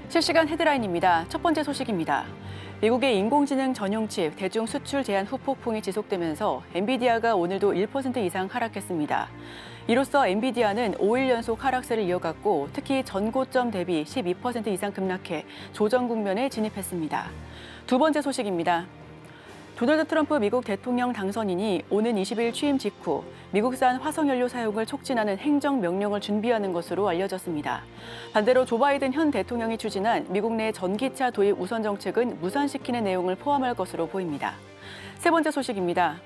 실시간 헤드라인입니다. 첫 번째 소식입니다. 미국의 인공지능 전용 칩 대중 수출 제한 후폭풍이 지속되면서 엔비디아가 오늘도 1% 이상 하락했습니다. 이로써 엔비디아는 5일 연속 하락세를 이어갔고 특히 전고점 대비 12% 이상 급락해 조정 국면에 진입했습니다. 두 번째 소식입니다. 도널드 트럼프 미국 대통령 당선인이 오는 20일 취임 직후 미국산 화석연료 사용을 촉진하는 행정명령을 준비하는 것으로 알려졌습니다. 반대로 조 바이든 현 대통령이 추진한 미국 내 전기차 도입 우선 정책은 무산시키는 내용을 포함할 것으로 보입니다. 세 번째 소식입니다.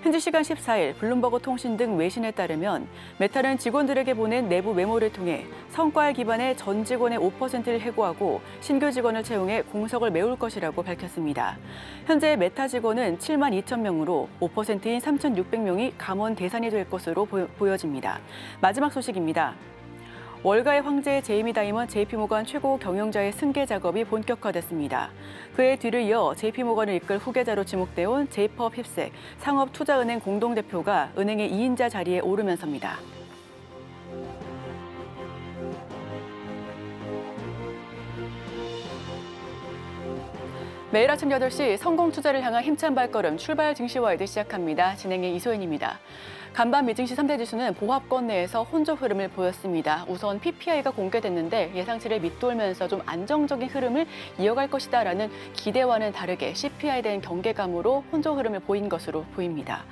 현지 시간 14일 블룸버그 통신 등 외신에 따르면 메타는 직원들에게 보낸 내부 메모를 통해 성과에 기반해 전 직원의 5%를 해고하고 신규 직원을 채용해 공석을 메울 것이라고 밝혔습니다. 현재 메타 직원은 7만 2천 명으로 5%인 3,600명이 감원 대상이 될 것으로 보여집니다. 마지막 소식입니다. 월가의 황제 제이미 다이먼 JP모건 최고 경영자의 승계 작업이 본격화됐습니다. 그의 뒤를 이어 JP모건을 이끌 후계자로 지목되어 온 제이콥 힙색 상업투자은행 공동대표가 은행의 2인자 자리에 오르면서입니다. 매일 아침 8시 성공 투자를 향한 힘찬 발걸음 출발 증시와이드 시작합니다. 진행의 이소연입니다. 간밤 미증시 3대 지수는 보합권 내에서 혼조 흐름을 보였습니다. 우선 PPI가 공개됐는데 예상치를 밑돌면서 좀 안정적인 흐름을 이어갈 것이다라는 기대와는 다르게 CPI에 대한 경계감으로 혼조 흐름을 보인 것으로 보입니다.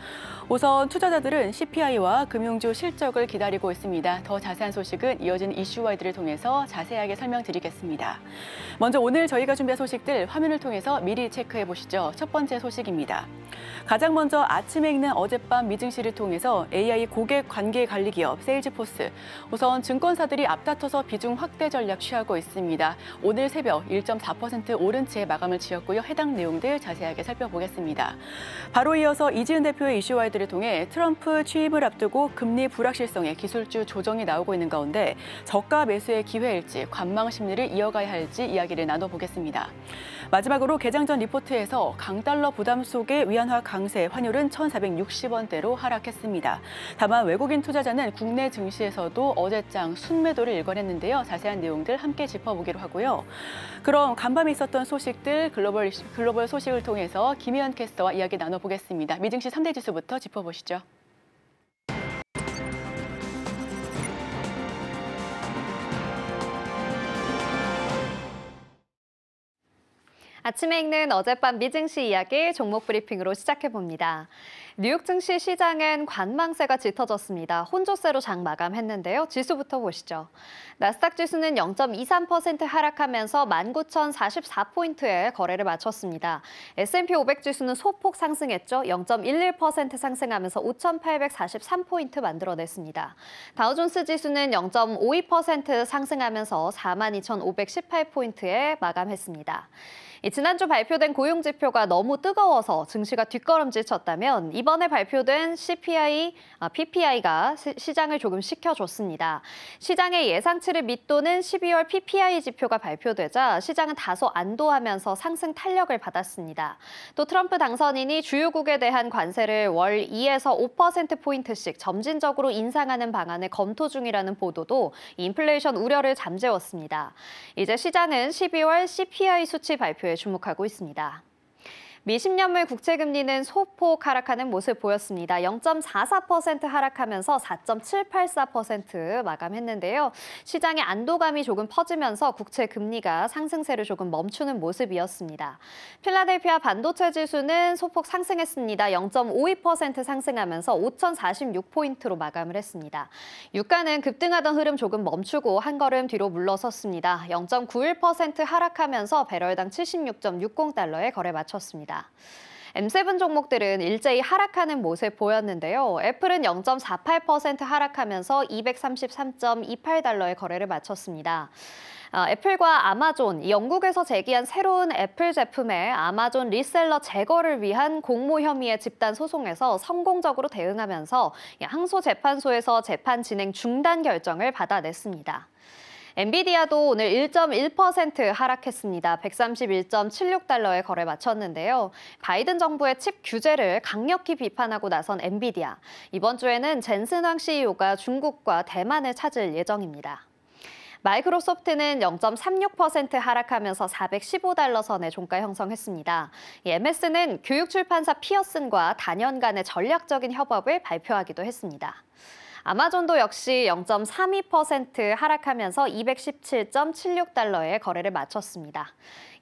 우선 투자자들은 CPI와 금융주 실적을 기다리고 있습니다. 더 자세한 소식은 이어진 이슈와이드를 통해서 자세하게 설명드리겠습니다. 먼저 오늘 저희가 준비한 소식들 화면을 통해서 미리 체크해 보시죠. 첫 번째 소식입니다. 가장 먼저 아침에 읽는 어젯밤 미증시를 통해서 AI 고객 관계 관리 기업 세일즈포스. 우선 증권사들이 앞다퉈서 비중 확대 전략 취하고 있습니다. 오늘 새벽 1.4% 오른 채 마감을 지었고요. 해당 내용들 자세하게 살펴보겠습니다. 바로 이어서 이지은 대표의 이슈와이드를 통해 트럼프 취임을 앞두고 금리 불확실성의 기술주 조정이 나오고 있는 가운데 저가 매수의 기회일지 관망 심리를 이어가야 할지 이야기를 나눠보겠습니다. 마지막으로 개장 전 리포트에서 강달러 부담 속에 위안화 강세, 환율은 1,460원대로 하락했습니다. 다만 외국인 투자자는 국내 증시에서도 어제장 순매도를 일궈냈는데요. 자세한 내용들 함께 짚어보기로 하고요. 그럼 간밤에 있었던 소식들 글로벌 소식을 통해서 김희연 캐스터와 이야기 나눠보겠습니다. 미증시 3대 지수부터 짚어보시죠. 아침에 읽는 어젯밤 미증시 이야기 종목 브리핑으로 시작해봅니다. 뉴욕 증시 시장은 관망세가 짙어졌습니다. 혼조세로 장 마감했는데요. 지수부터 보시죠. 나스닥 지수는 0.23% 하락하면서 19,044포인트에 거래를 마쳤습니다. S&P 500 지수는 소폭 상승했죠. 0.11% 상승하면서 5,843포인트 만들어냈습니다. 다우존스 지수는 0.52% 상승하면서 42,518포인트에 마감했습니다. 지난주 발표된 고용지표가 너무 뜨거워서 증시가 뒷걸음질 쳤다면 이번에 발표된 PPI가 시장을 조금 식혀줬습니다. 시장의 예상치를 밑도는 12월 PPI 지표가 발표되자 시장은 다소 안도하면서 상승 탄력을 받았습니다. 또 트럼프 당선인이 주요국에 대한 관세를 월 2에서 5%포인트씩 점진적으로 인상하는 방안을 검토 중이라는 보도도 인플레이션 우려를 잠재웠습니다. 이제 시장은 12월 CPI 수치 발표에 주목하고 있습니다. 미 10년물 국채금리는 소폭 하락하는 모습 보였습니다. 0.44% 하락하면서 4.784% 마감했는데요. 시장의 안도감이 조금 퍼지면서 국채 금리가 상승세를 조금 멈추는 모습이었습니다. 필라델피아 반도체 지수는 소폭 상승했습니다. 0.52% 상승하면서 5,046포인트로 마감을 했습니다. 유가는 급등하던 흐름 조금 멈추고 한 걸음 뒤로 물러섰습니다. 0.91% 하락하면서 배럴당 76.60달러에 거래 마쳤습니다. M7 종목들은 일제히 하락하는 모습 보였는데요. 애플은 0.48% 하락하면서 233.28달러에 거래를 마쳤습니다. 애플과 아마존, 영국에서 제기한 새로운 애플 제품의 아마존 리셀러 제거를 위한 공모 혐의의 집단 소송에서 성공적으로 대응하면서 항소재판소에서 재판 진행 중단 결정을 받아냈습니다. 엔비디아도 오늘 1.1% 하락했습니다. 131.76달러에 거래 마쳤는데요. 바이든 정부의 칩 규제를 강력히 비판하고 나선 엔비디아. 이번 주에는 젠슨 황 CEO가 중국과 대만을 찾을 예정입니다. 마이크로소프트는 0.36% 하락하면서 415달러 선의 종가 형성했습니다. MS는 교육 출판사 피어슨과 단연간의 전략적인 협업을 발표하기도 했습니다. 아마존도 역시 0.32% 하락하면서 217.76달러에 거래를 마쳤습니다.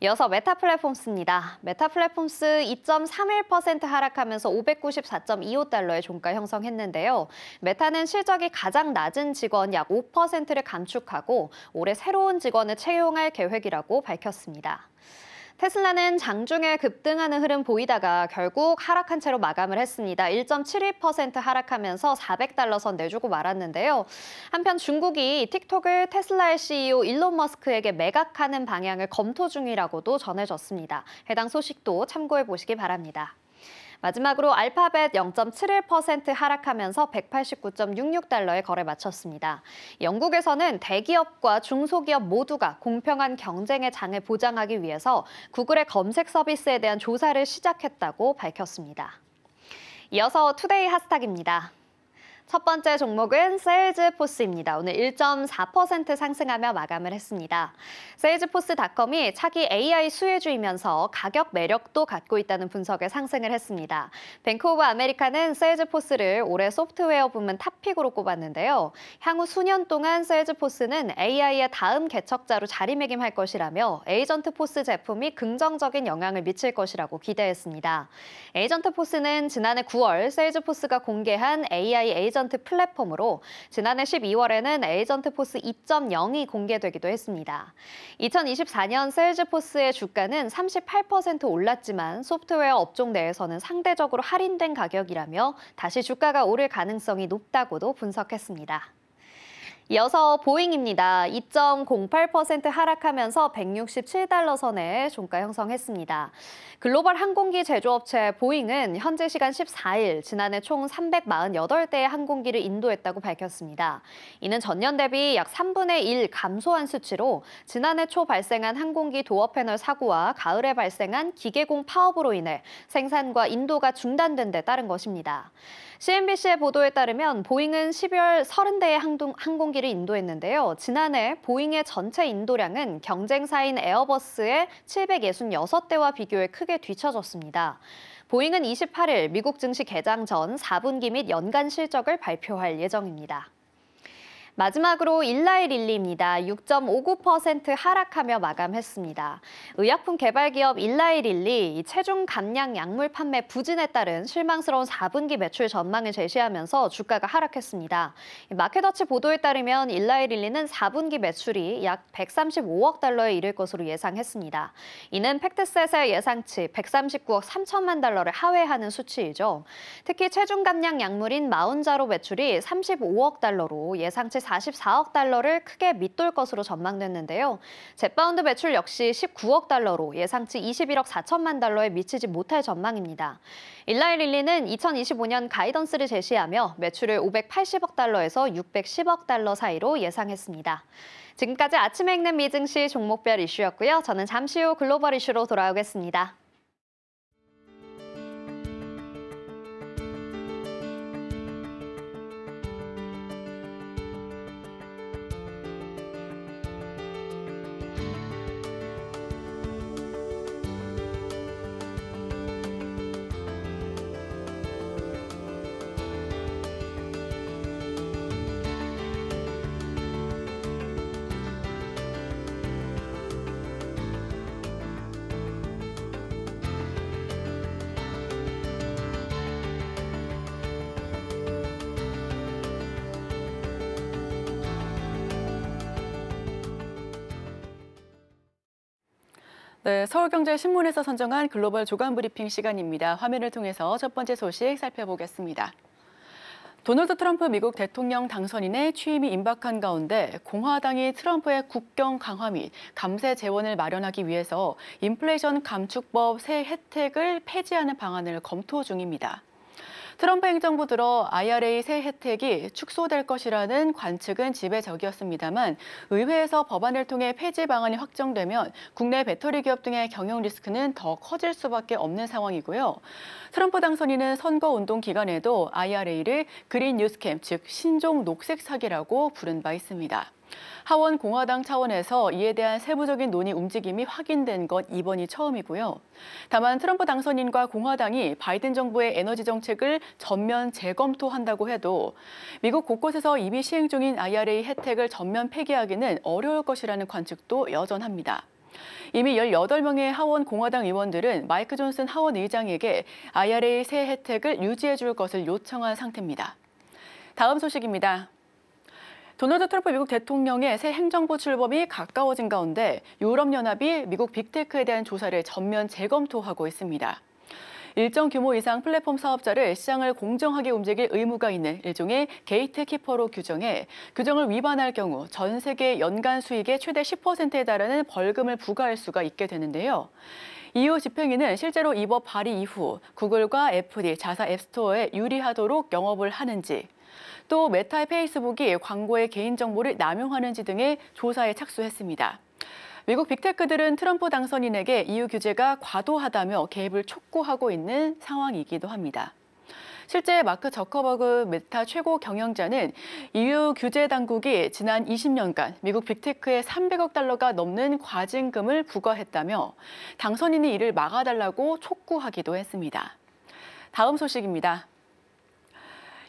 이어서 메타 플랫폼스입니다. 메타 플랫폼스 2.31% 하락하면서 594.25달러의 종가 형성했는데요. 메타는 실적이 가장 낮은 직원 약 5%를 감축하고 올해 새로운 직원을 채용할 계획이라고 밝혔습니다. 테슬라는 장중에 급등하는 흐름 보이다가 결국 하락한 채로 마감을 했습니다. 1.71% 하락하면서 400달러 선 내주고 말았는데요. 한편 중국이 틱톡을 테슬라의 CEO 일론 머스크에게 매각하는 방향을 검토 중이라고도 전해졌습니다. 해당 소식도 참고해 보시기 바랍니다. 마지막으로 알파벳 0.71% 하락하면서 189.66달러에 거래 마쳤습니다. 영국에서는 대기업과 중소기업 모두가 공평한 경쟁의 장을 보장하기 위해서 구글의 검색 서비스에 대한 조사를 시작했다고 밝혔습니다. 이어서 투데이 핫스탁입니다. 첫 번째 종목은 세일즈포스입니다. 오늘 1.4% 상승하며 마감을 했습니다. 세일즈포스닷컴이 차기 AI 수혜주이면서 가격 매력도 갖고 있다는 분석에 상승을 했습니다. 뱅크 오브 아메리카는 세일즈포스를 올해 소프트웨어 부문 탑픽으로 꼽았는데요. 향후 수년 동안 세일즈포스는 AI의 다음 개척자로 자리매김할 것이라며 에이전트포스 제품이 긍정적인 영향을 미칠 것이라고 기대했습니다. 에이전트포스는 지난해 9월 세일즈포스가 공개한 AI 에이전트 플랫폼으로 지난해 12월에는 에이전트포스 2.0이 공개되기도 했습니다. 2024년 세일즈포스의 주가는 38% 올랐지만 소프트웨어 업종 내에서는 상대적으로 할인된 가격이라며 다시 주가가 오를 가능성이 높다고도 분석했습니다. 이어서 보잉입니다. 2.08% 하락하면서 167달러 선에 종가 형성했습니다. 글로벌 항공기 제조업체 보잉은 현재 시간 14일 지난해 총 348대의 항공기를 인도했다고 밝혔습니다. 이는 전년 대비 약 3분의 1 감소한 수치로 지난해 초 발생한 항공기 도어 패널 사고와 가을에 발생한 기계공 파업으로 인해 생산과 인도가 중단된 데 따른 것입니다. CNBC의 보도에 따르면 보잉은 12월 30대의 항공기를 인도했는데요. 지난해 보잉의 전체 인도량은 경쟁사인 에어버스의 766대와 비교해 크게 뒤처졌습니다. 보잉은 28일 미국 증시 개장 전 4분기 및 연간 실적을 발표할 예정입니다. 마지막으로 일라이릴리입니다. 6.59% 하락하며 마감했습니다. 의약품 개발기업 일라이릴리 체중 감량 약물 판매 부진에 따른 실망스러운 4분기 매출 전망을 제시하면서 주가가 하락했습니다. 마켓워치 보도에 따르면 일라이릴리는 4분기 매출이 약 135억 달러에 이를 것으로 예상했습니다. 이는 팩트셋의 예상치 139억 3천만 달러를 하회하는 수치이죠. 특히 체중 감량 약물인 마운자로 매출이 35억 달러로 예상치 44억 달러를 크게 밑돌 것으로 전망됐는데요. 젯바운드 매출 역시 19억 달러로 예상치 21억 4천만 달러에 미치지 못할 전망입니다. 일라이릴리는 2025년 가이던스를 제시하며 매출을 580억 달러에서 610억 달러 사이로 예상했습니다. 지금까지 아침에 읽는 미증시 종목별 이슈였고요. 저는 잠시 후 글로벌 이슈로 돌아오겠습니다. 네, 서울경제신문에서 선정한 글로벌 조간 브리핑 시간입니다. 화면을 통해서 첫 번째 소식 살펴보겠습니다. 도널드 트럼프 미국 대통령 당선인의 취임이 임박한 가운데 공화당이 트럼프의 국경 강화 및 감세 재원을 마련하기 위해서 인플레이션 감축법 세 혜택을 폐지하는 방안을 검토 중입니다. 트럼프 행정부 들어 IRA 세 혜택이 축소될 것이라는 관측은 지배적이었습니다만 의회에서 법안을 통해 폐지 방안이 확정되면 국내 배터리 기업 등의 경영 리스크는 더 커질 수밖에 없는 상황이고요. 트럼프 당선인은 선거운동 기간에도 IRA를 그린 뉴스캠, 즉 신종 녹색 사기라고 부른 바 있습니다. 하원 공화당 차원에서 이에 대한 세부적인 논의 움직임이 확인된 건 이번이 처음이고요. 다만 트럼프 당선인과 공화당이 바이든 정부의 에너지 정책을 전면 재검토한다고 해도 미국 곳곳에서 이미 시행 중인 IRA 혜택을 전면 폐기하기는 어려울 것이라는 관측도 여전합니다. 이미 18명의 하원 공화당 의원들은 마이크 존슨 하원 의장에게 IRA 새 혜택을 유지해 줄 것을 요청한 상태입니다. 다음 소식입니다. 도널드 트럼프 미국 대통령의 새 행정부 출범이 가까워진 가운데 유럽연합이 미국 빅테크에 대한 조사를 전면 재검토하고 있습니다. 일정 규모 이상 플랫폼 사업자를 시장을 공정하게 움직일 의무가 있는 일종의 게이트키퍼로 규정해 규정을 위반할 경우 전 세계 연간 수익의 최대 10%에 달하는 벌금을 부과할 수가 있게 되는데요. EU 집행위는 실제로 이 법 발의 이후 구글과 애플이 자사 앱스토어에 유리하도록 영업을 하는지, 또 메타의 페이스북이 광고의 개인정보를 남용하는지 등의 조사에 착수했습니다. 미국 빅테크들은 트럼프 당선인에게 EU 규제가 과도하다며 개입을 촉구하고 있는 상황이기도 합니다. 실제 마크 저커버그 메타 최고 경영자는 EU 규제 당국이 지난 20년간 미국 빅테크에 300억 달러가 넘는 과징금을 부과했다며 당선인이 이를 막아달라고 촉구하기도 했습니다. 다음 소식입니다.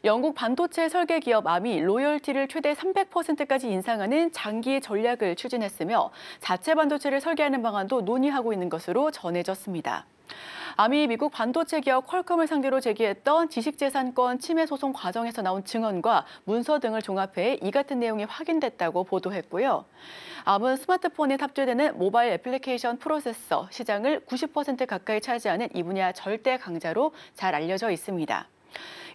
영국 반도체 설계 기업 암이 로열티를 최대 300%까지 인상하는 장기 전략을 추진했으며 자체 반도체를 설계하는 방안도 논의하고 있는 것으로 전해졌습니다. 암이 미국 반도체 기업 퀄컴을 상대로 제기했던 지식재산권 침해 소송 과정에서 나온 증언과 문서 등을 종합해 이 같은 내용이 확인됐다고 보도했고요. 암은 스마트폰에 탑재되는 모바일 애플리케이션 프로세서 시장을 90% 가까이 차지하는 이 분야 절대 강자로 잘 알려져 있습니다.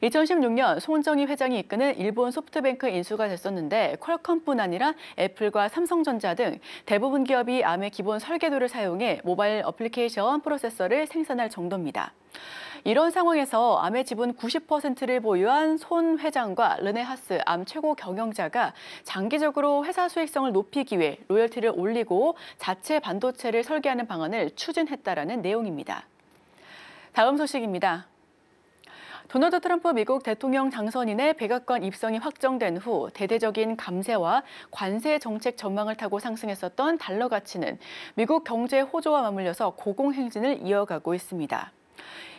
2016년 손정희 회장이 이끄는 일본 소프트뱅크 인수가 됐었는데 퀄컴뿐 아니라 애플과 삼성전자 등 대부분 기업이 암의 기본 설계도를 사용해 모바일 어플리케이션 프로세서를 생산할 정도입니다. 이런 상황에서 암의 지분 90%를 보유한 손 회장과 르네 하스 암 최고 경영자가 장기적으로 회사 수익성을 높이기 위해 로열티를 올리고 자체 반도체를 설계하는 방안을 추진했다라는 내용입니다. 다음 소식입니다. 도널드 트럼프 미국 대통령 당선인의 백악관 입성이 확정된 후 대대적인 감세와 관세 정책 전망을 타고 상승했었던 달러 가치는 미국 경제 호조와 맞물려서 고공행진을 이어가고 있습니다.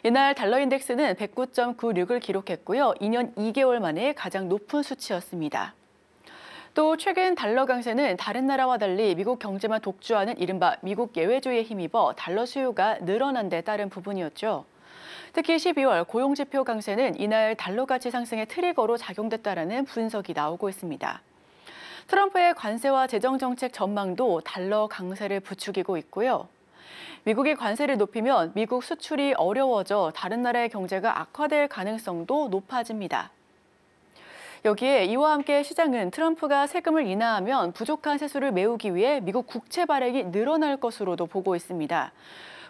이날 달러 인덱스는 109.96을 기록했고요. 2년 2개월 만에 가장 높은 수치였습니다. 또 최근 달러 강세는 다른 나라와 달리 미국 경제만 독주하는 이른바 미국 예외주의에 힘입어 달러 수요가 늘어난 데 따른 부분이었죠. 특히 12월 고용지표 강세는 이날 달러 가치 상승의 트리거로 작용됐다라는 분석이 나오고 있습니다. 트럼프의 관세와 재정정책 전망도 달러 강세를 부추기고 있고요. 미국이 관세를 높이면 미국 수출이 어려워져 다른 나라의 경제가 악화될 가능성도 높아집니다. 여기에 이와 함께 시장은 트럼프가 세금을 인하하면 부족한 세수를 메우기 위해 미국 국채 발행이 늘어날 것으로도 보고 있습니다.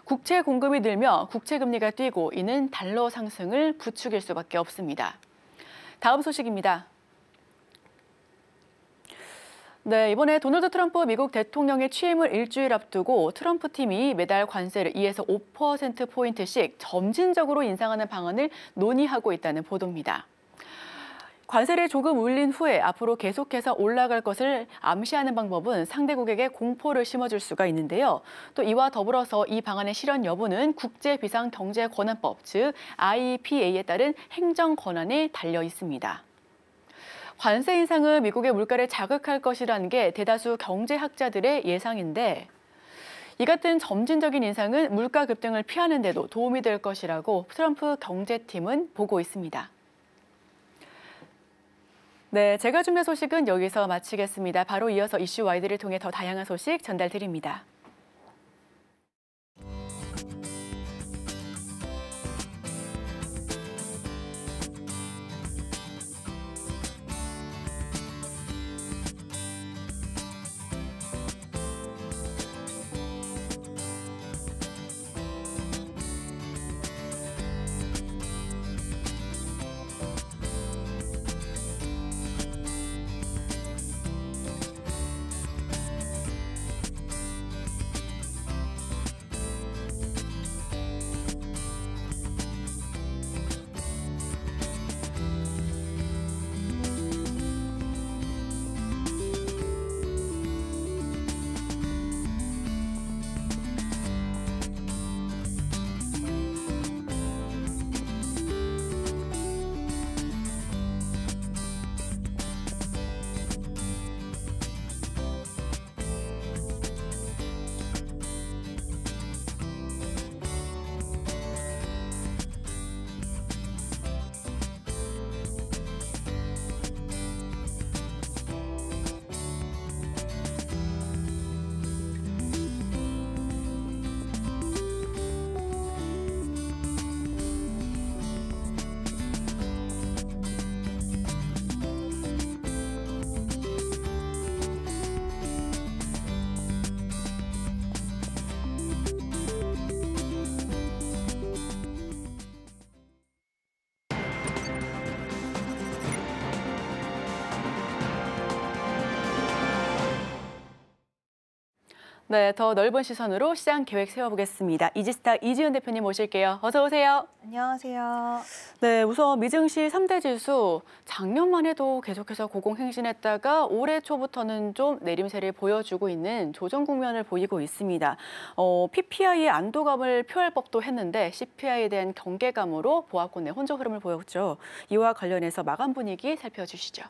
국채 공급이 늘며 국채 금리가 뛰고 이는 달러 상승을 부추길 수밖에 없습니다. 다음 소식입니다. 네, 이번에 도널드 트럼프 미국 대통령의 취임을 일주일 앞두고 트럼프 팀이 매달 관세를 2에서 5%포인트씩 점진적으로 인상하는 방안을 논의하고 있다는 보도입니다. 관세를 조금 올린 후에 앞으로 계속해서 올라갈 것을 암시하는 방법은 상대국에게 공포를 심어줄 수가 있는데요. 또 이와 더불어서 이 방안의 실현 여부는 국제비상경제권한법, 즉 IEPA에 따른 행정 권한에 달려 있습니다. 관세 인상은 미국의 물가를 자극할 것이라는 게 대다수 경제학자들의 예상인데 이 같은 점진적인 인상은 물가 급등을 피하는 데도 도움이 될 것이라고 트럼프 경제팀은 보고 있습니다. 네, 제가 준비한 소식은 여기서 마치겠습니다. 바로 이어서 이슈 와이드를 통해 더 다양한 소식 전달드립니다. 네, 더 넓은 시선으로 시장 계획 세워보겠습니다. 이지스타 이지은 대표님 모실게요. 어서 오세요. 안녕하세요. 네, 우선 미증시 3대 지수 작년만 해도 계속해서 고공행진했다가 올해 초부터는 좀 내림세를 보여주고 있는 조정 국면을 보이고 있습니다. PPI의 안도감을 표할 법도 했는데 CPI에 대한 경계감으로 보합권 내 혼조 흐름을 보였죠. 이와 관련해서 마감 분위기 살펴주시죠.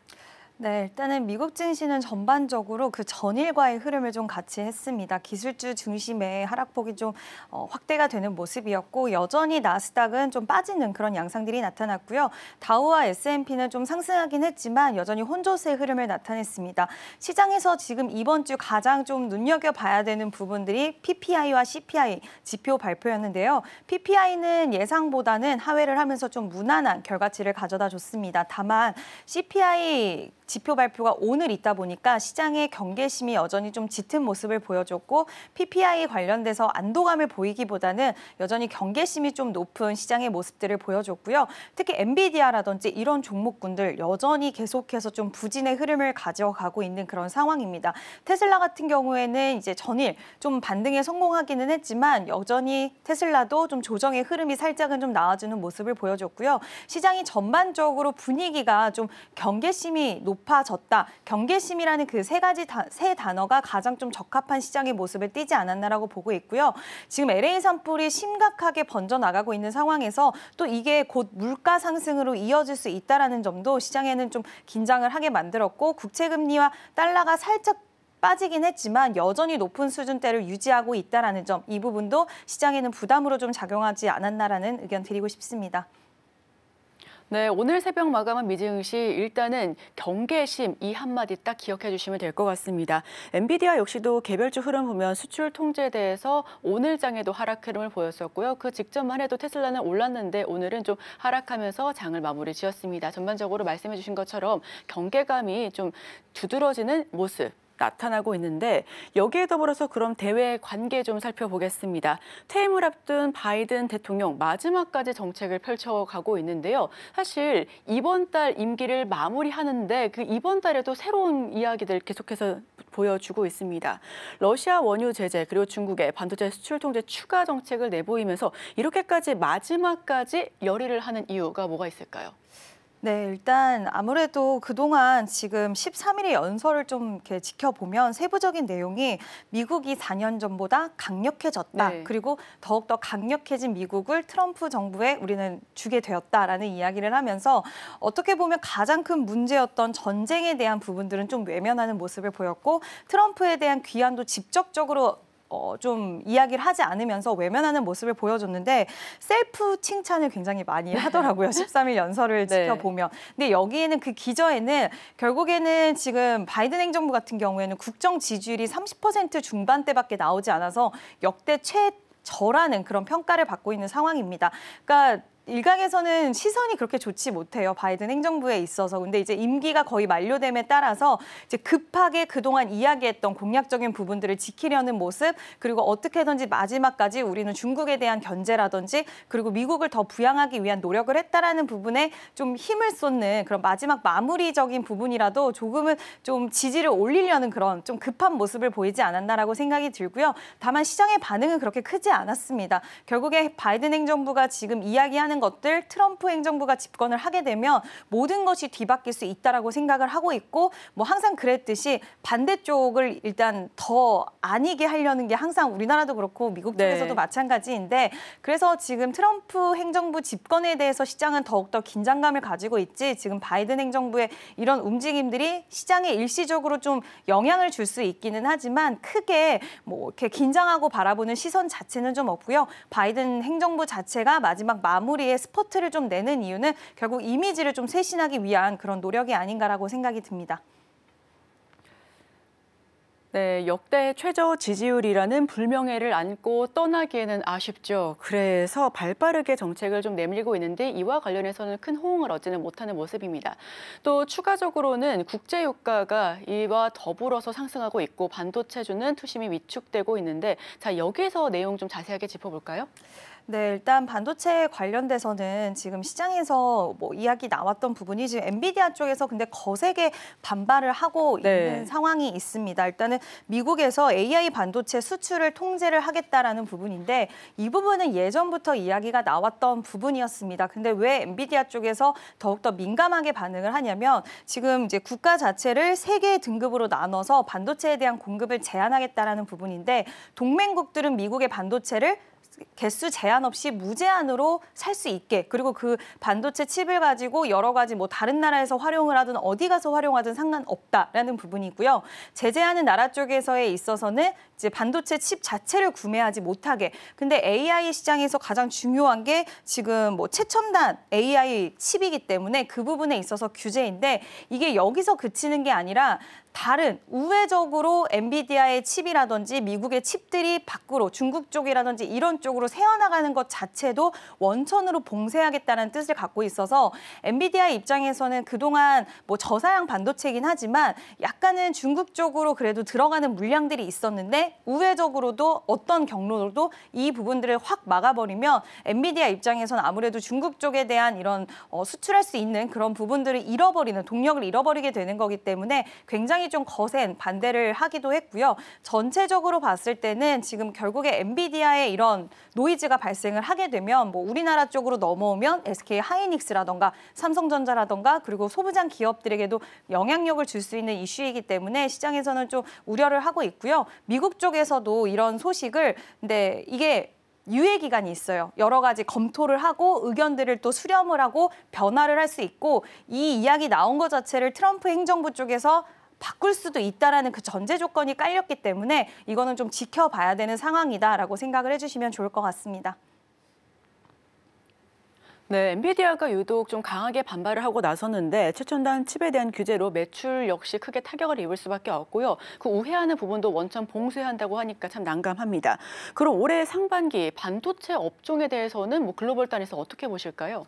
네, 일단은 미국 증시는 전반적으로 그 전일과의 흐름을 좀 같이 했습니다. 기술주 중심의 하락폭이 좀 확대가 되는 모습이었고 여전히 나스닥은 좀 빠지는 그런 양상들이 나타났고요. 다우와 S&P는 좀 상승하긴 했지만 여전히 혼조세 흐름을 나타냈습니다. 시장에서 지금 이번 주 가장 좀 눈여겨봐야 되는 부분들이 PPI와 CPI 지표 발표였는데요. PPI는 예상보다는 하회를 하면서 좀 무난한 결과치를 가져다 줬습니다. 다만 CPI 지표 발표가 오늘 있다 보니까 시장의 경계심이 여전히 좀 짙은 모습을 보여줬고 PPI 관련돼서 안도감을 보이기보다는 여전히 경계심이 좀 높은 시장의 모습들을 보여줬고요. 특히 엔비디아라든지 이런 종목군들 여전히 계속해서 좀 부진의 흐름을 가져가고 있는 그런 상황입니다. 테슬라 같은 경우에는 이제 전일 좀 반등에 성공하기는 했지만 여전히 테슬라도 좀 조정의 흐름이 살짝은 좀 나아지는 모습을 보여줬고요. 시장이 전반적으로 분위기가 좀 경계심이 높아졌다. 경계심이라는 그 세 단어가 가장 좀 적합한 시장의 모습을 띠지 않았나라고 보고 있고요. 지금 LA 산불이 심각하게 번져나가고 있는 상황에서 또 이게 곧 물가 상승으로 이어질 수 있다는 점도 시장에는 좀 긴장을 하게 만들었고 국채금리와 달러가 살짝 빠지긴 했지만 여전히 높은 수준대를 유지하고 있다는 점, 이 부분도 시장에는 부담으로 좀 작용하지 않았나라는 의견 드리고 싶습니다. 네, 오늘 새벽 마감한 미증시 일단은 경계심 이 한마디 딱 기억해 주시면 될 것 같습니다. 엔비디아 역시도 개별주 흐름 보면 수출 통제대에서 오늘 장에도 하락 흐름을 보였었고요. 그 직전만 해도 테슬라는 올랐는데 오늘은 좀 하락하면서 장을 마무리 지었습니다. 전반적으로 말씀해 주신 것처럼 경계감이 좀 두드러지는 모습 나타나고 있는데 여기에 더불어서 그럼 대외 관계 좀 살펴보겠습니다. 퇴임을 앞둔 바이든 대통령 마지막까지 정책을 펼쳐가고 있는데요. 사실 이번 달 임기를 마무리하는데 그 이번 달에도 새로운 이야기들 계속해서 보여주고 있습니다. 러시아 원유 제재 그리고 중국의 반도체 수출 통제 추가 정책을 내보이면서 이렇게까지 마지막까지 열의를 하는 이유가 뭐가 있을까요? 네, 일단 아무래도 그동안 지금 13일의 연설을 좀 이렇게 지켜보면 세부적인 내용이 미국이 4년 전보다 강력해졌다. 네. 그리고 더욱더 강력해진 미국을 트럼프 정부에 우리는 주게 되었다라는 이야기를 하면서 어떻게 보면 가장 큰 문제였던 전쟁에 대한 부분들은 좀 외면하는 모습을 보였고 트럼프에 대한 귀환도 직접적으로 좀 이야기를 하지 않으면서 외면하는 모습을 보여줬는데 셀프 칭찬을 굉장히 많이 하더라고요. 13일 연설을 네. 지켜보면. 근데 여기에는 그 기저에는 결국에는 지금 바이든 행정부 같은 경우에는 국정 지지율이 30% 중반대밖에 나오지 않아서 역대 최저라는 그런 평가를 받고 있는 상황입니다. 그러니까 일각에서는 시선이 그렇게 좋지 못해요. 바이든 행정부에 있어서. 근데 이제 임기가 거의 만료됨에 따라서 이제 급하게 그동안 이야기했던 공약적인 부분들을 지키려는 모습, 그리고 어떻게든지 마지막까지 우리는 중국에 대한 견제라든지 그리고 미국을 더 부양하기 위한 노력을 했다라는 부분에 좀 힘을 쏟는 그런 마지막 마무리적인 부분이라도 조금은 좀 지지를 올리려는 그런 좀 급한 모습을 보이지 않았나라고 생각이 들고요. 다만 시장의 반응은 그렇게 크지 않았습니다. 결국에 바이든 행정부가 지금 이야기하는 것들 트럼프 행정부가 집권을 하게 되면 모든 것이 뒤바뀔 수 있다라고 생각을 하고 있고 뭐 항상 그랬듯이 반대쪽을 일단 더 아니게 하려는 게 항상 우리나라도 그렇고 미국 쪽에서도 네. 마찬가지인데 그래서 지금 트럼프 행정부 집권에 대해서 시장은 더욱더 긴장감을 가지고 있지 지금 바이든 행정부의 이런 움직임들이 시장에 일시적으로 좀 영향을 줄 수 있기는 하지만 크게 뭐 이렇게 긴장하고 바라보는 시선 자체는 좀 없고요. 바이든 행정부 자체가 마지막 마무리에 스포트를 좀 내는 이유는 결국 이미지를 좀 쇄신하기 위한 그런 노력이 아닌가라고 생각이 듭니다. 네, 역대 최저 지지율이라는 불명예를 안고 떠나기에는 아쉽죠. 그래서 발빠르게 정책을 좀 내밀고 있는데 이와 관련해서는 큰 호응을 얻지는 못하는 모습입니다. 또 추가적으로는 국제유가가 이와 더불어서 상승하고 있고 반도체주는 투심이 위축되고 있는데 자 여기서 내용 좀 자세하게 짚어볼까요? 네, 일단 반도체 관련돼서는 지금 시장에서 뭐 이야기 나왔던 부분이 지금 엔비디아 쪽에서 근데 거세게 반발을 하고 네. 있는 상황이 있습니다. 일단은 미국에서 AI 반도체 수출을 통제를 하겠다라는 부분인데 이 부분은 예전부터 이야기가 나왔던 부분이었습니다. 근데 왜 엔비디아 쪽에서 더욱더 민감하게 반응을 하냐면 지금 이제 국가 자체를 세 개의 등급으로 나눠서 반도체에 대한 공급을 제한하겠다라는 부분인데 동맹국들은 미국의 반도체를 개수 제한 없이 무제한으로 살 수 있게 그리고 그 반도체 칩을 가지고 여러 가지 뭐 다른 나라에서 활용을 하든 어디 가서 활용하든 상관없다라는 부분이고요. 제재하는 나라 쪽에서에 있어서는 이제 반도체 칩 자체를 구매하지 못하게. 근데 AI 시장에서 가장 중요한 게 지금 뭐 최첨단 AI 칩이기 때문에 그 부분에 있어서 규제인데 이게 여기서 그치는 게 아니라 다른 우회적으로 엔비디아의 칩이라든지 미국의 칩들이 밖으로 중국 쪽이라든지 이런 쪽으로 새어나가는 것 자체도 원천으로 봉쇄하겠다는 뜻을 갖고 있어서 엔비디아 입장에서는 그동안 뭐 저사양 반도체이긴 하지만 약간은 중국 쪽으로 그래도 들어가는 물량들이 있었는데 우회적으로도 어떤 경로로도 이 부분들을 확 막아버리면 엔비디아 입장에서는 아무래도 중국 쪽에 대한 이런 수출할 수 있는 그런 부분들을 잃어버리는 동력을 잃어버리게 되는 거기 때문에 굉장히 좀 거센 반대를 하기도 했고요. 전체적으로 봤을 때는 지금 결국에 엔비디아의 이런 노이즈가 발생을 하게 되면 뭐 우리나라 쪽으로 넘어오면 SK 하이닉스라던가 삼성전자라던가 그리고 소부장 기업들에게도 영향력을 줄 수 있는 이슈이기 때문에 시장에서는 좀 우려를 하고 있고요. 미국 쪽에서도 이런 소식을 근데 이게 유예 기간이 있어요. 여러 가지 검토를 하고 의견들을 또 수렴을 하고 변화를 할 수 있고 이 이야기 나온 것 자체를 트럼프 행정부 쪽에서 바꿀 수도 있다라는 그 전제 조건이 깔렸기 때문에 이거는 좀 지켜봐야 되는 상황이다라고 생각을 해주시면 좋을 것 같습니다. 네, 엔비디아가 유독 좀 강하게 반발을 하고 나섰는데 최첨단 칩에 대한 규제로 매출 역시 크게 타격을 입을 수밖에 없고요. 그 우회하는 부분도 원천 봉쇄한다고 하니까 참 난감합니다. 그럼 올해 상반기 반도체 업종에 대해서는 뭐 글로벌 단에서 어떻게 보실까요?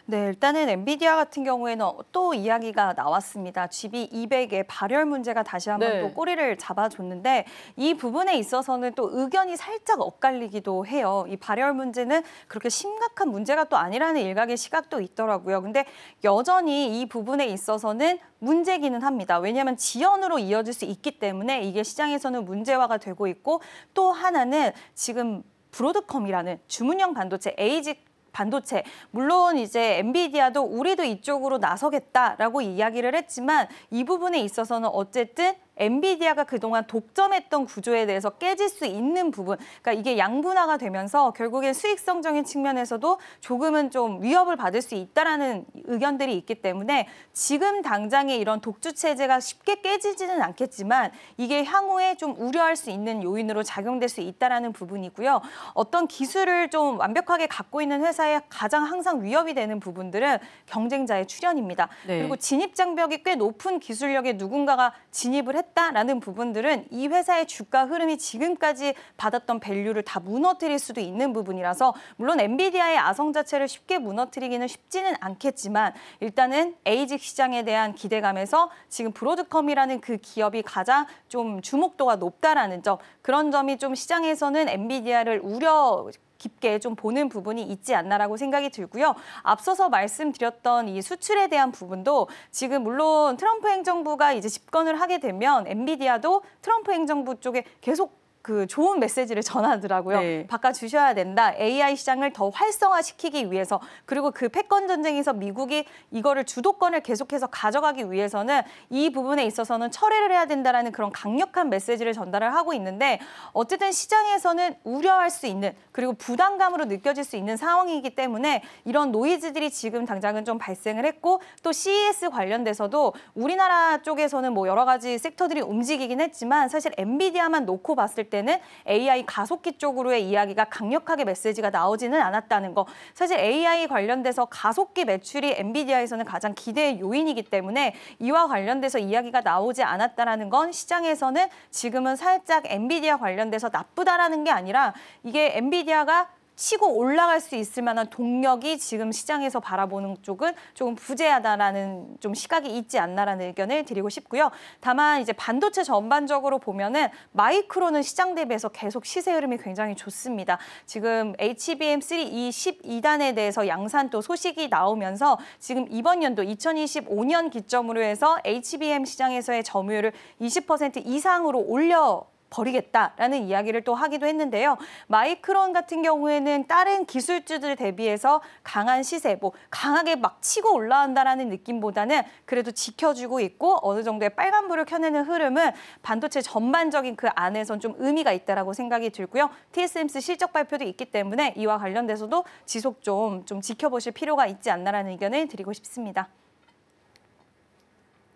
네, 일단은 엔비디아 같은 경우에는 또 이야기가 나왔습니다. GB200의 발열 문제가 다시 한번 네. 또 꼬리를 잡아줬는데 이 부분에 있어서는 또 의견이 살짝 엇갈리기도 해요. 이 발열 문제는 그렇게 심각한 문제가 또 아니라는 일각의 시각도 있더라고요. 근데 여전히 이 부분에 있어서는 문제기는 합니다. 왜냐하면 지연으로 이어질 수 있기 때문에 이게 시장에서는 문제화가 되고 있고 또 하나는 지금 브로드컴이라는 주문형 반도체 에이직 반도체 물론 이제 엔비디아도 우리도 이쪽으로 나서겠다라고 이야기를 했지만 이 부분에 있어서는 어쨌든 엔비디아가 그동안 독점했던 구조에 대해서 깨질 수 있는 부분, 그러니까 이게 양분화가 되면서 결국엔 수익성적인 측면에서도 조금은 좀 위협을 받을 수 있다라는 의견들이 있기 때문에 지금 당장의 이런 독주 체제가 쉽게 깨지지는 않겠지만 이게 향후에 좀 우려할 수 있는 요인으로 작용될 수 있다라는 부분이고요. 어떤 기술을 좀 완벽하게 갖고 있는 회사에 가장 항상 위협이 되는 부분들은 경쟁자의 출현입니다. 네. 그리고 진입 장벽이 꽤 높은 기술력에 누군가가 진입을 했다라는 부분들은 이 회사의 주가 흐름이 지금까지 받았던 밸류를 다 무너뜨릴 수도 있는 부분이라서 물론 엔비디아의 아성 자체를 쉽게 무너뜨리기는 쉽지는 않겠지만 일단은 에이직 시장에 대한 기대감에서 지금 브로드컴이라는 그 기업이 가장 좀 주목도가 높다라는 점 그런 점이 좀 시장에서는 엔비디아를 우려 깊게 좀 보는 부분이 있지 않나라고 생각이 들고요. 앞서서 말씀드렸던 이 수출에 대한 부분도 지금 물론 트럼프 행정부가 이제 집권을 하게 되면 엔비디아도 트럼프 행정부 쪽에 계속 그 좋은 메시지를 전하더라고요. 네. 바꿔주셔야 된다. AI 시장을 더 활성화시키기 위해서 그리고 그 패권 전쟁에서 미국이 이거를 주도권을 계속해서 가져가기 위해서는 이 부분에 있어서는 철회를 해야 된다라는 그런 강력한 메시지를 전달을 하고 있는데 어쨌든 시장에서는 우려할 수 있는 그리고 부담감으로 느껴질 수 있는 상황이기 때문에 이런 노이즈들이 지금 당장은 좀 발생을 했고 또 CES 관련돼서도 우리나라 쪽에서는 뭐 여러 가지 섹터들이 움직이긴 했지만 사실 엔비디아만 놓고 봤을 때는 AI 가속기 쪽으로의 이야기가 강력하게 메시지가 나오지는 않았다는 거. 사실 AI 관련돼서 가속기 매출이 엔비디아에서는 가장 기대의 요인이기 때문에 이와 관련돼서 이야기가 나오지 않았다는 건 시장에서는 지금은 살짝 엔비디아 관련돼서 나쁘다라는 게 아니라 이게 엔비디아가 치고 올라갈 수 있을 만한 동력이 지금 시장에서 바라보는 쪽은 조금 부재하다라는 좀 시각이 있지 않나라는 의견을 드리고 싶고요. 다만 이제 반도체 전반적으로 보면은 마이크론은 시장 대비해서 계속 시세 흐름이 굉장히 좋습니다. 지금 HBM3 이 12단에 대해서 양산 또 소식이 나오면서 지금 이번 연도 2025년 기점으로 해서 HBM 시장에서의 점유율을 20% 이상으로 올려 버리겠다라는 이야기를 또 하기도 했는데요. 마이크론 같은 경우에는 다른 기술주들 대비해서 강한 시세, 뭐 강하게 막 치고 올라간다라는 느낌보다는 그래도 지켜주고 있고 어느 정도의 빨간불을 켜내는 흐름은 반도체 전반적인 그 안에선 좀 의미가 있다라고 생각이 들고요. TSMC 실적 발표도 있기 때문에 이와 관련돼서도 지속 좀 지켜보실 필요가 있지 않나라는 의견을 드리고 싶습니다.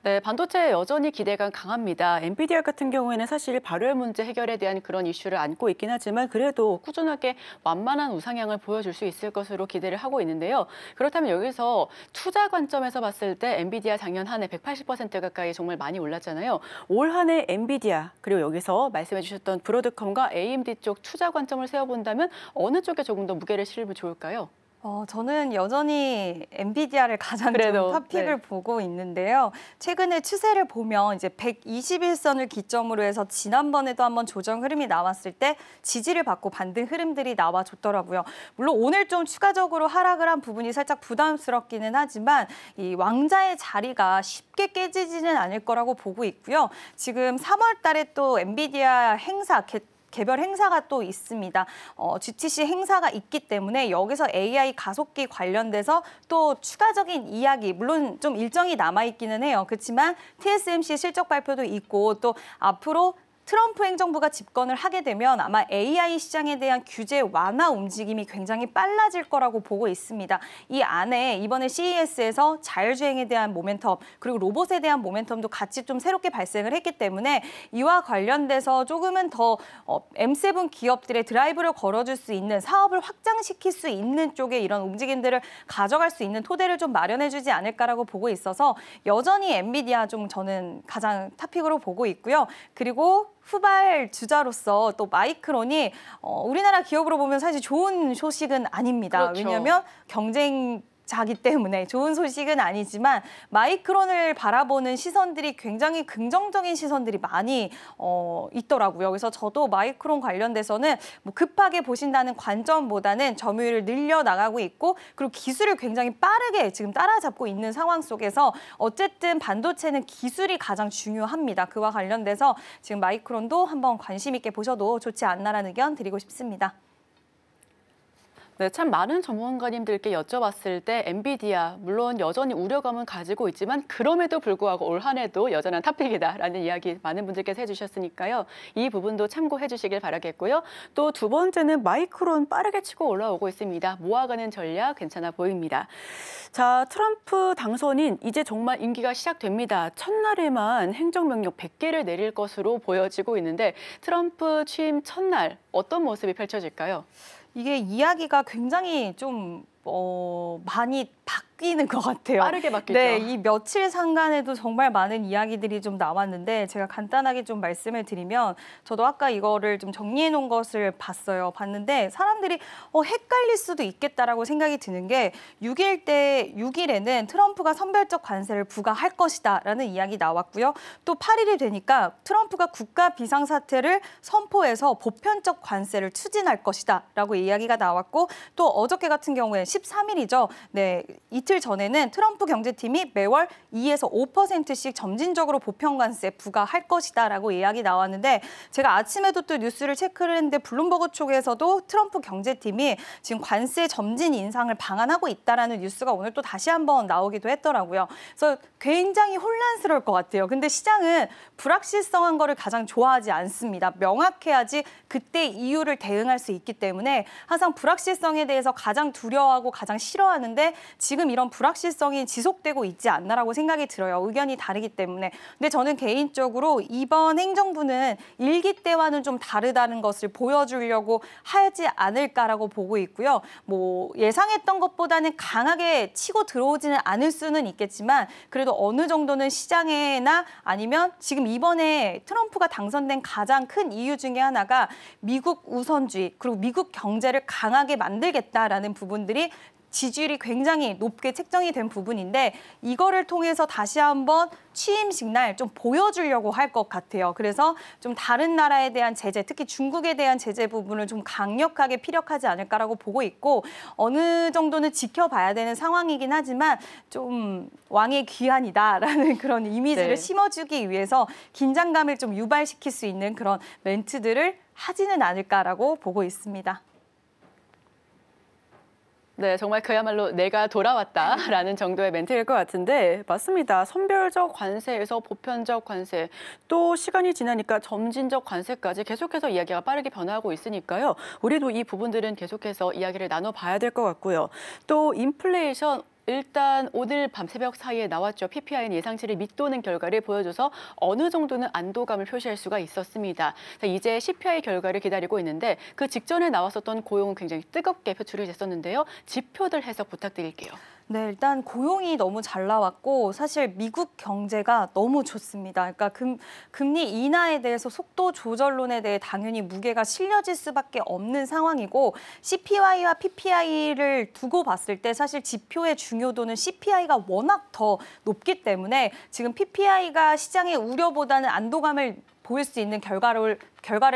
네, 반도체 여전히 기대가 강합니다. 엔비디아 같은 경우에는 사실 발열 문제 해결에 대한 그런 이슈를 안고 있긴 하지만 그래도 꾸준하게 완만한 우상향을 보여줄 수 있을 것으로 기대를 하고 있는데요. 그렇다면 여기서 투자 관점에서 봤을 때 엔비디아 작년 한 해 180% 가까이 정말 많이 올랐잖아요. 올 한 해 엔비디아 그리고 여기서 말씀해 주셨던 브로드컴과 AMD 쪽 투자 관점을 세워본다면 어느 쪽에 조금 더 무게를 실으면 좋을까요? 저는 여전히 엔비디아를 가장 그래도, 좀 탑픽을 네. 보고 있는데요. 최근에 추세를 보면 이제 121선을 기점으로 해서 지난번에도 한번 조정 흐름이 나왔을 때 지지를 받고 반등 흐름들이 나와줬더라고요. 물론 오늘 좀 추가적으로 하락을 한 부분이 살짝 부담스럽기는 하지만 이 왕자의 자리가 쉽게 깨지지는 않을 거라고 보고 있고요. 지금 3월 달에 또 엔비디아 행사 개별 행사가 또 있습니다. GTC 행사가 있기 때문에 여기서 AI 가속기 관련돼서 또 추가적인 이야기, 물론 좀 일정이 남아있기는 해요. 그렇지만 TSMC 실적 발표도 있고 또 앞으로 트럼프 행정부가 집권을 하게 되면 아마 AI 시장에 대한 규제 완화 움직임이 굉장히 빨라질 거라고 보고 있습니다. 이 안에 이번에 CES에서 자율주행에 대한 모멘텀 그리고 로봇에 대한 모멘텀도 같이 좀 새롭게 발생을 했기 때문에 이와 관련돼서 조금은 더 M7 기업들의 드라이브를 걸어줄 수 있는 사업을 확장시킬 수 있는 쪽에 이런 움직임들을 가져갈 수 있는 토대를 좀 마련해주지 않을까라고 보고 있어서 여전히 엔비디아 좀 저는 가장 탑픽으로 보고 있고요. 그리고 후발 주자로서 또 마이크론이 우리나라 기업으로 보면 사실 좋은 소식은 아닙니다. 그렇죠. 왜냐하면 경쟁자기 때문에 좋은 소식은 아니지만 마이크론을 바라보는 시선들이 굉장히 긍정적인 시선들이 많이 있더라고요. 그래서 저도 마이크론 관련돼서는 뭐 급하게 보신다는 관점보다는 점유율을 늘려나가고 있고 그리고 기술을 굉장히 빠르게 지금 따라잡고 있는 상황 속에서 어쨌든 반도체는 기술이 가장 중요합니다. 그와 관련돼서 지금 마이크론도 한번 관심 있게 보셔도 좋지 않나라는 의견 드리고 싶습니다. 네, 참 많은 전문가님들께 여쭤봤을 때 엔비디아 물론 여전히 우려감은 가지고 있지만 그럼에도 불구하고 올 한 해도 여전한 탑픽이다라는 이야기 많은 분들께서 해주셨으니까요. 이 부분도 참고해 주시길 바라겠고요. 또 두 번째는 마이크론 빠르게 치고 올라오고 있습니다. 모아가는 전략 괜찮아 보입니다. 자, 트럼프 당선인 이제 정말 임기가 시작됩니다. 첫날에만 행정명령 100개를 내릴 것으로 보여지고 있는데 트럼프 취임 첫날 어떤 모습이 펼쳐질까요? 이게 이야기가 굉장히 좀 많이 바뀌는 것 같아요. 빠르게 바뀌죠. 네, 이 며칠 상간에도 정말 많은 이야기들이 좀 나왔는데 제가 간단하게 좀 말씀을 드리면 저도 아까 이거를 좀 정리해 놓은 것을 봤는데 사람들이 헷갈릴 수도 있겠다라고 생각이 드는 게 6일에는 트럼프가 선별적 관세를 부과할 것이다라는 이야기 나왔고요. 또 8일이 되니까 트럼프가 국가 비상사태를 선포해서 보편적 관세를 추진할 것이다라고 이야기가 나왔고 또 어저께 같은 경우에 13일이죠. 네, 이틀 전에는 트럼프 경제팀이 매월 2에서 5%씩 점진적으로 보편 관세 부과할 것이다라고 이야기 나왔는데 제가 아침에도 또 뉴스를 체크를 했는데 블룸버그 쪽에서도 트럼프 경제팀이 지금 관세 점진 인상을 방한하고 있다라는 뉴스가 오늘 또 다시 한번 나오기도 했더라고요. 그래서 굉장히 혼란스러울 것 같아요. 근데 시장은 불확실성한 거를 가장 좋아하지 않습니다. 명확해야지 그때 이유를 대응할 수 있기 때문에 항상 불확실성에 대해서 가장 두려워하고 가장 싫어하는데 지금 이런 불확실성이 지속되고 있지 않나라고 생각이 들어요. 의견이 다르기 때문에. 근데 저는 개인적으로 이번 행정부는 일기 때와는 좀 다르다는 것을 보여주려고 하지 않을까라고 보고 있고요. 뭐 예상했던 것보다는 강하게 치고 들어오지는 않을 수는 있겠지만 그래도 어느 정도는 시장에나 아니면 지금 이번에 트럼프가 당선된 가장 큰 이유 중에 하나가 미국 우선주의 그리고 미국 경제를 강하게 만들겠다라는 부분들이 지지율이 굉장히 높게 책정이 된 부분인데 이거를 통해서 다시 한번 취임식 날 좀 보여주려고 할 것 같아요. 그래서 좀 다른 나라에 대한 제재, 특히 중국에 대한 제재 부분을 좀 강력하게 피력하지 않을까라고 보고 있고 어느 정도는 지켜봐야 되는 상황이긴 하지만 좀 왕의 귀환이다라는 그런 이미지를 네. 심어주기 위해서 긴장감을 좀 유발시킬 수 있는 그런 멘트들을 하지는 않을까라고 보고 있습니다. 네, 정말 그야말로 내가 돌아왔다라는 정도의 멘트일 것 같은데 맞습니다. 선별적 관세에서 보편적 관세, 또 시간이 지나니까 점진적 관세까지 계속해서 이야기가 빠르게 변화하고 있으니까요. 우리도 이 부분들은 계속해서 이야기를 나눠봐야 될 것 같고요. 또 인플레이션, 일단 오늘 밤 새벽 사이에 나왔죠. PPI는 예상치를 밑도는 결과를 보여줘서 어느 정도는 안도감을 표시할 수가 있었습니다. 자, 이제 CPI 결과를 기다리고 있는데 그 직전에 나왔었던 고용은 굉장히 뜨겁게 표출이 됐었는데요. 지표들 해석 부탁드릴게요. 네, 일단 고용이 너무 잘 나왔고 사실 미국 경제가 너무 좋습니다. 그러니까 금리 인하에 대해서 속도 조절론에 대해 당연히 무게가 실려질 수밖에 없는 상황이고 CPI와 PPI를 두고 봤을 때 사실 지표의 중요도는 CPI가 워낙 더 높기 때문에 지금 PPI가 시장의 우려보다는 안도감을 보일 수 있는 결과를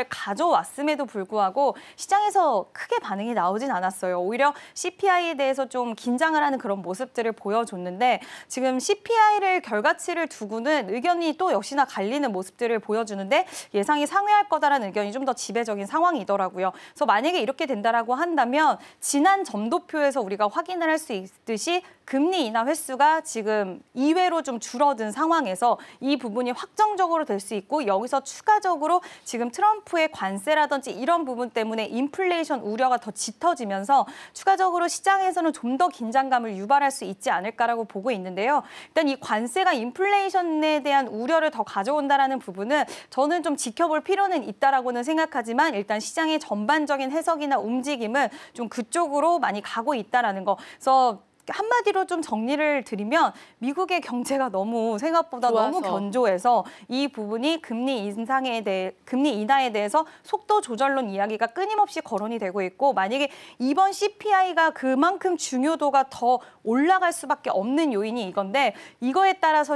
가져왔음에도 불구하고 시장에서 크게 반응이 나오진 않았어요. 오히려 CPI에 대해서 좀 긴장을 하는 그런 모습들을 보여줬는데 지금 CPI를 결과치를 두고는 의견이 또 역시나 갈리는 모습들을 보여주는데 예상이 상회할 거다라는 의견이 좀 더 지배적인 상황이더라고요. 그래서 만약에 이렇게 된다라고 한다면 지난 점도표에서 우리가 확인을 할 수 있듯이 금리 인하 횟수가 지금 2회로 좀 줄어든 상황에서 이 부분이 확정적으로 될 수 있고 여기서 추가적으로 지금 트럼프의 관세라든지 이런 부분 때문에 인플레이션 우려가 더 짙어지면서 추가적으로 시장에서는 좀 더 긴장감을 유발할 수 있지 않을까라고 보고 있는데요. 일단 이 관세가 인플레이션에 대한 우려를 더 가져온다라는 부분은 저는 좀 지켜볼 필요는 있다라고는 생각하지만 일단 시장의 전반적인 해석이나 움직임은 좀 그쪽으로 많이 가고 있다라는 거. 그래서 한마디로 좀 정리를 드리면 미국의 경제가 너무 생각보다 좋아서. 너무 견조해서 이 부분이 금리 인하에 대해서 속도 조절론 이야기가 끊임없이 거론이 되고 있고 만약에 이번 CPI가 그만큼 중요도가 더 올라갈 수밖에 없는 요인이 이건데 이거에 따라서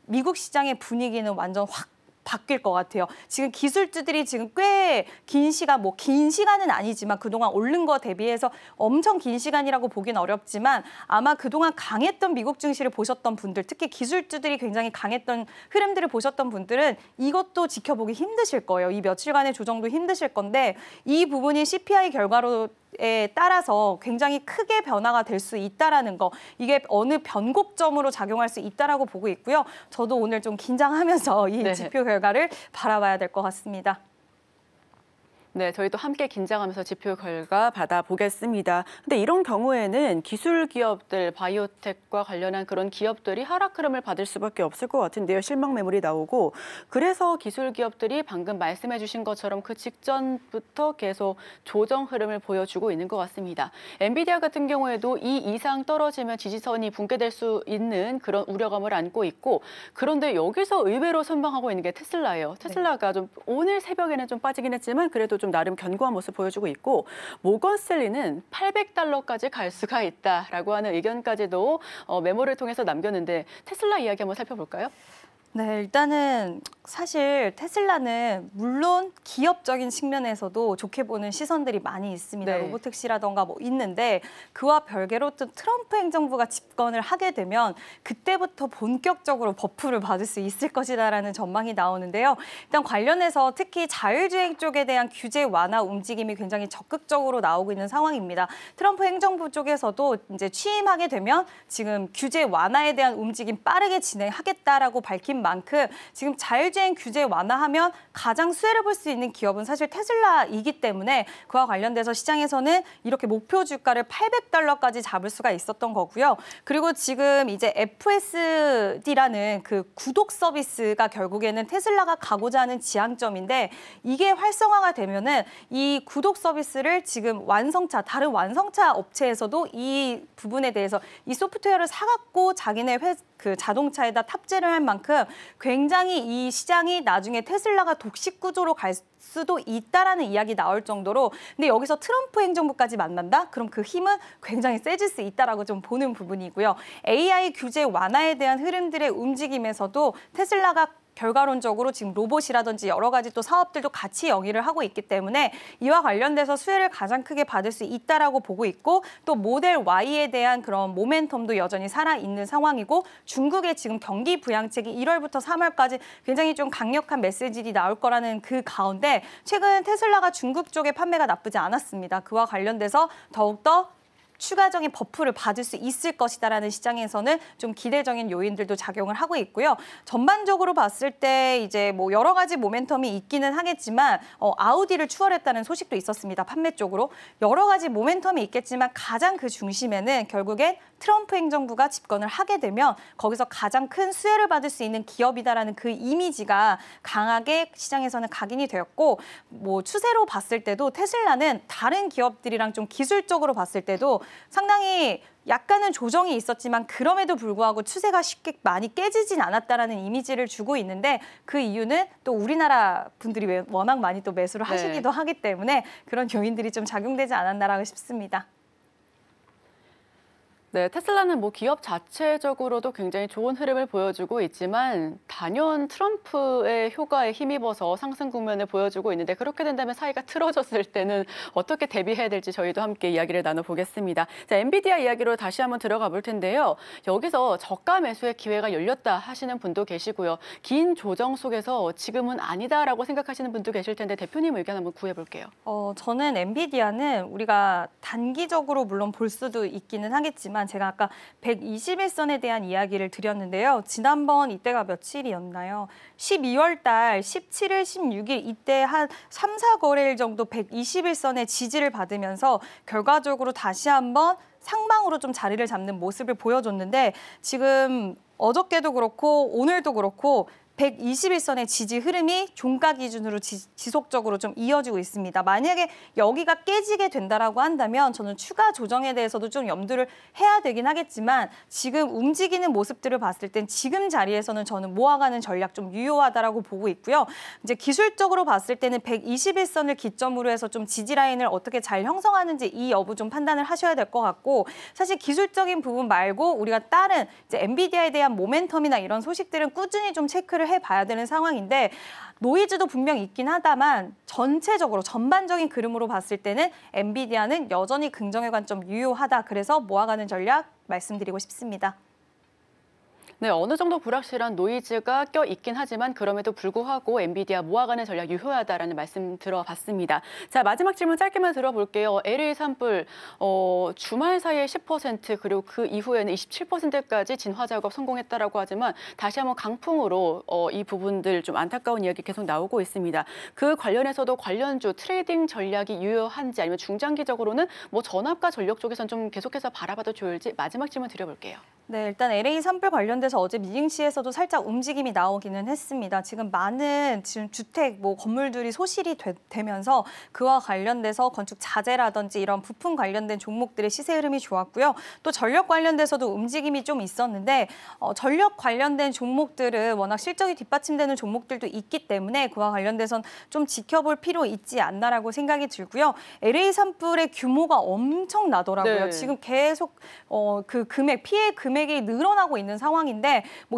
미국 시장의 분위기는 완전 확 바뀔 것 같아요. 지금 기술주들이 지금 꽤 긴 시간, 뭐 긴 시간은 아니지만 그동안 오른 거 대비해서 엄청 긴 시간이라고 보긴 어렵지만 아마 그동안 강했던 미국 증시를 보셨던 분들, 특히 기술주들이 굉장히 강했던 흐름들을 보셨던 분들은 이것도 지켜보기 힘드실 거예요. 이 며칠간의 조정도 힘드실 건데 이 부분이 CPI 결과로에 따라서 굉장히 크게 변화가 될 수 있다라는 거 이게 어느 변곡점으로 작용할 수 있다라고 보고 있고요. 저도 오늘 좀 긴장하면서 이 네. 지표 결과를 바라봐야 될 것 같습니다. 네, 저희도 함께 긴장하면서 지표 결과 받아보겠습니다. 근데 이런 경우에는 기술 기업들, 바이오텍과 관련한 그런 기업들이 하락 흐름을 받을 수밖에 없을 것 같은데요. 실망 매물이 나오고 그래서 기술 기업들이 방금 말씀해 주신 것처럼 그 직전부터 계속 조정 흐름을 보여주고 있는 것 같습니다. 엔비디아 같은 경우에도 2 이상 떨어지면 지지선이 붕괴될 수 있는 그런 우려감을 안고 있고 그런데 여기서 의외로 선방하고 있는 게 테슬라예요. 테슬라가 좀 오늘 새벽에는 좀 빠지긴 했지만 그래도 좀 나름 견고한 모습 보여주고 있고 모건스탠리는 $800까지 갈 수가 있다라고 하는 의견까지도 메모를 통해서 남겼는데 테슬라 이야기 한번 살펴볼까요? 네, 일단은 사실 테슬라는 물론 기업적인 측면에서도 좋게 보는 시선들이 많이 있습니다. 네. 로보택시라던가 뭐 있는데 그와 별개로 또 트럼프 행정부가 집권을 하게 되면 그때부터 본격적으로 버프를 받을 수 있을 것이다라는 전망이 나오는데요. 일단 관련해서 특히 자율주행 쪽에 대한 규제 완화 움직임이 굉장히 적극적으로 나오고 있는 상황입니다. 트럼프 행정부 쪽에서도 이제 취임하게 되면 지금 규제 완화에 대한 움직임 빠르게 진행하겠다라고 밝힌 만큼 지금 자율주행 규제 완화하면 가장 수혜를 볼 수 있는 기업은 사실 테슬라이기 때문에 그와 관련돼서 시장에서는 이렇게 목표 주가를 $800까지 잡을 수가 있었던 거고요. 그리고 지금 이제 FSD라는 그 구독 서비스가 결국에는 테슬라가 가고자 하는 지향점인데 이게 활성화가 되면은 이 구독 서비스를 지금 다른 완성차 업체에서도 이 부분에 대해서 이 소프트웨어를 사갖고 자기네 그 자동차에다 탑재를 할 만큼 굉장히 이 시장이 나중에 테슬라가 독식 구조로 갈 수도 있다라는 이야기 나올 정도로 근데 여기서 트럼프 행정부까지 만난다? 그럼 그 힘은 굉장히 세질 수 있다라고 좀 보는 부분이고요. AI 규제 완화에 대한 흐름들의 움직임에서도 테슬라가 결과론적으로 지금 로봇이라든지 여러 가지 또 사업들도 같이 영위를 하고 있기 때문에 이와 관련돼서 수혜를 가장 크게 받을 수 있다라고 보고 있고 또 모델 Y에 대한 그런 모멘텀도 여전히 살아있는 상황이고 중국의 지금 경기 부양책이 1월부터 3월까지 굉장히 좀 강력한 메시지들이 나올 거라는 그 가운데 최근 테슬라가 중국 쪽의 판매가 나쁘지 않았습니다. 그와 관련돼서 더욱더 추가적인 버프를 받을 수 있을 것이다라는 시장에서는 좀 기대적인 요인들도 작용을 하고 있고요. 전반적으로 봤을 때 이제 뭐 여러 가지 모멘텀이 있기는 하겠지만 아우디를 추월했다는 소식도 있었습니다. 판매 쪽으로 여러 가지 모멘텀이 있겠지만 가장 그 중심에는 결국엔 트럼프 행정부가 집권을 하게 되면 거기서 가장 큰 수혜를 받을 수 있는 기업이다라는 그 이미지가 강하게 시장에서는 각인이 되었고 뭐 추세로 봤을 때도 테슬라는 다른 기업들이랑 좀 기술적으로 봤을 때도 상당히 약간은 조정이 있었지만 그럼에도 불구하고 추세가 쉽게 많이 깨지진 않았다라는 이미지를 주고 있는데 그 이유는 또 우리나라 분들이 워낙 많이 또 매수를 하시기도 하기 때문에 그런 요인들이 좀 작용되지 않았나라고 싶습니다. 네, 테슬라는 뭐 기업 자체적으로도 굉장히 좋은 흐름을 보여주고 있지만 단연 트럼프의 효과에 힘입어서 상승 국면을 보여주고 있는데 그렇게 된다면 사이가 틀어졌을 때는 어떻게 대비해야 될지 저희도 함께 이야기를 나눠보겠습니다. 자, 엔비디아 이야기로 다시 한번 들어가 볼 텐데요. 여기서 저가 매수의 기회가 열렸다 하시는 분도 계시고요. 긴 조정 속에서 지금은 아니다라고 생각하시는 분도 계실 텐데 대표님 의견 한번 구해볼게요. 저는 엔비디아는 우리가 단기적으로 물론 볼 수도 있기는 하겠지만 제가 아까 121선에 대한 이야기를 드렸는데요. 지난번 이때가 며칠이었나요? 12월 달 17일, 16일 이때 한 3, 4거래일 정도 121선의 지지를 받으면서 결과적으로 다시 한번 상방으로 좀 자리를 잡는 모습을 보여줬는데 지금 어저께도 그렇고 오늘도 그렇고 121선의 지지 흐름이 종가 기준으로 지속적으로 좀 이어지고 있습니다. 만약에 여기가 깨지게 된다라고 한다면 저는 추가 조정에 대해서도 좀 염두를 해야 되긴 하겠지만 지금 움직이는 모습들을 봤을 땐 지금 자리에서는 저는 모아가는 전략 좀 유효하다라고 보고 있고요. 이제 기술적으로 봤을 때는 121선을 기점으로 해서 좀 지지 라인을 어떻게 잘 형성하는지 이 여부 좀 판단을 하셔야 될 것 같고 사실 기술적인 부분 말고 우리가 다른 이제 엔비디아에 대한 모멘텀이나 이런 소식들은 꾸준히 좀 체크를 해봐야 되는 상황인데 노이즈도 분명 있긴 하다만 전체적으로 전반적인 그림으로 봤을 때는 엔비디아는 여전히 긍정의 관점 유효하다. 그래서 모아가는 전략 말씀드리고 싶습니다. 네, 어느 정도 불확실한 노이즈가 껴 있긴 하지만 그럼에도 불구하고 엔비디아 모아가는 전략 유효하다라는 말씀 들어봤습니다. 자, 마지막 질문 짧게만 들어볼게요. LA 산불 주말 사이에 10% 그리고 그 이후에는 27%까지 진화 작업 성공했다라고 하지만 다시 한번 강풍으로 이 부분들 좀 안타까운 이야기 계속 나오고 있습니다. 그 관련해서도 관련주 트레이딩 전략이 유효한지 아니면 중장기적으로는 뭐 전압과 전력 쪽에서는 좀 계속해서 바라봐도 좋을지 마지막 질문 드려볼게요. 네, 일단 LA 산불 관련돼서 어제 미증시에서도 살짝 움직임이 나오기는 했습니다. 지금 많은 주택, 건물들이 소실이 되면서 그와 관련돼서 건축 자재라든지 이런 부품 관련된 종목들의 시세 흐름이 좋았고요. 또 전력 관련돼서도 움직임이 좀 있었는데 전력 관련된 종목들은 워낙 실적이 뒷받침되는 종목들도 있기 때문에 그와 관련돼서는 좀 지켜볼 필요 있지 않나라고 생각이 들고요. LA 산불의 규모가 엄청나더라고요. 네. 지금 계속 그 피해 금액이 늘어나고 있는 상황인데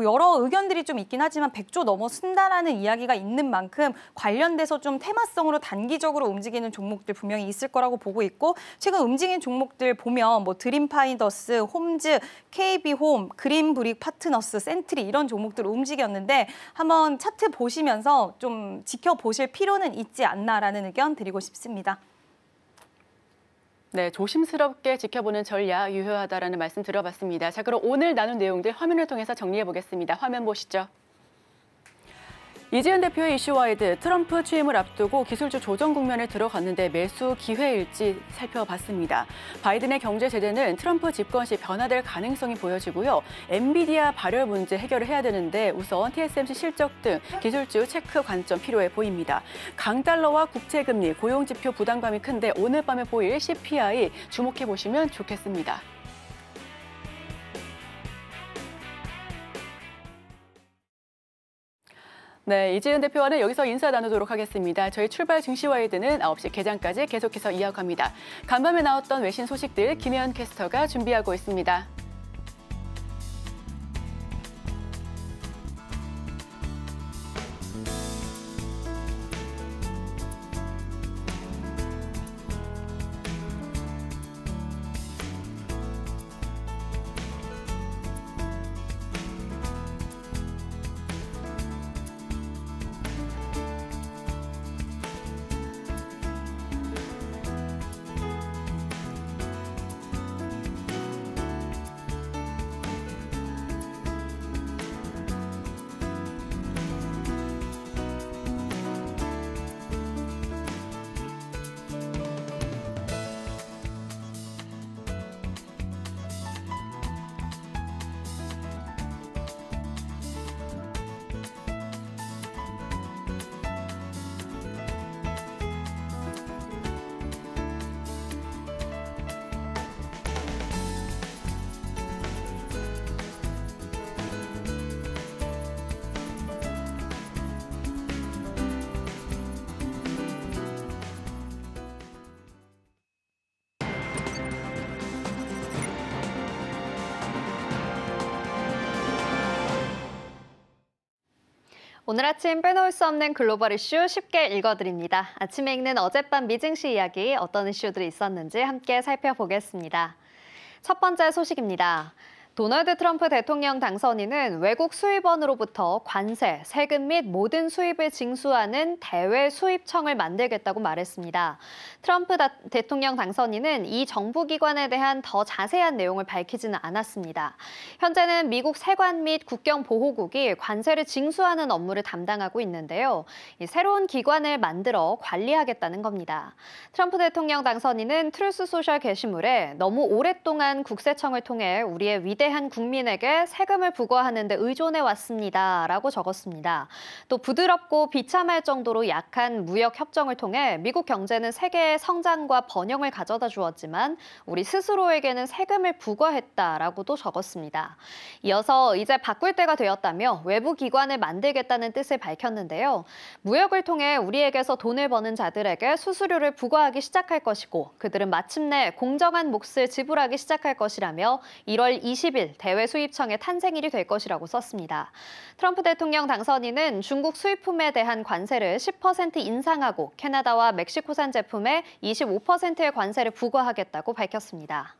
여러 의견들이 좀 있긴 하지만 100조 넘어선다라는 이야기가 있는 만큼 관련돼서 좀 테마성으로 단기적으로 움직이는 종목들 분명히 있을 거라고 보고 있고 최근 움직인 종목들 보면 드림파이더스, 홈즈, KB홈, 그린브릭 파트너스, 센트리 이런 종목들 움직였는데 한번 차트 보시면서 좀 지켜보실 필요는 있지 않나라는 의견 드리고 싶습니다. 네, 조심스럽게 지켜보는 전략 유효하다라는 말씀 들어봤습니다. 자, 그럼 오늘 나눈 내용들 화면을 통해서 정리해 보겠습니다. 화면 보시죠. 이재현 대표의 이슈와이드, 트럼프 취임을 앞두고 기술주 조정 국면에 들어갔는데 매수 기회일지 살펴봤습니다. 바이든의 경제 제재는 트럼프 집권 시 변화될 가능성이 보여지고요. 엔비디아 발열 문제 해결을 해야 되는데 우선 TSMC 실적 등 기술주 체크 관점 필요해 보입니다. 강달러와 국채금리, 고용지표 부담감이 큰데 오늘 밤에 보일 CPI 주목해 보시면 좋겠습니다. 네, 이재은 대표와는 여기서 인사 나누도록 하겠습니다. 저희 출발 증시와이드는 9시 개장까지 계속해서 이어갑니다. 간밤에 나왔던 외신 소식들 김혜연 캐스터가 준비하고 있습니다. 오늘 아침 빼놓을 수 없는 글로벌 이슈 쉽게 읽어드립니다. 아침에 읽는 어젯밤 미증시 이야기 어떤 이슈들이 있었는지 함께 살펴보겠습니다. 첫 번째 소식입니다. 도널드 트럼프 대통령 당선인은 외국 수입원으로부터 관세, 세금 및 모든 수입을 징수하는 대외 수입청을 만들겠다고 말했습니다. 트럼프 대통령 당선인은 이 정부기관에 대한 더 자세한 내용을 밝히지는 않았습니다. 현재는 미국 세관 및 국경보호국이 관세를 징수하는 업무를 담당하고 있는데요. 이 새로운 기관을 만들어 관리하겠다는 겁니다. 트럼프 대통령 당선인은 트루스 소셜 게시물에 너무 오랫동안 국세청을 통해 우리의 위대한 국민에게 세금을 부과하는 데 의존해 왔습니다. 라고 적었습니다. 또 부드럽고 비참할 정도로 약한 무역 협정을 통해 미국 경제는 세계의 성장과 번영을 가져다 주었지만 우리 스스로에게는 세금을 부과했다라고도 적었습니다. 이어서 이제 바꿀 때가 되었다며 외부 기관을 만들겠다는 뜻을 밝혔는데요. 무역을 통해 우리에게서 돈을 버는 자들에게 수수료를 부과하기 시작할 것이고 그들은 마침내 공정한 몫을 지불하기 시작할 것이라며 1월 20일 대외 수입청의 탄생일이 될 것이라고 썼습니다. 트럼프 대통령 당선인은 중국 수입품에 대한 관세를 10% 인상하고 캐나다와 멕시코산 제품에 25%의 관세를 부과하겠다고 밝혔습니다.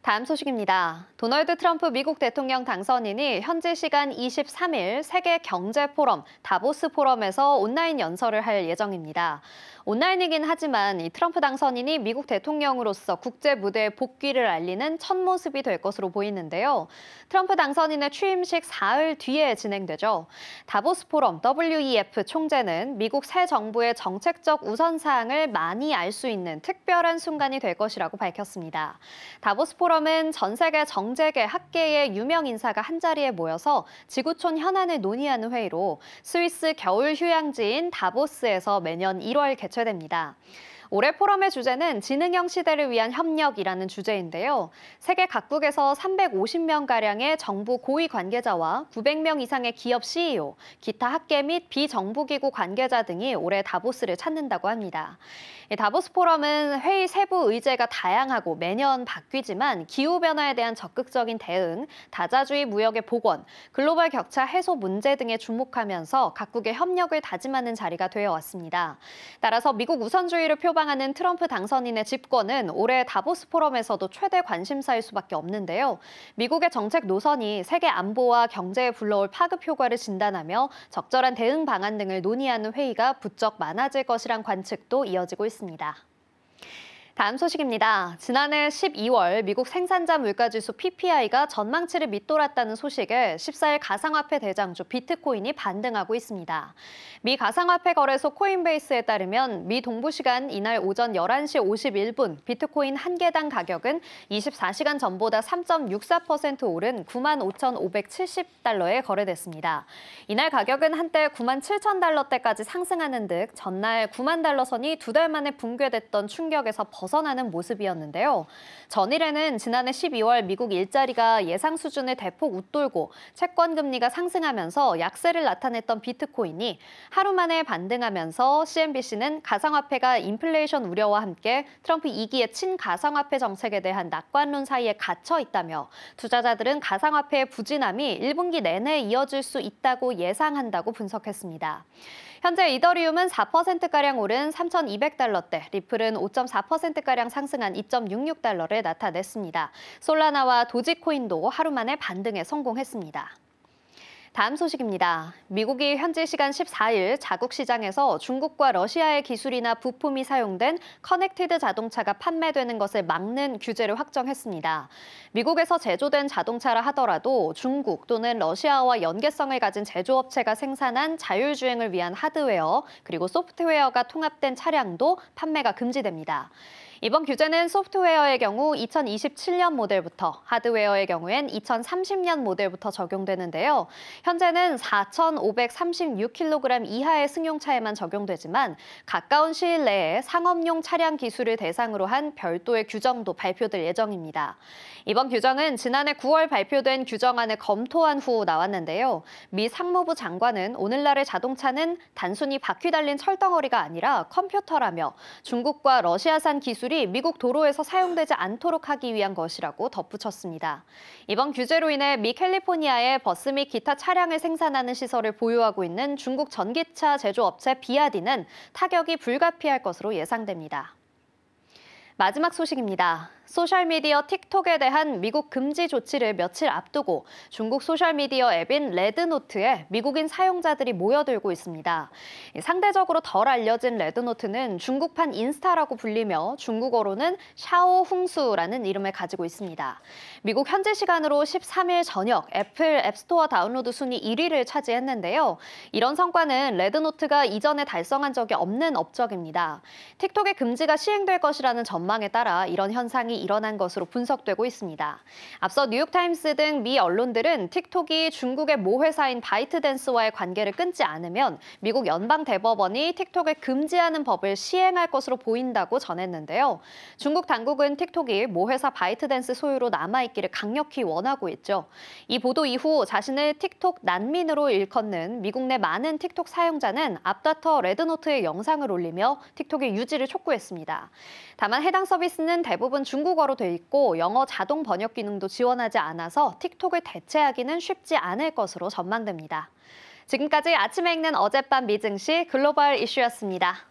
다음 소식입니다. 도널드 트럼프 미국 대통령 당선인이 현지 시간 23일 세계 경제 포럼 다보스 포럼에서 온라인 연설을 할 예정입니다. 온라인이긴 하지만 이 트럼프 당선인이 미국 대통령으로서 국제 무대에 복귀를 알리는 첫 모습이 될 것으로 보이는데요. 트럼프 당선인의 취임식 사흘 뒤에 진행되죠. 다보스 포럼 WEF 총재는 미국 새 정부의 정책적 우선사항을 많이 알 수 있는 특별한 순간이 될 것이라고 밝혔습니다. 다보스 포럼은 전 세계 정재계 학계의 유명 인사가 한자리에 모여서 지구촌 현안을 논의하는 회의로 스위스 겨울 휴양지인 다보스에서 매년 1월 개최됩니다. 올해 포럼의 주제는 지능형 시대를 위한 협력이라는 주제인데요. 세계 각국에서 350명가량의 정부 고위 관계자와 900명 이상의 기업 CEO, 기타 학계 및 비정부기구 관계자 등이 올해 다보스를 찾는다고 합니다. 다보스 포럼은 회의 세부 의제가 다양하고 매년 바뀌지만 기후변화에 대한 적극적인 대응, 다자주의 무역의 복원, 글로벌 격차 해소 문제 등에 주목하면서 각국의 협력을 다짐하는 자리가 되어 왔습니다. 따라서 미국 우선주의를 표방하는 트럼프 당선인의 집권은 올해 다보스 포럼에서도 최대 관심사일 수밖에 없는데요. 미국의 정책 노선이 세계 안보와 경제에 불러올 파급 효과를 진단하며 적절한 대응 방안 등을 논의하는 회의가 부쩍 많아질 것이란 관측도 이어지고 있습니다. 다음 소식입니다. 지난해 12월 미국 생산자 물가지수 PPI가 전망치를 밑돌았다는 소식에 14일 가상화폐 대장주 비트코인이 반등하고 있습니다. 미 가상화폐 거래소 코인베이스에 따르면 미 동부 시간 이날 오전 11시 51분 비트코인 한 개당 가격은 24시간 전보다 3.64% 오른 95,570달러에 거래됐습니다. 이날 가격은 한때 97,000달러대까지 상승하는 듯 전날 9만 달러 선이 2달 만에 붕괴됐던 충격에서 벗어나는 모습이었는데요. 전일에는 지난해 12월 미국 일자리가 예상 수준을 대폭 웃돌고 채권 금리가 상승하면서 약세를 나타냈던 비트코인이 하루 만에 반등하면서 CNBC는 가상화폐가 인플레이션 우려와 함께 트럼프 2기의 친가상화폐 정책에 대한 낙관론 사이에 갇혀 있다며 투자자들은 가상화폐의 부진함이 1분기 내내 이어질 수 있다고 예상한다고 분석했습니다. 현재 이더리움은 4%가량 오른 3,200달러대, 리플은 5.4%가량 상승한 2.66달러를 나타냈습니다. 솔라나와 도지코인도 하루 만에 반등에 성공했습니다. 다음 소식입니다. 미국이 현지 시간 14일 자국 시장에서 중국과 러시아의 기술이나 부품이 사용된 커넥티드 자동차가 판매되는 것을 막는 규제를 확정했습니다. 미국에서 제조된 자동차라 하더라도 중국 또는 러시아와 연계성을 가진 제조업체가 생산한 자율주행을 위한 하드웨어 그리고 소프트웨어가 통합된 차량도 판매가 금지됩니다. 이번 규제는 소프트웨어의 경우 2027년 모델부터, 하드웨어의 경우엔 2030년 모델부터 적용되는데요. 현재는 4,536kg 이하의 승용차에만 적용되지만 가까운 시일 내에 상업용 차량 기술을 대상으로 한 별도의 규정도 발표될 예정입니다. 이번 규정은 지난해 9월 발표된 규정안을 검토한 후 나왔는데요. 미 상무부 장관은 오늘날의 자동차는 단순히 바퀴 달린 철덩어리가 아니라 컴퓨터라며 중국과 러시아산 기술이 미국 도로에서 사용되지 않도록 하기 위한 것이라고 덧붙였습니다. 이번 규제로 인해 미 캘리포니아에 버스 및 기타 차량을 생산하는 시설을 보유하고 있는 중국 전기차 제조업체 비아디는 타격이 불가피할 것으로 예상됩니다. 마지막 소식입니다. 소셜미디어 틱톡에 대한 미국 금지 조치를 며칠 앞두고 중국 소셜미디어 앱인 레드노트에 미국인 사용자들이 모여들고 있습니다. 상대적으로 덜 알려진 레드노트는 중국판 인스타라고 불리며 중국어로는 샤오홍수라는 이름을 가지고 있습니다. 미국 현지 시간으로 13일 저녁 애플 앱스토어 다운로드 순위 1위를 차지했는데요. 이런 성과는 레드노트가 이전에 달성한 적이 없는 업적입니다. 틱톡의 금지가 시행될 것이라는 전망에 따라 이런 현상이 일어난 것으로 분석되고 있습니다. 앞서 뉴욕타임스 등 미 언론들은 틱톡이 중국의 모 회사인 바이트댄스와의 관계를 끊지 않으면 미국 연방대법원이 틱톡을 금지하는 법을 시행할 것으로 보인다고 전했는데요. 중국 당국은 틱톡이 모 회사 바이트댄스 소유로 남아있기를 강력히 원하고 있죠. 이 보도 이후 자신을 틱톡 난민으로 일컫는 미국 내 많은 틱톡 사용자는 앞다퉈 레드노트의 영상을 올리며 틱톡의 유지를 촉구했습니다. 다만 해당 서비스는 대부분 중국어로 돼 있고 영어 자동 번역 기능도 지원하지 않아서 틱톡을 대체하기는 쉽지 않을 것으로 전망됩니다. 지금까지 아침에 읽는 어젯밤 미 증시 글로벌 이슈였습니다.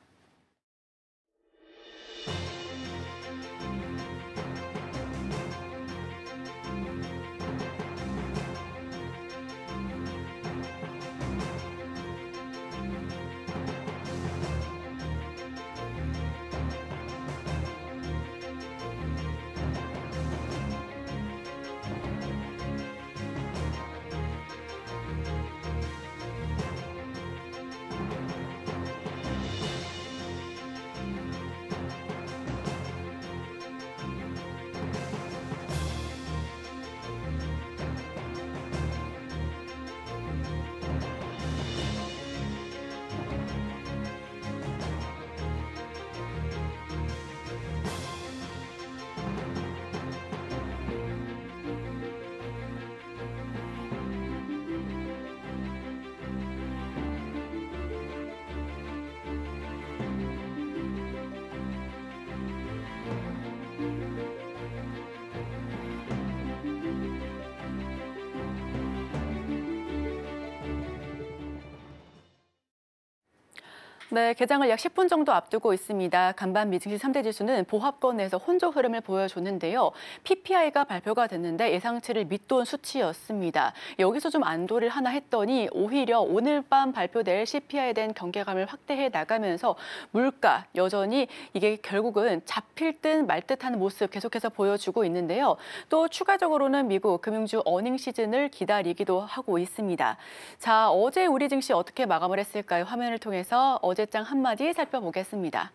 네, 개장을 약 10분 정도 앞두고 있습니다. 간밤 미증시 3대 지수는 보합권 내에서 혼조 흐름을 보여줬는데요. PPI가 발표가 됐는데 예상치를 밑돈 수치였습니다. 여기서 좀 안도를 하나 했더니 오히려 오늘 밤 발표될 CPI에 대한 경계감을 확대해 나가면서 물가 여전히 이게 결국은 잡힐 듯 말 듯한 모습 계속해서 보여주고 있는데요. 또 추가적으로는 미국 금융주 어닝 시즌을 기다리기도 하고 있습니다. 자, 어제 우리 증시 어떻게 마감을 했을까요? 화면을 통해서 어제장 한마디 살펴보겠습니다.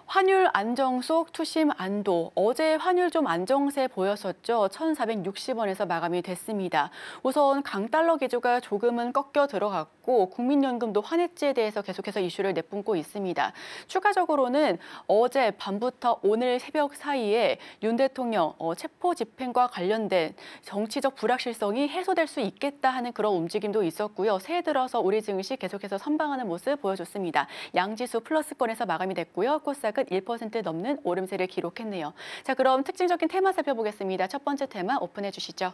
환율 안정 속 투심 안도. 어제 환율 좀 안정세 보였었죠. 1,460원에서 마감이 됐습니다. 우선 강달러 기조가 조금은 꺾여 들어갔고 국민연금도 환해지에 대해서 계속해서 이슈를 내뿜고 있습니다. 추가적으로는 어제 밤부터 오늘 새벽 사이에 윤 대통령 체포 집행과 관련된 정치적 불확실성이 해소될 수 있겠다 하는 그런 움직임도 있었고요. 새해 들어서 우리 증시 계속해서 선방하는 모습 보여줬습니다. 양지수 플러스권에서 마감이 됐고요. 코스닥은 1% 넘는 오름세를 기록했네요. 자, 그럼 특징적인 테마 살펴보겠습니다. 첫 번째 테마 오픈해 주시죠.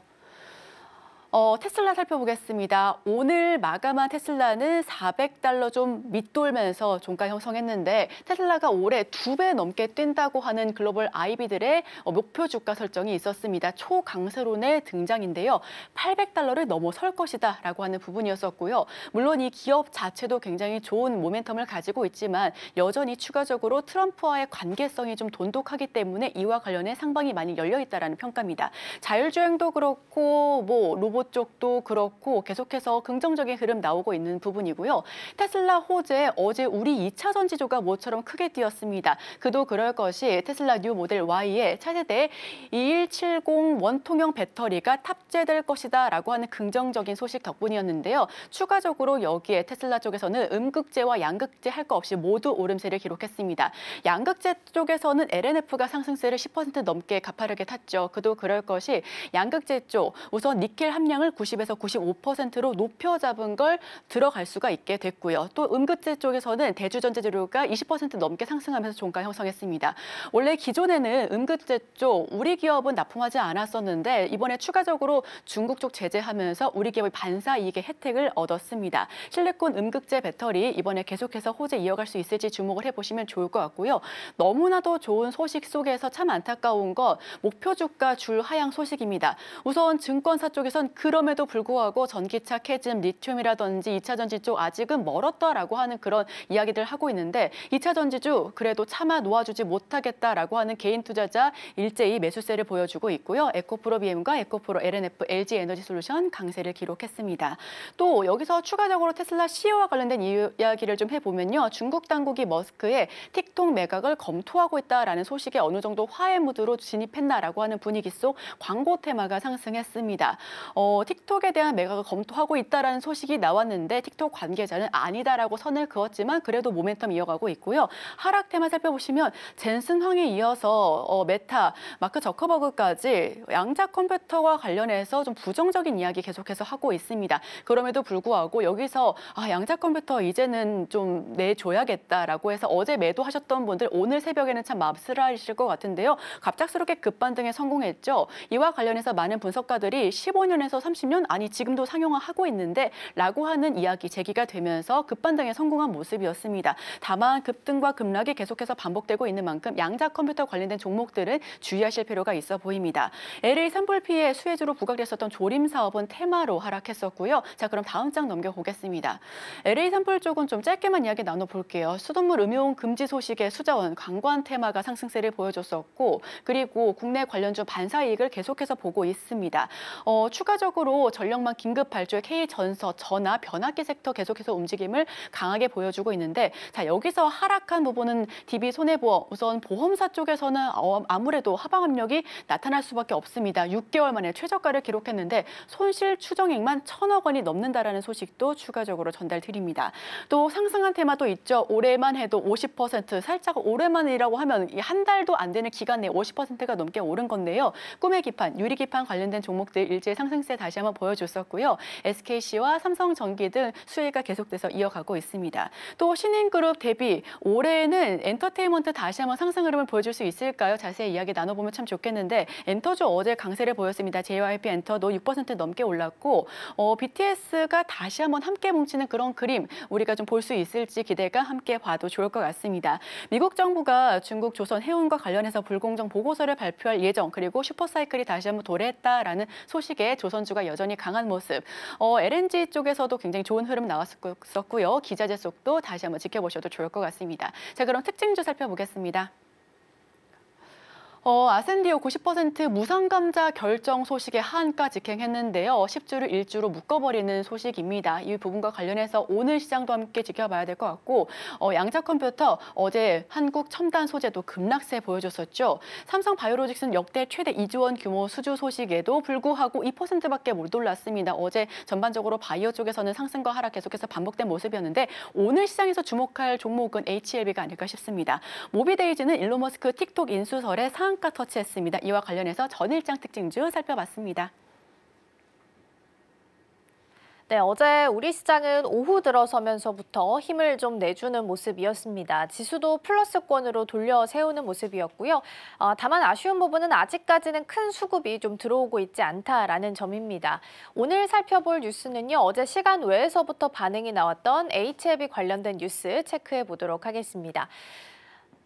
테슬라 살펴보겠습니다. 오늘 마감한 테슬라는 400달러 좀 밑돌면서 종가 형성했는데 테슬라가 올해 2배 넘게 뛴다고 하는 글로벌 IB들의 목표 주가 설정이 있었습니다. 초강세론의 등장인데요. 800달러를 넘어설 것이다라고 하는 부분이었었고요. 물론 이 기업 자체도 굉장히 좋은 모멘텀을 가지고 있지만 여전히 추가적으로 트럼프와의 관계성이 좀 돈독하기 때문에 이와 관련해 상방이 많이 열려 있다라는 평가입니다. 자율주행도 그렇고 로봇 쪽도 그렇고 계속해서 긍정적인 흐름 나오고 있는 부분이고요. 테슬라 호재 어제 우리 2차 전지조가 모처럼 크게 뛰었습니다. 그도 그럴 것이 테슬라 뉴 모델 Y에 차세대 2170 원통형 배터리가 탑재될 것이다라고 하는 긍정적인 소식 덕분이었는데요. 추가적으로 여기에 테슬라 쪽에서는 음극재와 양극재 할 거 없이 모두 오름세를 기록했습니다. 양극재 쪽에서는 LNF가 상승세를 10% 넘게 가파르게 탔죠. 그도 그럴 것이 양극재 쪽 우선 니켈 함량을 90에서 95%로 높여 잡은 걸 들어갈 수가 있게 됐고요. 또 음극재 쪽에서는 대주전자재료가 20% 넘게 상승하면서 종가 형성했습니다. 원래 기존에는 음극재 쪽 우리 기업은 납품하지 않았었는데 이번에 추가적으로 중국 쪽 제재하면서 우리 기업이 반사 이익의 혜택을 얻었습니다. 실리콘 음극재 배터리 이번에 계속해서 호재 이어갈 수 있을지 주목을 해보시면 좋을 것 같고요. 너무나도 좋은 소식 속에서 참 안타까운 건 목표 주가 줄 하향 소식입니다. 우선 증권사 쪽에선 그럼에도 불구하고 전기차, 캐즘, 리튬이라든지 2차 전지 쪽 아직은 멀었다라고 하는 그런 이야기들 하고 있는데 2차 전지주 그래도 차마 놓아주지 못하겠다라고 하는 개인 투자자 일제히 매수세를 보여주고 있고요. 에코프로 BM과 에코프로 LNF, LG 에너지 솔루션 강세를 기록했습니다. 또 여기서 추가적으로 테슬라 CEO와 관련된 이야기를 좀 해보면요. 중국 당국이 머스크의 틱톡 매각을 검토하고 있다라는 소식에 어느 정도 화해 무드로 진입했나라고 하는 분위기 속 광고 테마가 상승했습니다. 틱톡에 대한 매각을 검토하고 있다라는 소식이 나왔는데 틱톡 관계자는 아니다라고 선을 그었지만 그래도 모멘텀 이어가고 있고요. 하락 테마 살펴보시면 젠슨 황에 이어서 메타, 마크 저커버그까지 양자 컴퓨터와 관련해서 좀 부정적인 이야기 계속해서 하고 있습니다. 그럼에도 불구하고 여기서 양자 컴퓨터 이제는 좀 내줘야겠다라고 해서 어제 매도하셨던 분들 오늘 새벽에는 참 맙쓸하실 것 같은데요. 갑작스럽게 급반등에 성공했죠. 이와 관련해서 많은 분석가들이 15년에서 30년 아니 지금도 상용화하고 있는데 라고 하는 이야기 제기가 되면서 급반등에 성공한 모습이었습니다. 다만 급등과 급락이 계속해서 반복되고 있는 만큼 양자 컴퓨터 관련된 종목들은 주의하실 필요가 있어 보입니다. LA 산불 피해 수혜주로 부각됐었던 조림 사업은 테마로 하락했었고요. 자, 그럼 다음 장 넘겨보겠습니다. LA 산불 쪽은 좀 짧게만 이야기 나눠볼게요. 수돗물 음용 금지 소식에 수자원, 관광 테마가 상승세를 보여줬었고 그리고 국내 관련주 반사 이익을 계속해서 보고 있습니다. 추가적으로 전력망 긴급 발주의 K전서, 전화, 변압기 섹터 계속해서 움직임을 강하게 보여주고 있는데 자 여기서 하락한 부분은 DB 손해보험, 우선 보험사 쪽에서는 아무래도 하방 압력이 나타날 수밖에 없습니다. 6개월 만에 최저가를 기록했는데 손실 추정액만 1,000억 원이 넘는다라는 소식도 추가적으로 전달드립니다. 또 상승한 테마도 있죠. 올해만 해도 50%, 살짝 올해만이라고 하면 한 달도 안 되는 기간 내에 50%가 넘게 오른 건데요. 꿈의 기판, 유리 기판 관련된 종목들 일제 상승세 상승세 다시 한번 보여줬었고요. SKC와 삼성전기 등 수혜가 계속돼서 이어가고 있습니다. 또 신인그룹 대비 올해는 엔터테인먼트 다시 한번 상승 흐름을 보여줄 수 있을까요? 자세히 이야기 나눠보면 참 좋겠는데 엔터주 어제 강세를 보였습니다. JYP 엔터도 6% 넘게 올랐고 BTS가 다시 한번 함께 뭉치는 그런 그림 우리가 좀 볼 수 있을지 기대가 함께 봐도 좋을 것 같습니다. 미국 정부가 중국 조선 해운과 관련해서 불공정 보고서를 발표할 예정 그리고 슈퍼사이클이 다시 한번 도래했다라는 소식에 조선주가 여전히 강한 모습. LNG 쪽에서도 굉장히 좋은 흐름 나왔었고요. 기자재 속도 다시 한번 지켜보셔도 좋을 것 같습니다. 자, 그럼 특징주 살펴보겠습니다. 아센디오 90% 무상감자 결정 소식에 하한가 직행했는데요. 10주를 1주로 묶어버리는 소식입니다. 이 부분과 관련해서 오늘 시장도 함께 지켜봐야 될 것 같고 양자컴퓨터 어제 한국 첨단 소재도 급락세 보여줬었죠. 삼성바이오로직스는 역대 최대 2조 원 규모 수주 소식에도 불구하고 2%밖에 못 올랐습니다. 어제 전반적으로 바이오 쪽에서는 상승과 하락 계속해서 반복된 모습이었는데 오늘 시장에서 주목할 종목은 HLB가 아닐까 싶습니다. 모비데이즈는 일론 머스크 틱톡 인수설에 상한가 터치했습니다. 이와 관련해서 전일장 특징주 살펴봤습니다. 네, 어제 우리 시장은 오후 들어서면서부터 힘을 좀 내주는 모습이었습니다. 지수도 플러스권으로 돌려 세우는 모습이었고요. 다만 아쉬운 부분은 아직까지는 큰 수급이 좀 들어오고 있지 않다라는 점입니다. 오늘 살펴볼 뉴스는요. 어제 시간 외에서부터 반응이 나왔던 HLB 관련된 뉴스 체크해 보도록 하겠습니다.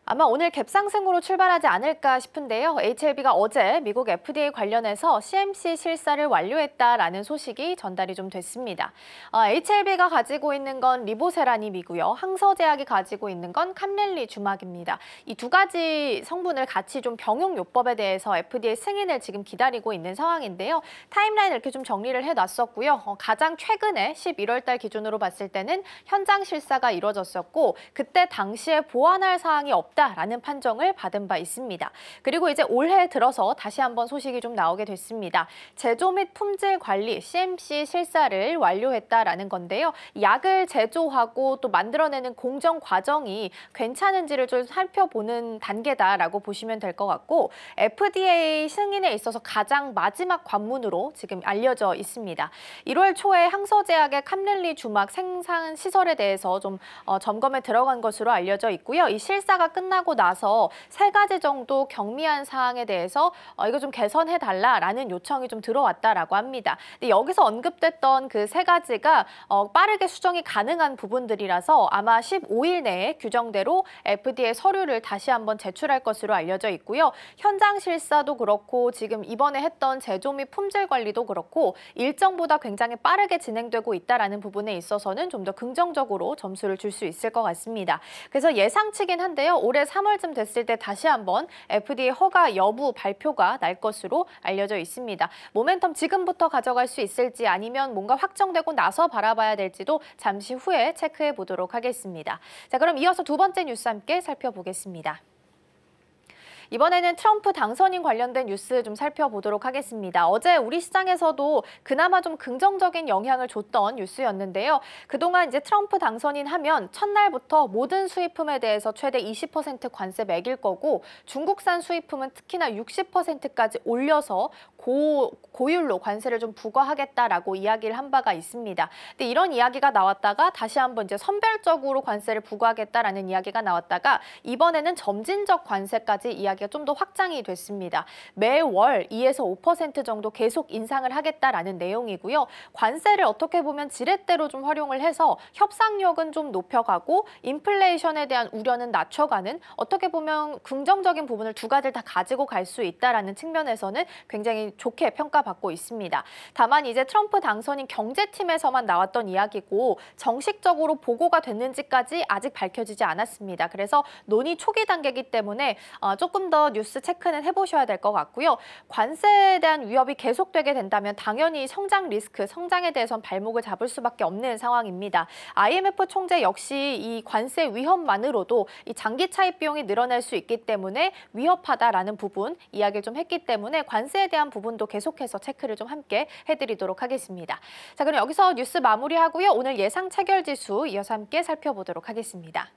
아마 오늘 갭상승으로 출발하지 않을까 싶은데요. HLB가 어제 미국 FDA 관련해서 CMC 실사를 완료했다라는 소식이 전달이 좀 됐습니다. HLB가 가지고 있는 건 리보세라님이고요. 항서제약이 가지고 있는 건 캄렐리주막입니다. 이 두 가지 성분을 같이 좀 병용요법에 대해서 FDA 승인을 지금 기다리고 있는 상황인데요. 타임라인 이렇게 좀 정리를 해놨었고요. 가장 최근에 11월 달 기준으로 봤을 때는 현장 실사가 이루어졌었고 그때 당시에 보완할 사항이 없다라는 판정을 받은 바 있습니다. 그리고 이제 올해 들어서 다시 한번 소식이 좀 나오게 됐습니다. 제조 및 품질 관리 CMC 실사를 완료했다라는 건데요. 약을 제조하고 또 만들어내는 공정 과정이 괜찮은지를 좀 살펴보는 단계다라고 보시면 될 것 같고 FDA 승인에 있어서 가장 마지막 관문으로 지금 알려져 있습니다. 1월 초에 항서제약의 캄렐리주막 생산 시설에 대해서 좀 점검에 들어간 것으로 알려져 있고요. 이 실사가 끝나고 나서 3가지 정도 경미한 사항에 대해서 이거 좀 개선해달라라는 요청이 좀 들어왔다라고 합니다. 근데 여기서 언급됐던 그 3가지가 빠르게 수정이 가능한 부분들이라서 아마 15일 내에 규정대로 FDA 서류를 다시 한번 제출할 것으로 알려져 있고요. 현장 실사도 그렇고 지금 이번에 했던 제조 및 품질 관리도 그렇고 일정보다 굉장히 빠르게 진행되고 있다라는 부분에 있어서는 좀 더 긍정적으로 점수를 줄 수 있을 것 같습니다. 그래서 예상치긴 한데요. 올해 3월쯤 됐을 때 다시 한번 FDA 허가 여부 발표가 날 것으로 알려져 있습니다. 모멘텀 지금부터 가져갈 수 있을지 아니면 뭔가 확정되고 나서 바라봐야 될지도 잠시 후에 체크해 보도록 하겠습니다. 자, 그럼 이어서 두 번째 뉴스 함께 살펴보겠습니다. 이번에는 트럼프 당선인 관련된 뉴스 좀 살펴보도록 하겠습니다. 어제 우리 시장에서도 그나마 좀 긍정적인 영향을 줬던 뉴스였는데요. 그동안 이제 트럼프 당선인 하면 첫날부터 모든 수입품에 대해서 최대 20% 관세 매길 거고 중국산 수입품은 특히나 60%까지 올려서 고율로 관세를 좀 부과하겠다라고 이야기를 한 바가 있습니다. 근데 이런 이야기가 나왔다가 다시 한번 이제 선별적으로 관세를 부과하겠다라는 이야기가 나왔다가 이번에는 점진적 관세까지 이야기가 좀 더 확장이 됐습니다. 매월 2에서 5% 정도 계속 인상을 하겠다라는 내용이고요. 관세를 어떻게 보면 지렛대로 좀 활용을 해서 협상력은 좀 높여가고 인플레이션에 대한 우려는 낮춰가는 어떻게 보면 긍정적인 부분을 두 가지를 다 가지고 갈 수 있다라는 측면에서는 굉장히 좋게 평가받고 있습니다. 다만 이제 트럼프 당선인 경제팀에서만 나왔던 이야기고 정식적으로 보고가 됐는지까지 아직 밝혀지지 않았습니다. 그래서 논의 초기 단계이기 때문에 조금 더 뉴스 체크는 해보셔야 될 것 같고요. 관세에 대한 위협이 계속되게 된다면 당연히 성장 리스크, 성장에 대해선 발목을 잡을 수밖에 없는 상황입니다. IMF 총재 역시 이 관세 위협만으로도 이 장기 차입 비용이 늘어날 수 있기 때문에 위협하다라는 부분 이야기를 좀 했기 때문에 관세에 대한 부분도 계속해서 체크를 좀 함께 해드리도록 하겠습니다. 자, 그럼 여기서 뉴스 마무리하고요. 오늘 예상 체결 지수 이어서 함께 살펴보도록 하겠습니다.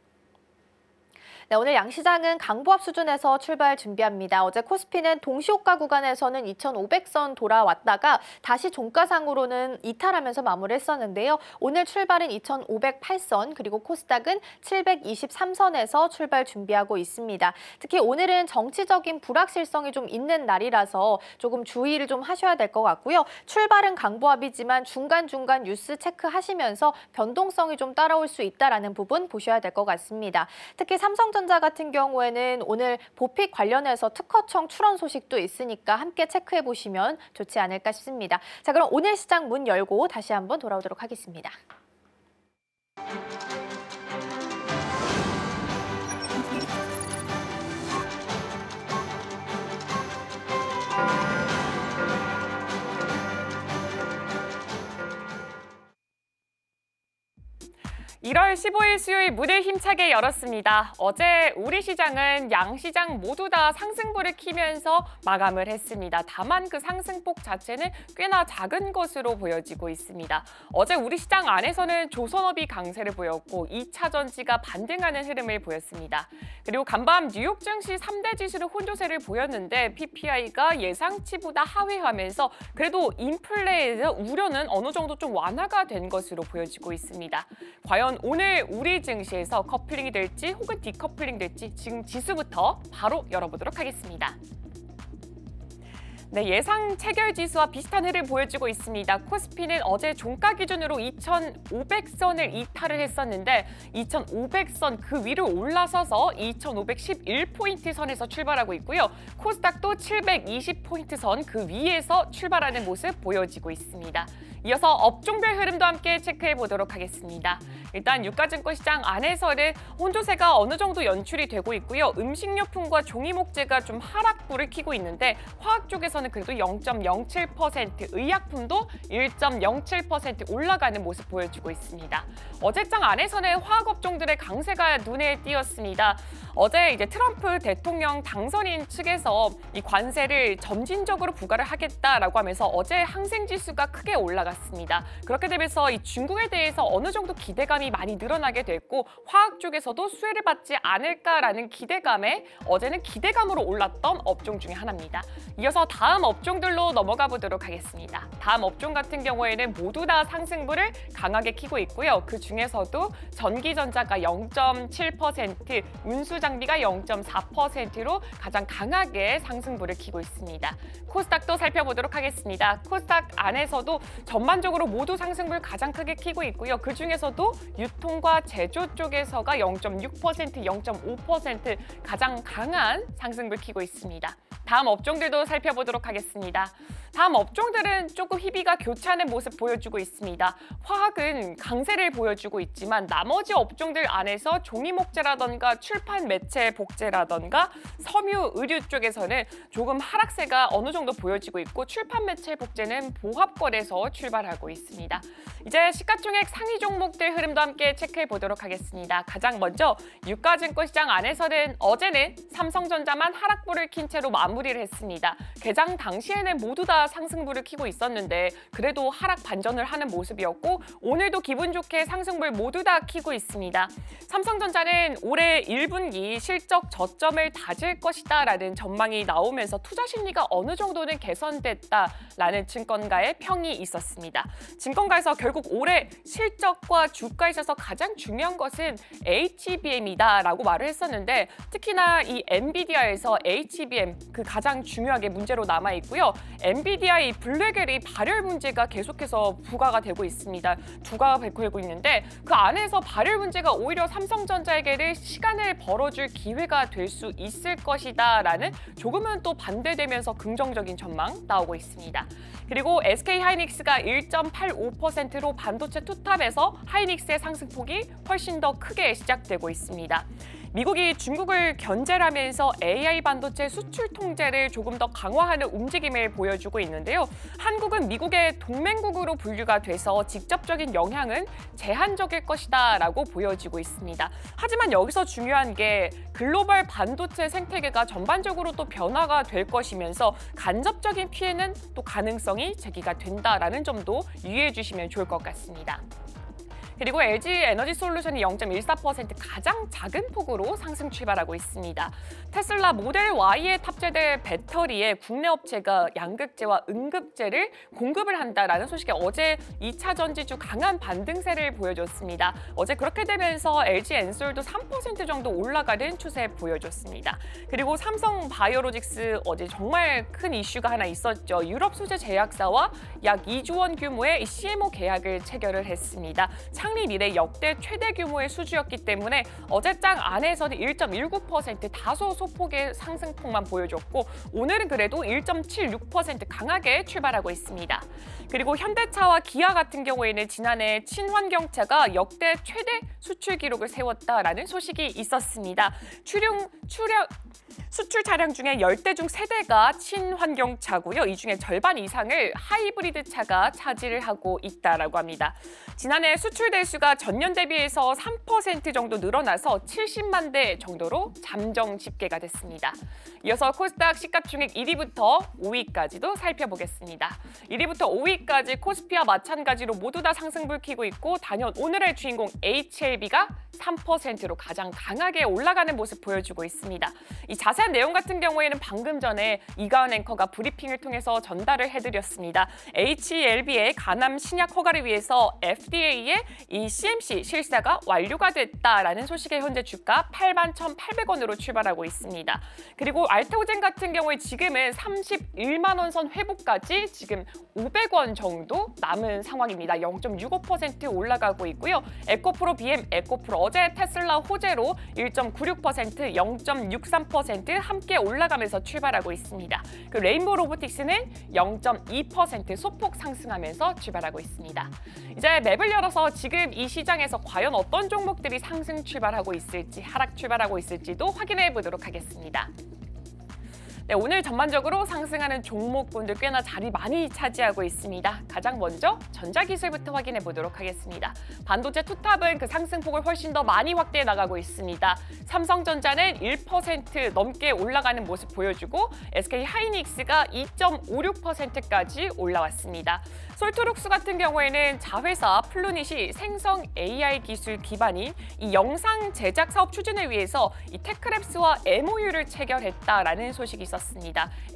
네, 오늘 양시장은 강보합 수준에서 출발 준비합니다. 어제 코스피는 동시호가 구간에서는 2,500선 돌아왔다가 다시 종가상으로는 이탈하면서 마무리했었는데요. 오늘 출발은 2,508선 그리고 코스닥은 723선에서 출발 준비하고 있습니다. 특히 오늘은 정치적인 불확실성이 좀 있는 날이라서 조금 주의를 좀 하셔야 될 것 같고요. 출발은 강보합이지만 중간중간 뉴스 체크하시면서 변동성이 좀 따라올 수 있다는 부분 보셔야 될 것 같습니다. 특히 삼성전자 같은 경우에는 오늘 보픽 관련해서 특허청 출원 소식도 있으니까 함께 체크해 보시면 좋지 않을까 싶습니다. 자, 그럼 오늘 시장 문 열고 다시 한번 돌아오도록 하겠습니다. (1월 15일) 수요일 문을 힘차게 열었습니다. 어제 우리 시장은 양시장 모두 다 상승부를 키면서 마감을 했습니다. 다만 그 상승폭 자체는 꽤나 작은 것으로 보여지고 있습니다. 어제 우리 시장 안에서는 조선업이 강세를 보였고 2차 전지가 반등하는 흐름을 보였습니다. 그리고 간밤 뉴욕 증시 3대 지수로 혼조세를 보였는데 PPI가 예상치보다 하회하면서 그래도 인플레에 대한 우려는 어느 정도 좀 완화가 된 것으로 보여지고 있습니다. 과연 오늘 우리 증시에서 커플링이 될지 혹은 디커플링 될지 지금 지수부터 바로 열어보도록 하겠습니다. 네, 예상 체결 지수와 비슷한 흐름을 보여주고 있습니다. 코스피는 어제 종가 기준으로 2,500선을 이탈을 했었는데 2,500선 그 위를 올라서서 2,511포인트 선에서 출발하고 있고요. 코스닥도 720포인트 선 그 위에서 출발하는 모습 보여지고 있습니다. 이어서 업종별 흐름도 함께 체크해 보도록 하겠습니다. 일단 유가증권 시장 안에서는 혼조세가 어느 정도 연출이 되고 있고요. 음식료품과 종이목재가 좀 하락불을 켜고 있는데 화학 쪽에서는 그래도 0.07%, 의약품도 1.07% 올라가는 모습 보여주고 있습니다. 어제장 안에서는 화학업종들의 강세가 눈에 띄었습니다. 어제 이제 트럼프 대통령 당선인 측에서 이 관세를 점진적으로 부과를 하겠다라고 하면서 어제 항생지수가 크게 올라갔습니다. 그렇게 되면서 이 중국에 대해서 어느 정도 기대감이 많이 늘어나게 됐고 화학 쪽에서도 수혜를 받지 않을까라는 기대감에 어제는 기대감으로 올랐던 업종 중에 하나입니다. 이어서 다음 업종들로 넘어가 보도록 하겠습니다. 다음 업종 같은 경우에는 모두 다 상승부를 강하게 켜고 있고요. 그 중에서도 전기전자가 0.7%, 운수장비가 0.4%로 가장 강하게 상승부를 켜고 있습니다. 코스닥도 살펴보도록 하겠습니다. 코스닥 안에서도 전반적으로 모두 상승부를 가장 크게 켜고 있고요. 그 중에서도 유통과 제조 쪽에서가 0.6%, 0.5% 가장 강한 상승부를 켜고 있습니다. 다음 업종들도 살펴보도록 하겠습니다. 다음 업종들은 조금 희비가 교차하는 모습 보여주고 있습니다. 화학은 강세를 보여주고 있지만 나머지 업종들 안에서 종이목재라던가 출판 매체 복제라던가 섬유 의류 쪽에서는 조금 하락세가 어느 정도 보여지고 있고 출판 매체 복제는 보합권에서 출발하고 있습니다. 이제 시가총액 상위 종목들 흐름도 함께 체크해 보도록 하겠습니다. 가장 먼저 유가증권 시장 안에서는 어제는 삼성전자만 하락불을 킨 채로 마무리를 했습니다. 개장 당시에는 모두 다 상승부를 켜고 있었는데 그래도 하락 반전을 하는 모습이었고 오늘도 기분 좋게 상승부를 모두 다 켜고 있습니다. 삼성전자는 올해 1분기 실적 저점을 다질 것이다라는 전망이 나오면서 투자 심리가 어느 정도는 개선됐다라는 증권가의 평이 있었습니다. 증권가에서 결국 올해 실적과 주가에 있어서 가장 중요한 것은 HBM이다라고 말을 했었는데 특히나 이 엔비디아에서 HBM 그 가장 중요하게 문제로 남아 있고요. 엔비디아의 블랙웰이 발열 문제가 계속해서 부과가 되고 있습니다. 부과가 되고 있는데 그 안에서 발열 문제가 오히려 삼성전자에게는 시간을 벌어줄 기회가 될 수 있을 것이다라는 조금은 또 반대되면서 긍정적인 전망 나오고 있습니다. 그리고 SK하이닉스가 1.85%로 반도체 투탑에서 하이닉스의 상승폭이 훨씬 더 크게 시작되고 있습니다. 미국이 중국을 견제를 하면서 AI 반도체 수출 통제를 조금 더 강화하는 움직임을 보여주고 있는데요. 한국은 미국의 동맹국으로 분류가 돼서 직접적인 영향은 제한적일 것이다라고 보여지고 있습니다. 하지만 여기서 중요한 게 글로벌 반도체 생태계가 전반적으로 또 변화가 될 것이면서 간접적인 피해는 또 가능성이 제기가 된다라는 점도 유의해 주시면 좋을 것 같습니다. 그리고 LG 에너지 솔루션이 0.14% 가장 작은 폭으로 상승 출발하고 있습니다. 테슬라 모델 Y에 탑재될 배터리에 국내 업체가 양극재와 음극재를 공급을 한다라는 소식에 어제 2차 전지주 강한 반등세를 보여줬습니다. 어제 그렇게 되면서 LG 엔솔도 3% 정도 올라가는 추세 보여줬습니다. 그리고 삼성 바이오로직스 어제 정말 큰 이슈가 하나 있었죠. 유럽 소재 제약사와 약 2조 원 규모의 CMO 계약을 체결을 했습니다. 창립 이래 역대 최대 규모의 수주였기 때문에 어제장 안에서는 1.19% 다소 소폭의 상승폭만 보여줬고 오늘은 그래도 1.76% 강하게 출발하고 있습니다. 그리고 현대차와 기아 같은 경우에는 지난해 친환경차가 역대 최대 수출 기록을 세웠다라는 소식이 있었습니다. 수출 차량 중에 10대 중 3대가 친환경차고요. 이 중에 절반 이상을 하이브리드 차가 차지를 하고 있다라고 합니다. 지난해 수출 대수가 전년 대비해서 3% 정도 늘어나서 70만 대 정도로 잠정 집계가 됐습니다. 이어서 코스닥 시가총액 1위부터 5위까지도 살펴보겠습니다. 1위부터 5위까지 코스피와 마찬가지로 모두 다 상승불 켜고 있고 단연 오늘의 주인공 HLB가 3%로 가장 강하게 올라가는 모습 보여주고 있습니다. 이 자세한 내용 같은 경우에는 방금 전에 이가은 앵커가 브리핑을 통해서 전달을 해드렸습니다. HLB의 간암 신약 허가를 위해서 FDA의 이 CMC 실사가 완료가 됐다라는 소식에 현재 주가 81,800원으로 출발하고 있습니다. 그리고 알테오젠 같은 경우에 지금은 31만 원 선 회복까지 지금 500원 정도 남은 상황입니다. 0.65% 올라가고 있고요. 에코프로 BM, 에코프로 어제 테슬라 호재로 1.96%, 0.63% 함께 올라가면서 출발하고 있습니다. 그 레인보우 로보틱스는 0.2% 소폭 상승하면서 출발하고 있습니다. 이제 맵을 열어서 지금 이 시장에서 과연 어떤 종목들이 상승 출발하고 있을지, 하락 출발하고 있을지도 확인해 보도록 하겠습니다. 네, 오늘 전반적으로 상승하는 종목군들 꽤나 자리 많이 차지하고 있습니다. 가장 먼저 전자기술부터 확인해 보도록 하겠습니다. 반도체 투탑은 그 상승폭을 훨씬 더 많이 확대해 나가고 있습니다. 삼성전자는 1% 넘게 올라가는 모습 보여주고 SK하이닉스가 2.56%까지 올라왔습니다. 솔트룩스 같은 경우에는 자회사 플루닛이 생성 AI 기술 기반인 이 영상 제작 사업 추진을 위해서 이 테크랩스와 MOU를 체결했다라는 소식이 있었습니다.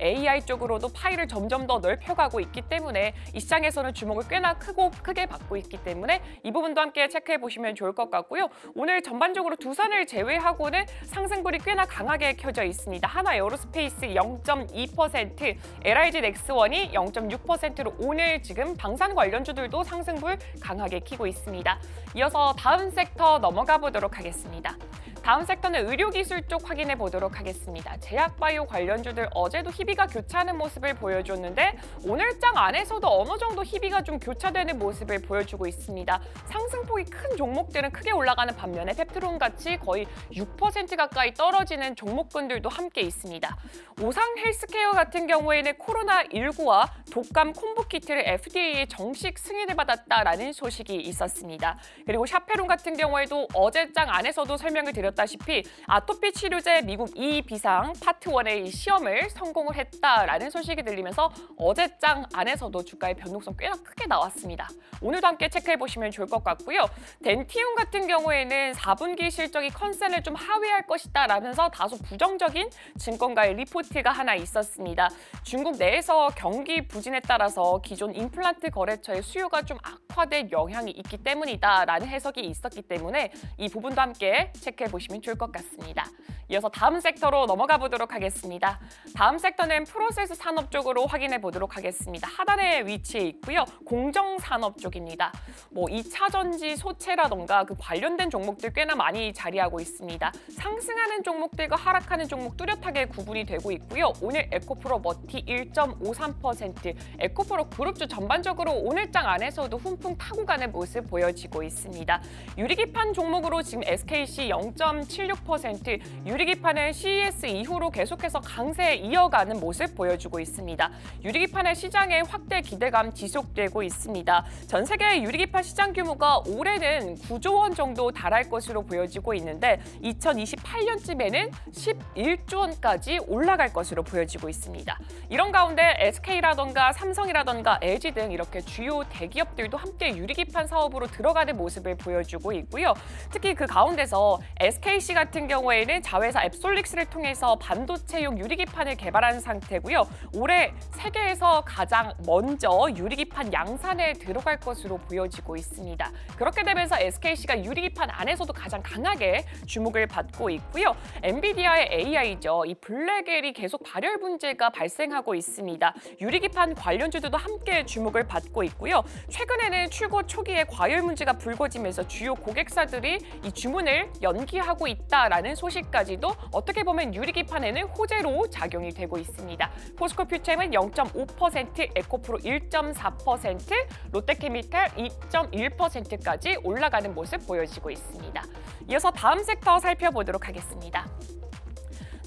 AI 쪽으로도 파일을 점점 더 넓혀가고 있기 때문에 이 시장에서는 주목을 꽤나 크게 받고 있기 때문에 이 부분도 함께 체크해 보시면 좋을 것 같고요. 오늘 전반적으로 두산을 제외하고는 상승불이 꽤나 강하게 켜져 있습니다. 하나 에어로스페이스 0.2%, LIG 넥스원이 0.6%로 오늘 지금 방산 관련주들도 상승불 강하게 켜고 있습니다. 이어서 다음 섹터 넘어가 보도록 하겠습니다. 다음 섹터는 의료기술 쪽 확인해 보도록 하겠습니다. 제약바이오 관련주들 어제도 희비가 교차하는 모습을 보여줬는데 오늘 장 안에서도 어느 정도 희비가 좀 교차되는 모습을 보여주고 있습니다. 상승폭이 큰 종목들은 크게 올라가는 반면에 펩트론 같이 거의 6% 가까이 떨어지는 종목군들도 함께 있습니다. 오상 헬스케어 같은 경우에는 코로나19와 독감 콤보 키트를 FDA에 정식 승인을 받았다라는 소식이 있었습니다. 그리고 샤페론 같은 경우에도 어제 장 안에서도 설명을 드렸다시피 아토피 치료제 미국 2 비상 파트 1의 시험을 성공을 했다라는 소식이 들리면서 어제 장 안에서도 주가의 변동성 꽤나 크게 나왔습니다. 오늘도 함께 체크해 보시면 좋을 것 같고요. 덴티움 같은 경우에는 4분기 실적이 컨센을 좀 하회할 것이다 라면서 다소 부정적인 증권가의 리포트가 하나 있었습니다. 중국 내에서 경기 부진에 따라서 기존 임플란트 거래처의 수요가 좀 악화될 영향이 있기 때문이다라는 해석이 있었기 때문에 이 부분도 함께 체크해 보시면 좋을 것 같습니다. 이어서 다음 섹터로 넘어가 보도록 하겠습니다. 다음 섹터는 프로세스 산업 쪽으로 확인해 보도록 하겠습니다. 하단에 위치해 있고요. 공정산업 쪽입니다. 2차 전지 소체라던가 그 관련된 종목들 꽤나 많이 자리하고 있습니다. 상승하는 종목들과 하락하는 종목 뚜렷하게 구분이 되고 있고요. 오늘 에코프로 머티 1.53%, 에코프로 그룹주 전반적으로 오늘 장 안에서도 훈풍 타고 가는 모습 보여지고 있습니다. 유리기판 종목으로 지금 SKC 0.76%, 유리기판은 CES 이후로 계속해서 강세 이어가는 모습 보여주고 있습니다. 유리기판의 시장의 확대 기대감 지속되고 있습니다. 전 세계 유리기판 시장 규모가 올해는 9조 원 정도 달할 것으로 보여지고 있는데 2028년쯤에는 11조 원까지 올라갈 것으로 보여지고 있습니다. 이런 가운데 SK라던가 삼성이라던가 LG 등 이렇게 주요 대기업들도 함께 유리기판 사업으로 들어가는 모습을 보여주고 있고요. 특히 그 가운데서 SKC 같은 경우에는 자회사 앱솔릭스를 통해서 반도체용 유리기판을 개발한 상태고요. 올해 세계에서 가장 먼저 유리기판 양산에 들어갈 것으로 보여지고 있습니다. 그렇게 되면서 SKC가 유리기판 안에서도 가장 강하게 주목을 받고 있고요. 엔비디아의 AI죠. 이 블랙엘이 계속 발열 문제가 발생하고 있습니다. 유리기판 관련주들도 함께 주목을 받고 있고요. 최근에는 출고 초기에 과열 문제가 불거지면서 주요 고객사들이 이 주문을 연기하고 있다라는 소식까지도 어떻게 보면 유리기판에는 호재로 작용이 되고 있습니다. 포스코 퓨처엠은 0.5%, 에코프로 1.4%, 롯데케미칼 2.1%까지 올라가는 모습 보여지고 있습니다. 이어서 다음 섹터 살펴보도록 하겠습니다.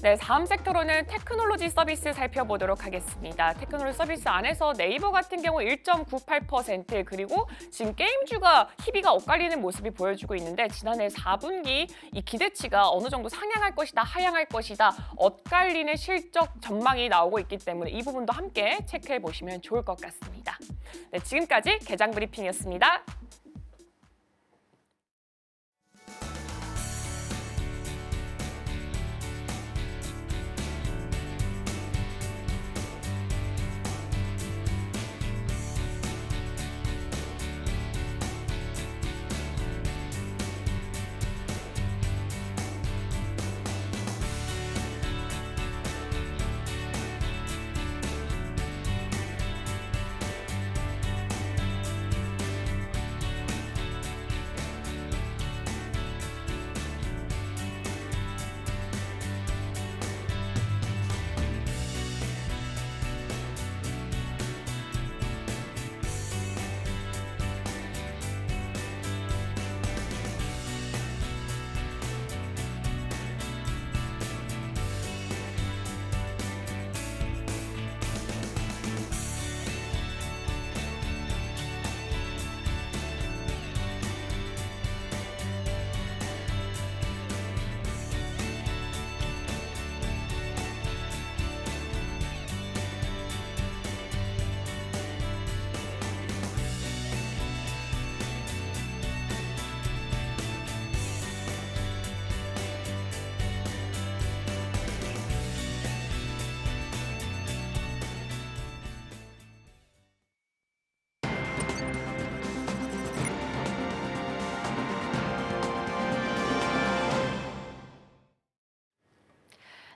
네, 다음 섹터로는 테크놀로지 서비스 살펴보도록 하겠습니다. 테크놀로지 서비스 안에서 네이버 같은 경우 1.98% 그리고 지금 게임주가 희비가 엇갈리는 모습이 보여주고 있는데 지난해 4분기 이 기대치가 어느 정도 상향할 것이다, 하향할 것이다, 엇갈리는 실적 전망이 나오고 있기 때문에 이 부분도 함께 체크해 보시면 좋을 것 같습니다. 네, 지금까지 개장 브리핑이었습니다.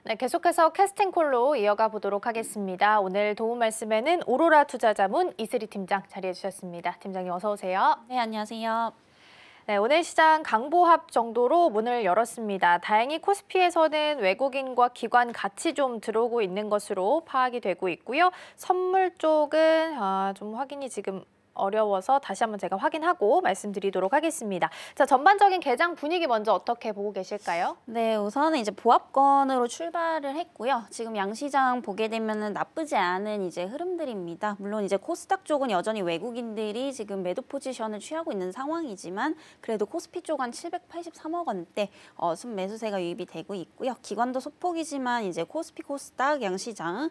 네, 계속해서 캐스팅콜로 이어가 보도록 하겠습니다. 오늘 도움 말씀에는 오로라 투자자문 이슬희 팀장 자리해 주셨습니다. 팀장님 어서 오세요. 네, 안녕하세요. 네, 오늘 시장 강보합 정도로 문을 열었습니다. 다행히 코스피에서는 외국인과 기관 같이 좀 들어오고 있는 것으로 파악이 되고 있고요. 선물 쪽은 좀 확인이 지금 어려워서 다시 한번 제가 확인하고 말씀드리도록 하겠습니다. 자, 전반적인 개장 분위기 먼저 어떻게 보고 계실까요? 네, 우선은 이제 보합권으로 출발을 했고요. 지금 양시장 보게 되면은 나쁘지 않은 이제 흐름들입니다. 물론 이제 코스닥 쪽은 여전히 외국인들이 지금 매도 포지션을 취하고 있는 상황이지만 그래도 코스피 쪽 한 783억 원대 순매수세가 유입이 되고 있고요. 기관도 소폭이지만 이제 코스피, 코스닥, 양시장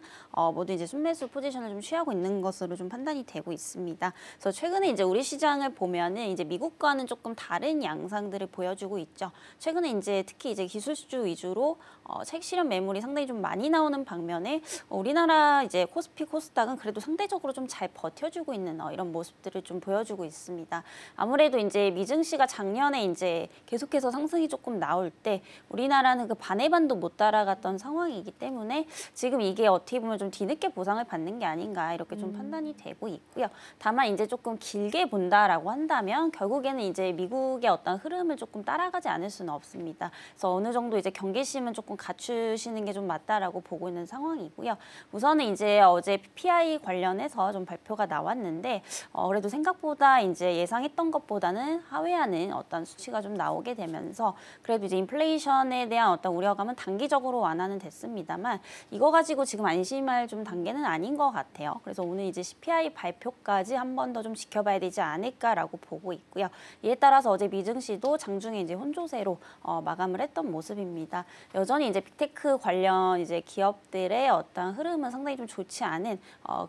모두 이제 순매수 포지션을 좀 취하고 있는 것으로 좀 판단이 되고 있습니다. 그래서 최근에 이제 우리 시장을 보면은 이제 미국과는 조금 다른 양상들을 보여주고 있죠. 최근에 이제 특히 이제 기술주 위주로 책 실현 매물이 상당히 좀 많이 나오는 방면에 우리나라 이제 코스피, 코스닥은 그래도 상대적으로 좀 잘 버텨주고 있는 이런 모습들을 좀 보여주고 있습니다. 아무래도 이제 미증시가 작년에 이제 계속해서 상승이 조금 나올 때 우리나라는 그 반의 반도 못 따라갔던 상황이기 때문에 지금 이게 어떻게 보면 좀 뒤늦게 보상을 받는 게 아닌가 이렇게 좀 판단이 되고 있고요. 다만 이제 이제 조금 길게 본다라고 한다면 결국에는 이제 미국의 어떤 흐름을 조금 따라가지 않을 수는 없습니다. 그래서 어느 정도 이제 경계심은 조금 갖추시는 게 좀 맞다라고 보고 있는 상황이고요. 우선은 이제 어제 PPI 관련해서 좀 발표가 나왔는데 그래도 생각보다 이제 예상했던 것보다는 하회하는 어떤 수치가 좀 나오게 되면서 그래도 이제 인플레이션에 대한 어떤 우려감은 단기적으로 완화는 됐습니다만 이거 가지고 지금 안심할 좀 단계는 아닌 것 같아요. 그래서 오늘 이제 CPI 발표까지 한 번 더 좀 지켜봐야 되지 않을까라고 보고 있고요. 이에 따라서 어제 미증시도 장중에 이제 혼조세로 마감을 했던 모습입니다. 여전히 이제 빅테크 관련 이제 기업들의 어떤 흐름은 상당히 좀 좋지 않은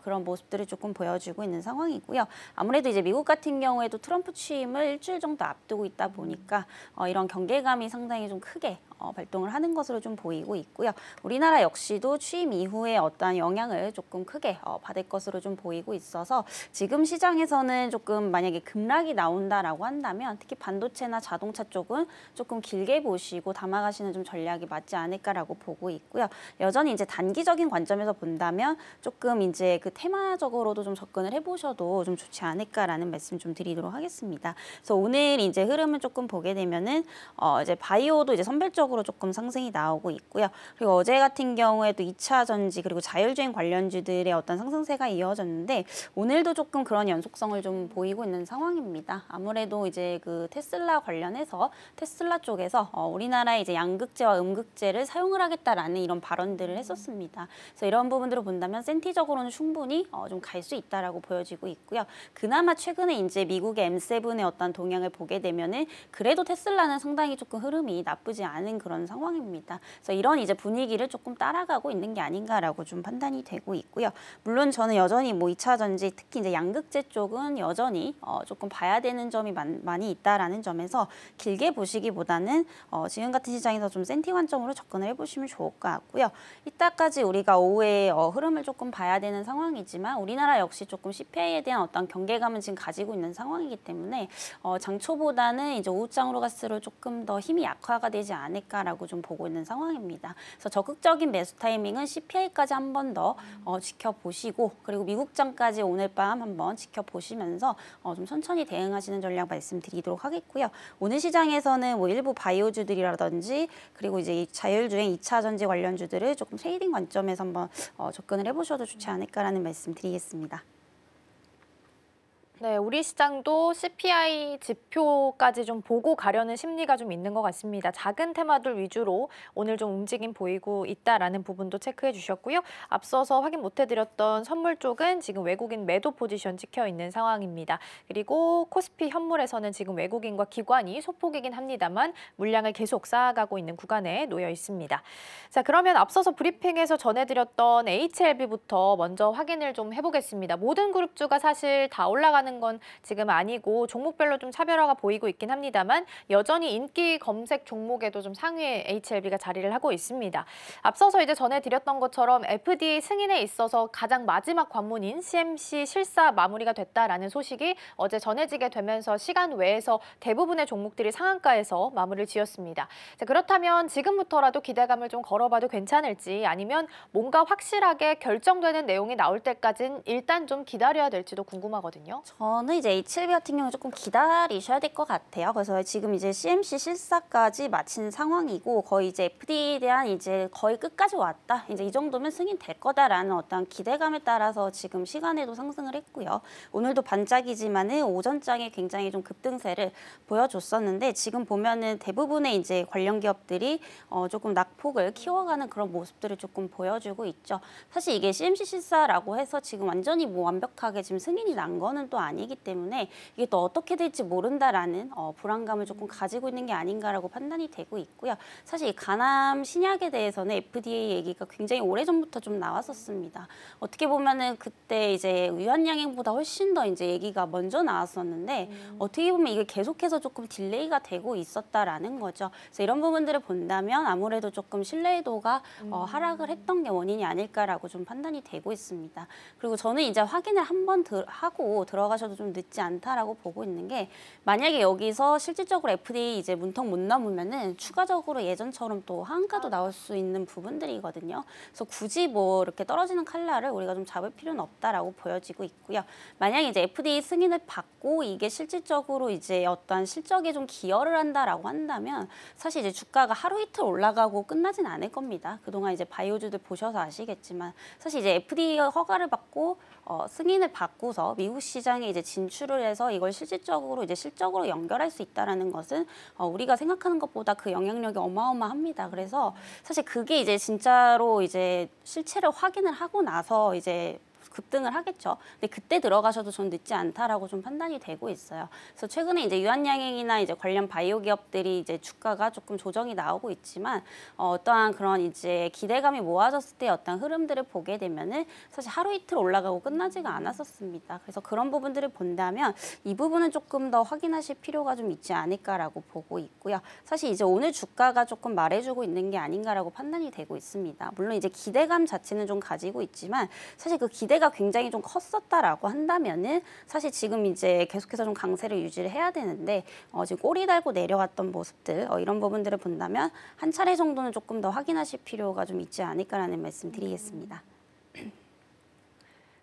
그런 모습들을 조금 보여주고 있는 상황이고요. 아무래도 이제 미국 같은 경우에도 트럼프 취임을 일주일 정도 앞두고 있다 보니까 이런 경계감이 상당히 좀 크게 발동을 하는 것으로 좀 보이고 있고요. 우리나라 역시도 취임 이후에 어떠한 영향을 조금 크게 받을 것으로 좀 보이고 있어서 지금 시장에서는 조금 만약에 급락이 나온다라고 한다면 특히 반도체나 자동차 쪽은 조금 길게 보시고 담아가시는 좀 전략이 맞지 않을까라고 보고 있고요. 여전히 이제 단기적인 관점에서 본다면 조금 이제 그 테마적으로도 좀 접근을 해보셔도 좀 좋지 않을까라는 말씀 좀 드리도록 하겠습니다. 그래서 오늘 이제 흐름을 조금 보게 되면은 이제 바이오도 이제 선별적으로 조금 상승이 나오고 있고요. 그리고 어제 같은 경우에도 2차 전지 그리고 자율주행 관련주들의 어떤 상승세가 이어졌는데 오늘도 조금 그런 연속성을 좀 보이고 있는 상황입니다. 아무래도 이제 그 테슬라 관련해서 테슬라 쪽에서 우리나라의 이제 양극재와 음극재를 사용을 하겠다라는 이런 발언들을 했었습니다. 그래서 이런 부분들을 본다면 센티적으로는 충분히 좀 갈 수 있다라고 보여지고 있고요. 그나마 최근에 이제 미국의 M7의 어떤 동향을 보게 되면은 그래도 테슬라는 상당히 조금 흐름이 나쁘지 않은 그런 상황입니다. 그래서 이런 이제 분위기를 조금 따라가고 있는 게 아닌가라고 좀 판단이 되고 있고요. 물론 저는 여전히 뭐 2차 전지 특히 이제 양극재 쪽은 여전히 조금 봐야 되는 점이 많이 있다라는 점에서 길게 보시기보다는 지금 같은 시장에서 좀 센티 관점으로 접근을 해보시면 좋을 것 같고요. 이따까지 우리가 오후에 흐름을 조금 봐야 되는 상황이지만 우리나라 역시 조금 CPI에 대한 어떤 경계감은 지금 가지고 있는 상황이기 때문에 장초보다는 이제 오후장으로 갈수록 조금 더 힘이 약화가 되지 않을까라고 좀 보고 있는 상황입니다. 그래서 적극적인 매수 타이밍은 CPI까지 한 번 더 지켜보시고 그리고 미국장까지 오늘 밤 한번 지켜보시면서 좀 천천히 대응하시는 전략 말씀드리도록 하겠고요. 오늘 시장에서는 뭐 일부 바이오주들이라든지 그리고 이제 이 자율주행 2차 전지 관련주들을 조금 트레이딩 관점에서 한번 접근을 해보셔도 좋지 않을까라는 말씀 드리겠습니다. 네, 우리 시장도 CPI 지표까지 좀 보고 가려는 심리가 좀 있는 것 같습니다. 작은 테마들 위주로 오늘 좀 움직임 보이고 있다라는 부분도 체크해 주셨고요. 앞서서 확인 못 해드렸던 선물 쪽은 지금 외국인 매도 포지션 찍혀 있는 상황입니다. 그리고 코스피 현물에서는 지금 외국인과 기관이 소폭이긴 합니다만 물량을 계속 쌓아가고 있는 구간에 놓여 있습니다. 자, 그러면 앞서서 브리핑에서 전해드렸던 HLB부터 먼저 확인을 좀 해보겠습니다. 모든 그룹주가 사실 다 올라가는 건 지금 아니고 종목별로 좀 차별화가 보이고 있긴 합니다만 여전히 인기 검색 종목에도 좀 상위에 HLB가 자리를 하고 있습니다. 앞서서 이제 전해드렸던 것처럼 FDA 승인에 있어서 가장 마지막 관문인 CMC 실사 마무리가 됐다라는 소식이 어제 전해지게 되면서 시간 외에서 대부분의 종목들이 상한가에서 마무리를 지었습니다. 자, 그렇다면 지금부터라도 기대감을 좀 걸어봐도 괜찮을지 아니면 뭔가 확실하게 결정되는 내용이 나올 때까지는 일단 좀 기다려야 될지도 궁금하거든요. 저는 이제 HLB 같은 경우 조금 기다리셔야 될 것 같아요. 그래서 지금 이제 CMC 실사까지 마친 상황이고 거의 이제 FDA에 대한 이제 거의 끝까지 왔다. 이제 이 정도면 승인될 거다라는 어떤 기대감에 따라서 지금 시간에도 상승을 했고요. 오늘도 반짝이지만은 오전장에 굉장히 좀 급등세를 보여줬었는데 지금 보면은 대부분의 이제 관련 기업들이 조금 낙폭을 키워가는 그런 모습들을 조금 보여주고 있죠. 사실 이게 CMC 실사라고 해서 지금 완전히 뭐 완벽하게 지금 승인이 난 거는 또 아니기 때문에 이게 또 어떻게 될지 모른다라는 불안감을 조금 가지고 있는 게 아닌가라고 판단이 되고 있고요. 사실 이 간암 신약에 대해서는 FDA 얘기가 굉장히 오래전부터 좀 나왔었습니다. 어떻게 보면은 그때 이제 유한양행보다 훨씬 더 이제 얘기가 먼저 나왔었는데 어떻게 보면 이게 계속해서 조금 딜레이가 되고 있었다라는 거죠. 그래서 이런 부분들을 본다면 아무래도 조금 신뢰도가 하락을 했던 게 원인이 아닐까라고 좀 판단이 되고 있습니다. 그리고 저는 이제 확인을 한 번 하고 들어가 들어가셔도 좀 늦지 않다라고 보고 있는 게 만약에 여기서 실질적으로 FDA 이제 문턱 못 넘으면은 추가적으로 예전처럼 또 하한가도 나올 수 있는 부분들이거든요. 그래서 굳이 뭐 이렇게 떨어지는 칼날을 우리가 좀 잡을 필요는 없다라고 보여지고 있고요. 만약에 이제 FDA 승인을 받고 이게 실질적으로 이제 어떤 실적에 좀 기여를 한다라고 한다면 사실 이제 주가가 하루 이틀 올라가고 끝나진 않을 겁니다. 그동안 이제 바이오주들 보셔서 아시겠지만 사실 이제 FDA 허가를 받고 승인을 받고서 미국 시장에 이제 진출을 해서 이걸 실질적으로 이제 실적으로 연결할 수 있다라는 것은 우리가 생각하는 것보다 그 영향력이 어마어마합니다. 그래서 사실 그게 이제 진짜로 이제 실체를 확인을 하고 나서 이제 급등을 하겠죠. 근데 그때 들어가셔도 전 늦지 않다라고 좀 판단이 되고 있어요. 그래서 최근에 이제 유한양행이나 이제 관련 바이오 기업들이 이제 주가가 조금 조정이 나오고 있지만 어떠한 그런 이제 기대감이 모아졌을 때 어떤 흐름들을 보게 되면은 사실 하루 이틀 올라가고 끝나지가 않았었습니다. 그래서 그런 부분들을 본다면 이 부분은 조금 더 확인하실 필요가 좀 있지 않을까라고 보고 있고요. 사실 이제 오늘 주가가 조금 말해주고 있는 게 아닌가라고 판단이 되고 있습니다. 물론 이제 기대감 자체는 좀 가지고 있지만 사실 그 기대가 굉장히 좀 컸었다라고 한다면은 사실 지금 이제 계속해서 좀 강세를 유지를 해야 되는데 지금 꼬리 달고 내려왔던 모습들 이런 부분들을 본다면 한 차례 정도는 조금 더 확인하실 필요가 좀 있지 않을까라는 말씀 드리겠습니다.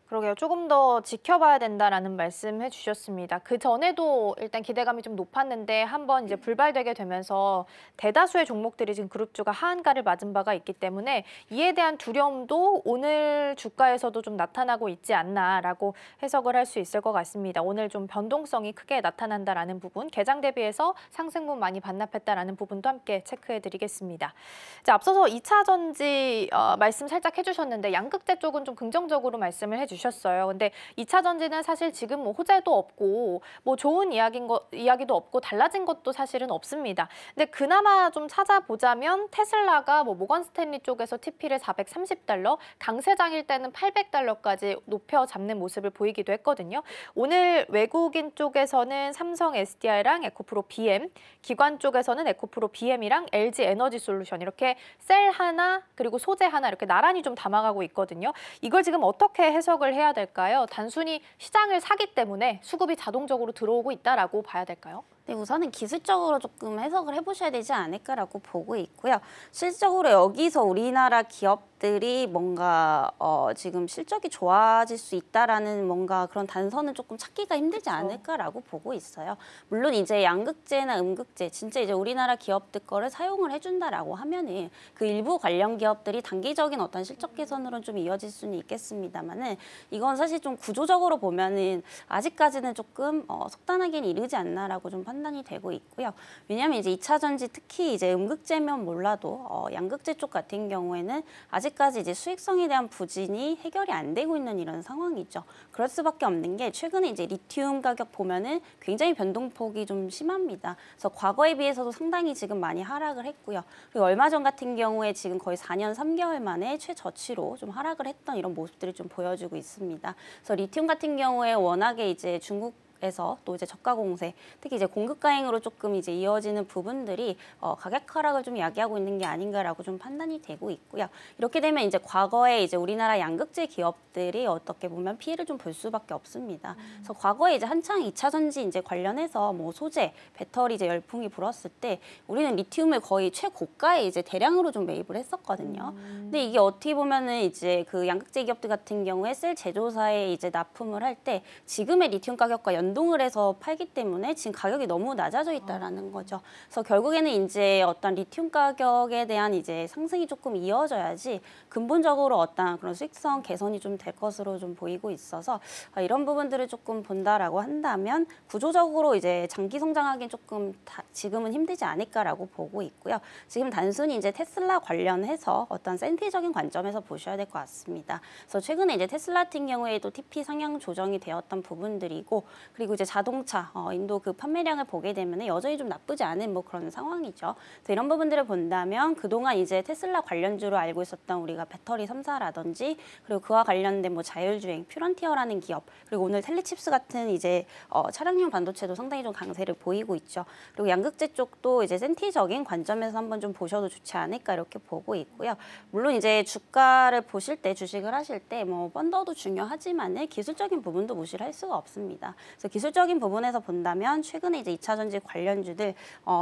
그러게요. 조금 더 지켜봐야 된다라는 말씀 해주셨습니다. 그 전에도 일단 기대감이 좀 높았는데 한번 이제 불발되게 되면서 대다수의 종목들이 지금 그룹주가 하한가를 맞은 바가 있기 때문에 이에 대한 두려움도 오늘 주가에서도 좀 나타나고 있지 않나라고 해석을 할 수 있을 것 같습니다. 오늘 좀 변동성이 크게 나타난다라는 부분, 개장 대비해서 상승분 많이 반납했다라는 부분도 함께 체크해드리겠습니다. 자, 앞서서 2차 전지 말씀 살짝 해주셨는데 양극재 쪽은 좀 긍정적으로 말씀을 해주셨습니다. 주셨어요. 근데 2차 전지는 사실 지금 뭐 호재도 없고 뭐 좋은 이야기도 없고 달라진 것도 사실은 없습니다. 근데 그나마 좀 찾아보자면 테슬라가 뭐 모건 스탠리 쪽에서 TP를 430달러, 강세장일 때는 800달러까지 높여 잡는 모습을 보이기도 했거든요. 오늘 외국인 쪽에서는 삼성 SDI랑 에코프로 BM, 기관 쪽에서는 에코프로 BM이랑 LG 에너지 솔루션 이렇게 셀 하나 그리고 소재 하나 이렇게 나란히 좀 담아가고 있거든요. 이걸 지금 어떻게 해석을 해야 될까요? 단순히 시장을 사기 때문에 수급이 자동적으로 들어오고 있다라고 봐야 될까요? 네, 우선은 기술적으로 조금 해석을 해보셔야 되지 않을까라고 보고 있고요. 실질적으로 여기서 우리나라 기업들이 뭔가 지금 실적이 좋아질 수 있다라는 뭔가 그런 단서는 조금 찾기가 힘들지 않을까라고 보고 있어요. 물론 이제 양극재나 음극재 진짜 이제 우리나라 기업들 거를 사용을 해준다라고 하면은 그 일부 관련 기업들이 단기적인 어떤 실적 개선으로는 좀 이어질 수는 있겠습니다만은 이건 사실 좀 구조적으로 보면은 아직까지는 조금 속단하기는 이르지 않나라고 좀 판단이 되고 있고요. 왜냐하면 이제 2차 전지 특히 이제 음극재면 몰라도 양극재 쪽 같은 경우에는 아직까지 이제 수익성에 대한 부진이 해결이 안 되고 있는 이런 상황이죠. 그럴 수밖에 없는 게 최근에 이제 리튬 가격 보면은 굉장히 변동폭이 좀 심합니다. 그래서 과거에 비해서도 상당히 지금 많이 하락을 했고요. 그리고 얼마 전 같은 경우에 지금 거의 4년 3개월 만에 최저치로 좀 하락을 했던 이런 모습들이 좀 보여지고 있습니다. 그래서 리튬 같은 경우에 워낙에 이제 중국에서 또 이제 저가 공세, 특히 이제 공급 가행으로 조금 이제 이어지는 부분들이 가격 하락을 좀 야기하고 있는 게 아닌가라고 좀 판단이 되고 있고요. 이렇게 되면 이제 과거에 이제 우리나라 양극재 기업들이 어떻게 보면 피해를 좀 볼 수밖에 없습니다. 그래서 과거에 이제 한창 2차 전지 이제 관련해서 뭐 소재, 배터리 이제 열풍이 불었을 때 우리는 리튬을 거의 최고가에 이제 대량으로 좀 매입을 했었거든요. 근데 이게 어떻게 보면은 이제 그 양극재 기업들 같은 경우에 셀 제조사에 이제 납품을 할 때 지금의 리튬 가격과 연동을 해서 팔기 때문에 지금 가격이 너무 낮아져 있다라는 거죠. 그래서 결국에는 이제 어떤 리튬 가격에 대한 이제 상승이 조금 이어져야지 근본적으로 어떤 그런 수익성 개선이 좀 될 것으로 좀 보이고 있어서 이런 부분들을 조금 본다라고 한다면 구조적으로 이제 장기 성장하기는 조금 지금은 힘들지 않을까라고 보고 있고요. 지금 단순히 이제 테슬라 관련해서 어떤 센티적인 관점에서 보셔야 될 것 같습니다. 그래서 최근에 이제 테슬라 같은 경우에도 TP 상향 조정이 되었던 부분들이고 그리고 이제 자동차 인도 그 판매량을 보게 되면 여전히 좀 나쁘지 않은 뭐 그런 상황이죠. 그래서 이런 부분들을 본다면 그동안 이제 테슬라 관련주로 알고 있었던 우리가 배터리 3사라든지 그리고 그와 관련된 뭐 자율주행, 퓨런티어라는 기업, 그리고 오늘 텔리칩스 같은 이제 차량용 반도체도 상당히 좀 강세를 보이고 있죠. 그리고 양극재 쪽도 이제 센티적인 관점에서 한번 좀 보셔도 좋지 않을까 이렇게 보고 있고요. 물론 이제 주가를 보실 때 주식을 하실 때 뭐 펀더도 중요하지만은 기술적인 부분도 무시를 할 수가 없습니다. 그래서 기술적인 부분에서 본다면 최근에 이제 2차 전지 관련주들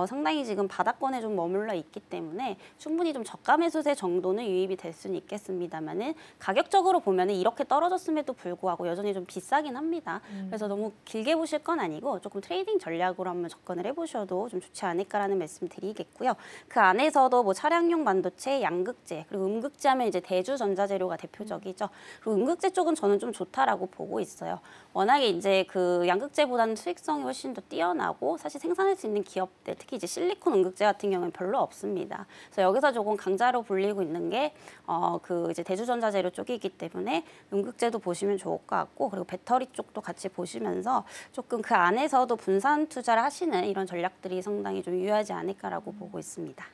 상당히 지금 바닥권에 좀 머물러 있기 때문에 충분히 좀 저가 매수세 정도는 유입이 될 수는 있겠습니다만은 가격적으로 보면은 이렇게 떨어졌음에도 불구하고 여전히 좀 비싸긴 합니다. 그래서 너무 길게 보실 건 아니고 조금 트레이딩 전략으로 한번 접근을 해보셔도 좀 좋지 않을까라는 말씀 드리겠고요. 그 안에서도 뭐 차량용 반도체, 양극재, 그리고 음극재 하면 이제 대주전자재료가 대표적이죠. 그리고 음극재 쪽은 저는 좀 좋다라고 보고 있어요. 워낙에 이제 그 양극재보다는 수익성이 훨씬 더 뛰어나고 사실 생산할 수 있는 기업들, 특히 이제 실리콘 음극재 같은 경우는 별로 없습니다. 그래서 여기서 조금 강자로 불리고 있는 게 그 이제 대주전자재료 쪽이기 때문에 음극재도 보시면 좋을 것 같고, 그리고 배터리 쪽도 같이 보시면서 조금 그 안에서도 분산 투자를 하시는 이런 전략들이 상당히 좀 유효하지 않을까라고 보고 있습니다.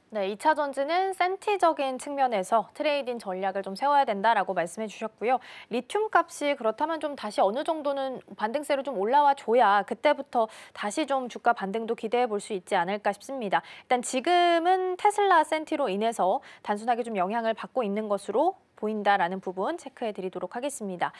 네, 2차 전지는 센티적인 측면에서 트레이딩 전략을 좀 세워야 된다라고 말씀해 주셨고요. 리튬 값이 그렇다면 좀 다시 어느 정도는 반등세로 좀 올라와 줘야 그때부터 다시 좀 주가 반등도 기대해 볼 수 있지 않을까 싶습니다. 일단 지금은 테슬라 센티로 인해서 단순하게 좀 영향을 받고 있는 것으로 보인다라는 부분 체크해 드리도록 하겠습니다.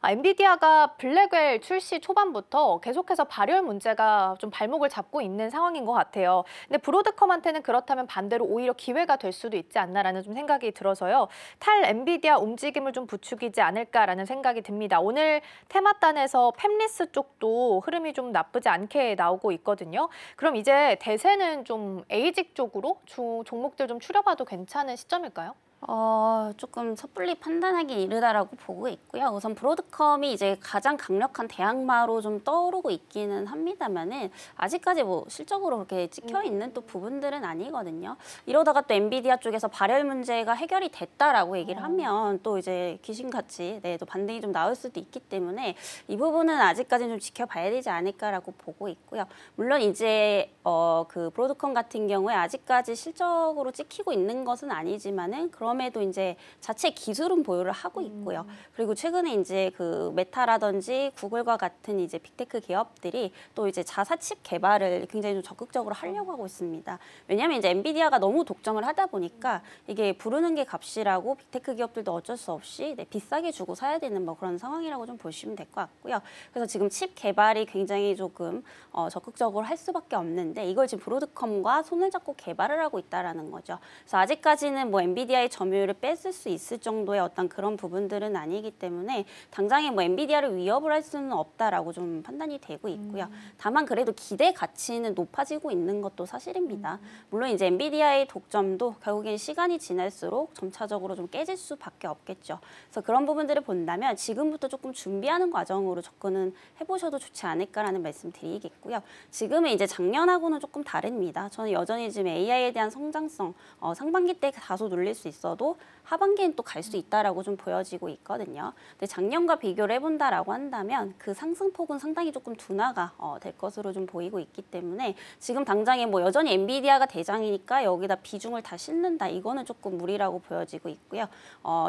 엔비디아가 블랙웰 출시 초반부터 계속해서 발열 문제가 좀 발목을 잡고 있는 상황인 것 같아요. 근데 브로드컴한테는 그렇다면 반대로 오히려 기회가 될 수도 있지 않나라는 좀 생각이 들어서요. 탈 엔비디아 움직임을 좀 부추기지 않을까라는 생각이 듭니다. 오늘 테마단에서 팹리스 쪽도 흐름이 좀 나쁘지 않게 나오고 있거든요. 그럼 이제 대세는 좀 에이직 쪽으로 종목들 좀 추려봐도 괜찮은 시점일까요? 조금 섣불리 판단하기 이르다라고 보고 있고요. 우선 브로드컴이 이제 가장 강력한 대항마로 좀 떠오르고 있기는 합니다만은 아직까지 뭐 실적으로 그렇게 찍혀 있는 또 부분들은 아니거든요. 이러다가 또 엔비디아 쪽에서 발열 문제가 해결이 됐다라고 얘기를 하면 또 이제 귀신같이 또 반등이 좀 나올 수도 있기 때문에 이 부분은 아직까지는 좀 지켜봐야 되지 않을까라고 보고 있고요. 물론 이제 그 브로드컴 같은 경우에 아직까지 실적으로 찍히고 있는 것은 아니지만은 그럼에도 이제 자체 기술은 보유를 하고 있고요. 그리고 최근에 이제 그 메타라든지 구글과 같은 이제 빅테크 기업들이 또 이제 자사 칩 개발을 굉장히 좀 적극적으로 하려고 하고 있습니다. 왜냐하면 이제 엔비디아가 너무 독점을 하다 보니까 이게 부르는 게 값이라고 빅테크 기업들도 어쩔 수 없이 비싸게 주고 사야 되는 뭐 그런 상황이라고 좀 보시면 될 것 같고요. 그래서 지금 칩 개발이 굉장히 조금 적극적으로 할 수밖에 없는데 이걸 지금 브로드컴과 손을 잡고 개발을 하고 있다라는 거죠. 그래서 아직까지는 뭐 엔비디아의 점유율을 뺏을 수 있을 정도의 어떤 그런 부분들은 아니기 때문에 당장에 뭐 엔비디아를 위협을 할 수는 없다라고 좀 판단이 되고 있고요. 다만 그래도 기대 가치는 높아지고 있는 것도 사실입니다. 물론 이제 엔비디아의 독점도 결국엔 시간이 지날수록 점차적으로 좀 깨질 수밖에 없겠죠. 그래서 그런 부분들을 본다면 지금부터 조금 준비하는 과정으로 접근은 해보셔도 좋지 않을까라는 말씀 드리겠고요. 지금은 이제 작년하고는 조금 다릅니다. 저는 여전히 지금 AI에 대한 성장성 상반기 때 다소 눌릴 수 있어도 하반기엔 또 갈 수 있다라고 좀 보여지고 있거든요. 근데 작년과 비교를 해본다라고 한다면 그 상승폭은 상당히 조금 둔화가 될 것으로 좀 보이고 있기 때문에 지금 당장에 뭐 여전히 엔비디아가 대장이니까 여기다 비중을 다 싣는다 이거는 조금 무리라고 보여지고 있고요.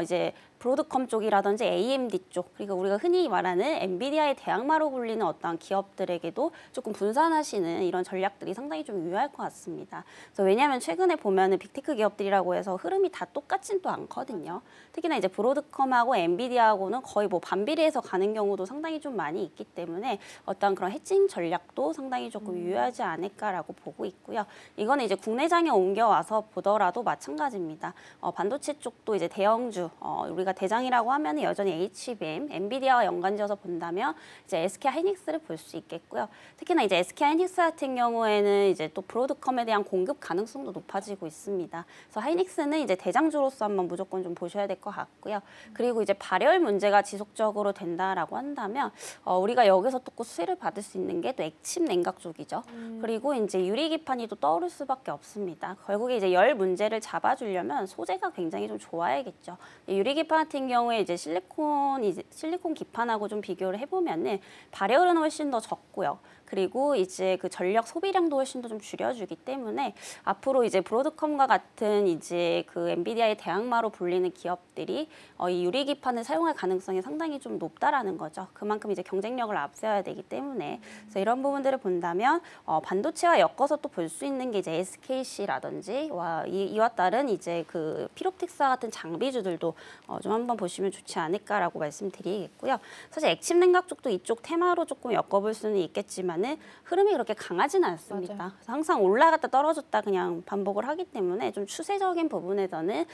이제 브로드컴 쪽이라든지 AMD 쪽, 그리고 우리가 흔히 말하는 엔비디아의 대항마로 불리는 어떤 기업들에게도 조금 분산하시는 이런 전략들이 상당히 좀 유효할 것 같습니다. 그래서 왜냐하면 최근에 보면은 빅테크 기업들이라고 해서 흐름이 다 똑같진 또 않거든요. 특히나 이제 브로드컴하고 엔비디아하고는 거의 뭐 반비례해서 가는 경우도 상당히 좀 많이 있기 때문에 어떤 그런 해칭 전략도 상당히 조금 유효하지 않을까라고 보고 있고요. 이거는 이제 국내장에 옮겨와서 보더라도 마찬가지입니다. 반도체 쪽도 이제 대형주, 우리가 대장이라고 하면 여전히 HBM, 엔비디아와 연관지어서 본다면 이제 SK 하이닉스를 볼 수 있겠고요. 특히나 이제 SK 하이닉스 같은 경우에는 이제 또 브로드컴에 대한 공급 가능성도 높아지고 있습니다. 그래서 하이닉스는 이제 대장 상승주로서 한번 무조건 좀 보셔야 될 것 같고요. 그리고 이제 발열 문제가 지속적으로 된다라고 한다면 우리가 여기서 또 수혜를 받을 수 있는 게 또 액침 냉각 쪽이죠. 그리고 이제 유리기판이 또 떠오를 수밖에 없습니다. 결국에 이제 열 문제를 잡아주려면 소재가 굉장히 좀 좋아야겠죠. 유리기판 같은 경우에 이제 실리콘 기판하고 좀 비교를 해보면은 발열은 훨씬 더 적고요. 그리고 이제 그 전력 소비량도 훨씬 더 좀 줄여주기 때문에 앞으로 이제 브로드컴과 같은 이제 그 엔비디아의 대항마로 불리는 기업들이 이 유리기판을 사용할 가능성이 상당히 좀 높다라는 거죠. 그만큼 이제 경쟁력을 앞세워야 되기 때문에 그래서 이런 부분들을 본다면 반도체와 엮어서 또 볼 수 있는 게 이제 SKC라든지 이와 따른 이제 그 피롭틱스와 같은 장비주들도 좀 한번 보시면 좋지 않을까라고 말씀드리겠고요. 사실 액침 냉각 쪽도 이쪽 테마로 조금 엮어볼 수는 있겠지만 흐름이 그렇게 강하지는 않습니다. 맞아요. 그래서 항상 올라갔다 떨어졌다 그냥 반복을 하기 때문에 좀 추세적인 부분에서는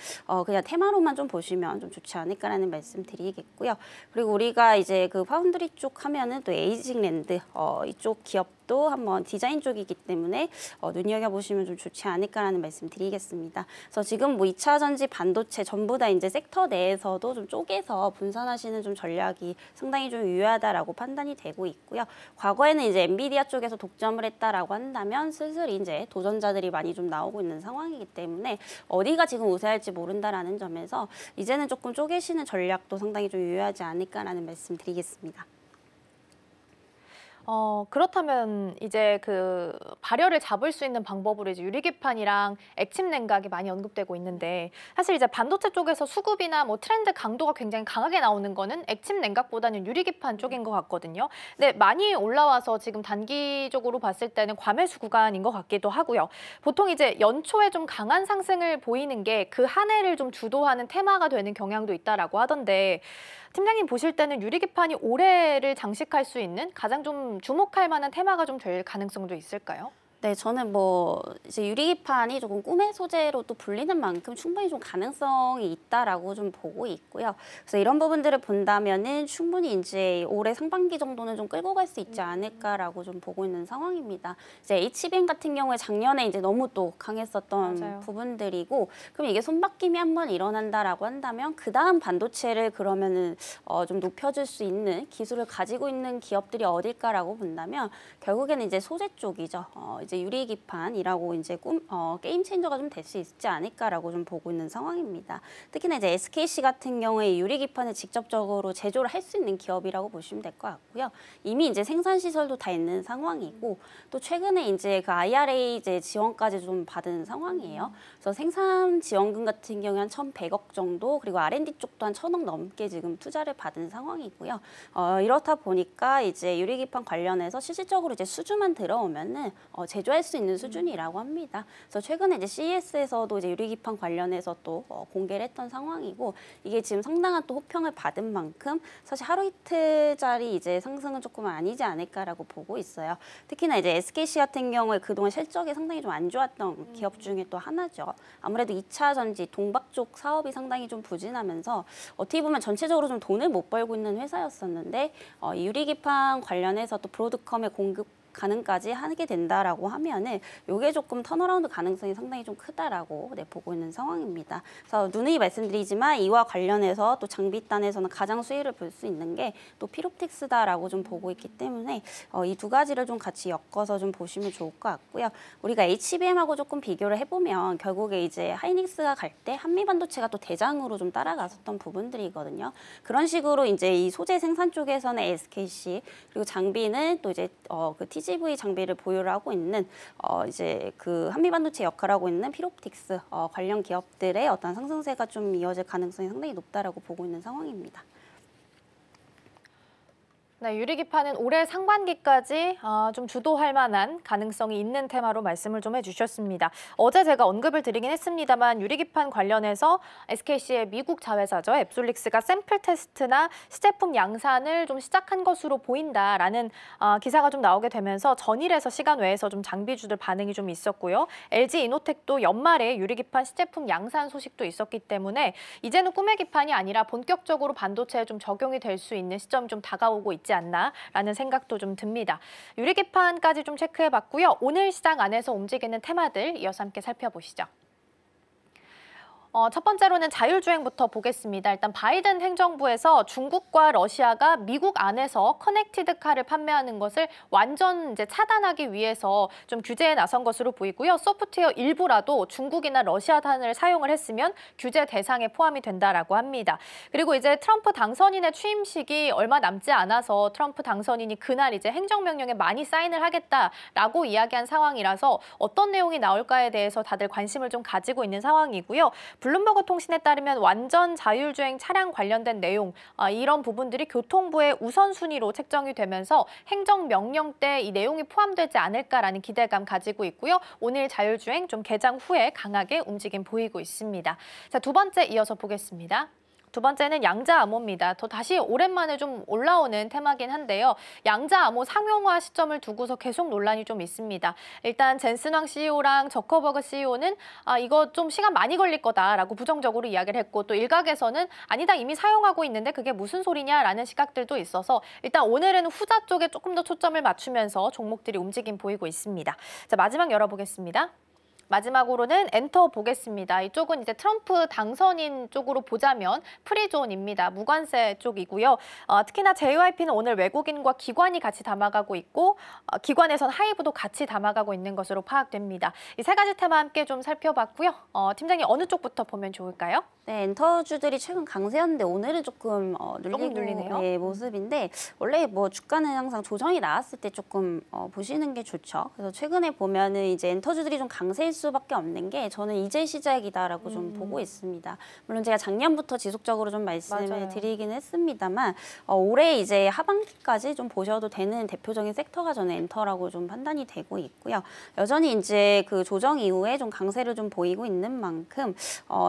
그냥 테마로만 좀 보시면 좀 좋지 않을까라는 말씀 드리겠고요. 그리고 우리가 이제 그 파운드리 쪽 하면은 또 에이징랜드 이쪽 기업도 한번 디자인 쪽이기 때문에 눈여겨보시면 좀 좋지 않을까라는 말씀 드리겠습니다. 그래서 지금 뭐 2차 전지 반도체 전부 다 이제 섹터 내에서도 좀 쪼개서 분산하시는 좀 전략이 상당히 좀 유효하다라고 판단이 되고 있고요. 과거에는 이제 엔비디아 쪽에서 독점을 했다라고 한다면 슬슬 이제 도전자들이 많이 좀 나오고 있는 상황이기 때문에 어디가 지금 우세할지 모른다라는 점에서 이제는 조금 쪼개시는 전략도 상당히 좀 유효하지 않을까라는 말씀 드리겠습니다. 그렇다면 이제 그 발열을 잡을 수 있는 방법으로 이제 유리기판이랑 액침 냉각이 많이 언급되고 있는데 사실 이제 반도체 쪽에서 수급이나 뭐 트렌드 강도가 굉장히 강하게 나오는 거는 액침 냉각보다는 유리기판 쪽인 것 같거든요. 근데 많이 올라와서 지금 단기적으로 봤을 때는 과매수 구간인 것 같기도 하고요. 보통 이제 연초에 좀 강한 상승을 보이는 게 그 한 해를 좀 주도하는 테마가 되는 경향도 있다라고 하던데 팀장님 보실 때는 유리기판이 올해를 장식할 수 있는 가장 좀 주목할 만한 테마가 좀 될 가능성도 있을까요? 네, 저는 뭐 이제 유리기판이 조금 꿈의 소재로 또 불리는 만큼 충분히 좀 가능성이 있다라고 좀 보고 있고요. 그래서 이런 부분들을 본다면은 충분히 이제 올해 상반기 정도는 좀 끌고 갈 수 있지 않을까라고 좀 보고 있는 상황입니다. 이제 HBM 같은 경우에 작년에 이제 너무 또 강했었던 맞아요. 부분들이고, 그럼 이게 손바뀜이 한번 일어난다라고 한다면 그 다음 반도체를 그러면은 좀 높여줄 수 있는 기술을 가지고 있는 기업들이 어딜까라고 본다면 결국에는 이제 소재 쪽이죠. 이제 유리기판이라고 이제 게임 체인저가 좀 될 수 있지 않을까라고 좀 보고 있는 상황입니다. 특히나 이제 SKC 같은 경우에 유리기판을 직접적으로 제조를 할 수 있는 기업이라고 보시면 될 것 같고요. 이미 이제 생산 시설도 다 있는 상황이고 또 최근에 이제 그 IRA 이제 지원까지 좀 받은 상황이에요. 그래서 생산 지원금 같은 경우에 한 1,100억 정도, 그리고 R&D 쪽도 한 1,000억 넘게 지금 투자를 받은 상황이고요. 이렇다 보니까 이제 유리기판 관련해서 실질적으로 이제 수주만 들어오면은 제조할 수 있는 수준이라고 합니다. 그래서 최근에 이제 CES에서도 이제 유리기판 관련해서 또 공개를 했던 상황이고, 이게 지금 상당한 또 호평을 받은 만큼 사실 하루 이틀짜리 이제 상승은 조금 아니지 않을까라고 보고 있어요. 특히나 이제 SKC 같은 경우에 그동안 실적이 상당히 좀 안 좋았던 기업 중에 또 하나죠. 아무래도 2차 전지 동박 쪽 사업이 상당히 좀 부진하면서 어떻게 보면 전체적으로 좀 돈을 못 벌고 있는 회사였었는데 이 유리기판 관련해서 또 브로드컴의 공급 가능까지 하게 된다라고 하면은 이게 조금 턴어라운드 가능성이 상당히 좀 크다라고 보고 있는 상황입니다. 그래서 누누이 말씀드리지만 이와 관련해서 또 장비단에서는 가장 수혜를 볼 수 있는 게 또 피롭틱스다라고 좀 보고 있기 때문에 이 두 가지를 좀 같이 엮어서 좀 보시면 좋을 것 같고요. 우리가 HBM하고 조금 비교를 해보면 결국에 이제 하이닉스가 갈 때 한미반도체가 또 대장으로 좀 따라갔었던 부분들이거든요. 그런 식으로 이제 이 소재 생산 쪽에서는 SKC, 그리고 장비는 또 이제 그 TGV 장비를 보유를 하고 있는 이제 그 한미반도체 역할을 하고 있는 피롭틱스 관련 기업들의 어떤 상승세가 좀 이어질 가능성이 상당히 높다라고 보고 있는 상황입니다. 네, 유리기판은 올해 상반기까지 좀 주도할 만한 가능성이 있는 테마로 말씀을 좀 해주셨습니다. 어제 제가 언급을 드리긴 했습니다만 유리기판 관련해서 SKC의 미국 자회사죠. 앱솔릭스가 샘플 테스트나 시제품 양산을 좀 시작한 것으로 보인다라는 기사가 좀 나오게 되면서 전일에서 시간 외에서 좀 장비주들 반응이 좀 있었고요. LG 이노텍도 연말에 유리기판 시제품 양산 소식도 있었기 때문에 이제는 꿈의 기판이 아니라 본격적으로 반도체에 좀 적용이 될 수 있는 시점이 좀 다가오고 있지 않나라는 생각도 좀 듭니다. 유리기판까지 좀 체크해봤고요. 오늘 시장 안에서 움직이는 테마들 이어서 함께 살펴보시죠. 첫 번째로는 자율주행부터 보겠습니다. 일단 바이든 행정부에서 중국과 러시아가 미국 안에서 커넥티드카를 판매하는 것을 완전 이제 차단하기 위해서 좀 규제에 나선 것으로 보이고요. 소프트웨어 일부라도 중국이나 러시아산을 사용을 했으면 규제 대상에 포함이 된다라고 합니다. 그리고 이제 트럼프 당선인의 취임식이 얼마 남지 않아서 트럼프 당선인이 그날 이제 행정명령에 많이 사인을 하겠다라고 이야기한 상황이라서 어떤 내용이 나올까에 대해서 다들 관심을 좀 가지고 있는 상황이고요. 블룸버그 통신에 따르면 완전 자율주행 차량 관련된 내용, 이런 부분들이 교통부의 우선순위로 책정이 되면서 행정명령 때 이 내용이 포함되지 않을까라는 기대감 가지고 있고요. 오늘 자율주행 좀 개장 후에 강하게 움직임 보이고 있습니다. 자, 두 번째 이어서 보겠습니다. 두 번째는 양자암호입니다. 다시 오랜만에 좀 올라오는 테마긴 한데요. 양자암호 상용화 시점을 두고서 계속 논란이 좀 있습니다. 일단 젠슨 황 CEO랑 저커버그 CEO는 이거 좀 시간 많이 걸릴 거다라고 부정적으로 이야기를 했고 또 일각에서는 아니다 이미 사용하고 있는데 그게 무슨 소리냐라는 시각들도 있어서 일단 오늘은 후자 쪽에 조금 더 초점을 맞추면서 종목들이 움직임 보이고 있습니다. 자, 마지막 열어보겠습니다. 마지막으로는 엔터 보겠습니다. 이쪽은 이제 트럼프 당선인 쪽으로 보자면 프리존입니다. 무관세 쪽이고요. 특히나 JYP는 오늘 외국인과 기관이 같이 담아가고 있고 기관에선 하이브도 같이 담아가고 있는 것으로 파악됩니다. 이 세 가지 테마 함께 좀 살펴봤고요. 팀장님 어느 쪽부터 보면 좋을까요? 네, 엔터주들이 최근 강세였는데 오늘은 조금 조금 눌리네요. 네, 모습인데 원래 뭐 주가는 항상 조정이 나왔을 때 조금 보시는 게 좋죠. 그래서 최근에 보면은 이제 엔터주들이 좀 강세일 수밖에 없는 게 저는 이제 시작이다라고 좀 보고 있습니다. 물론 제가 작년부터 지속적으로 좀 말씀을 맞아요. 드리긴 했습니다만 올해 이제 하반기까지 좀 보셔도 되는 대표적인 섹터가 저는 엔터라고 좀 판단이 되고 있고요. 여전히 이제 그 조정 이후에 좀 강세를 좀 보이고 있는 만큼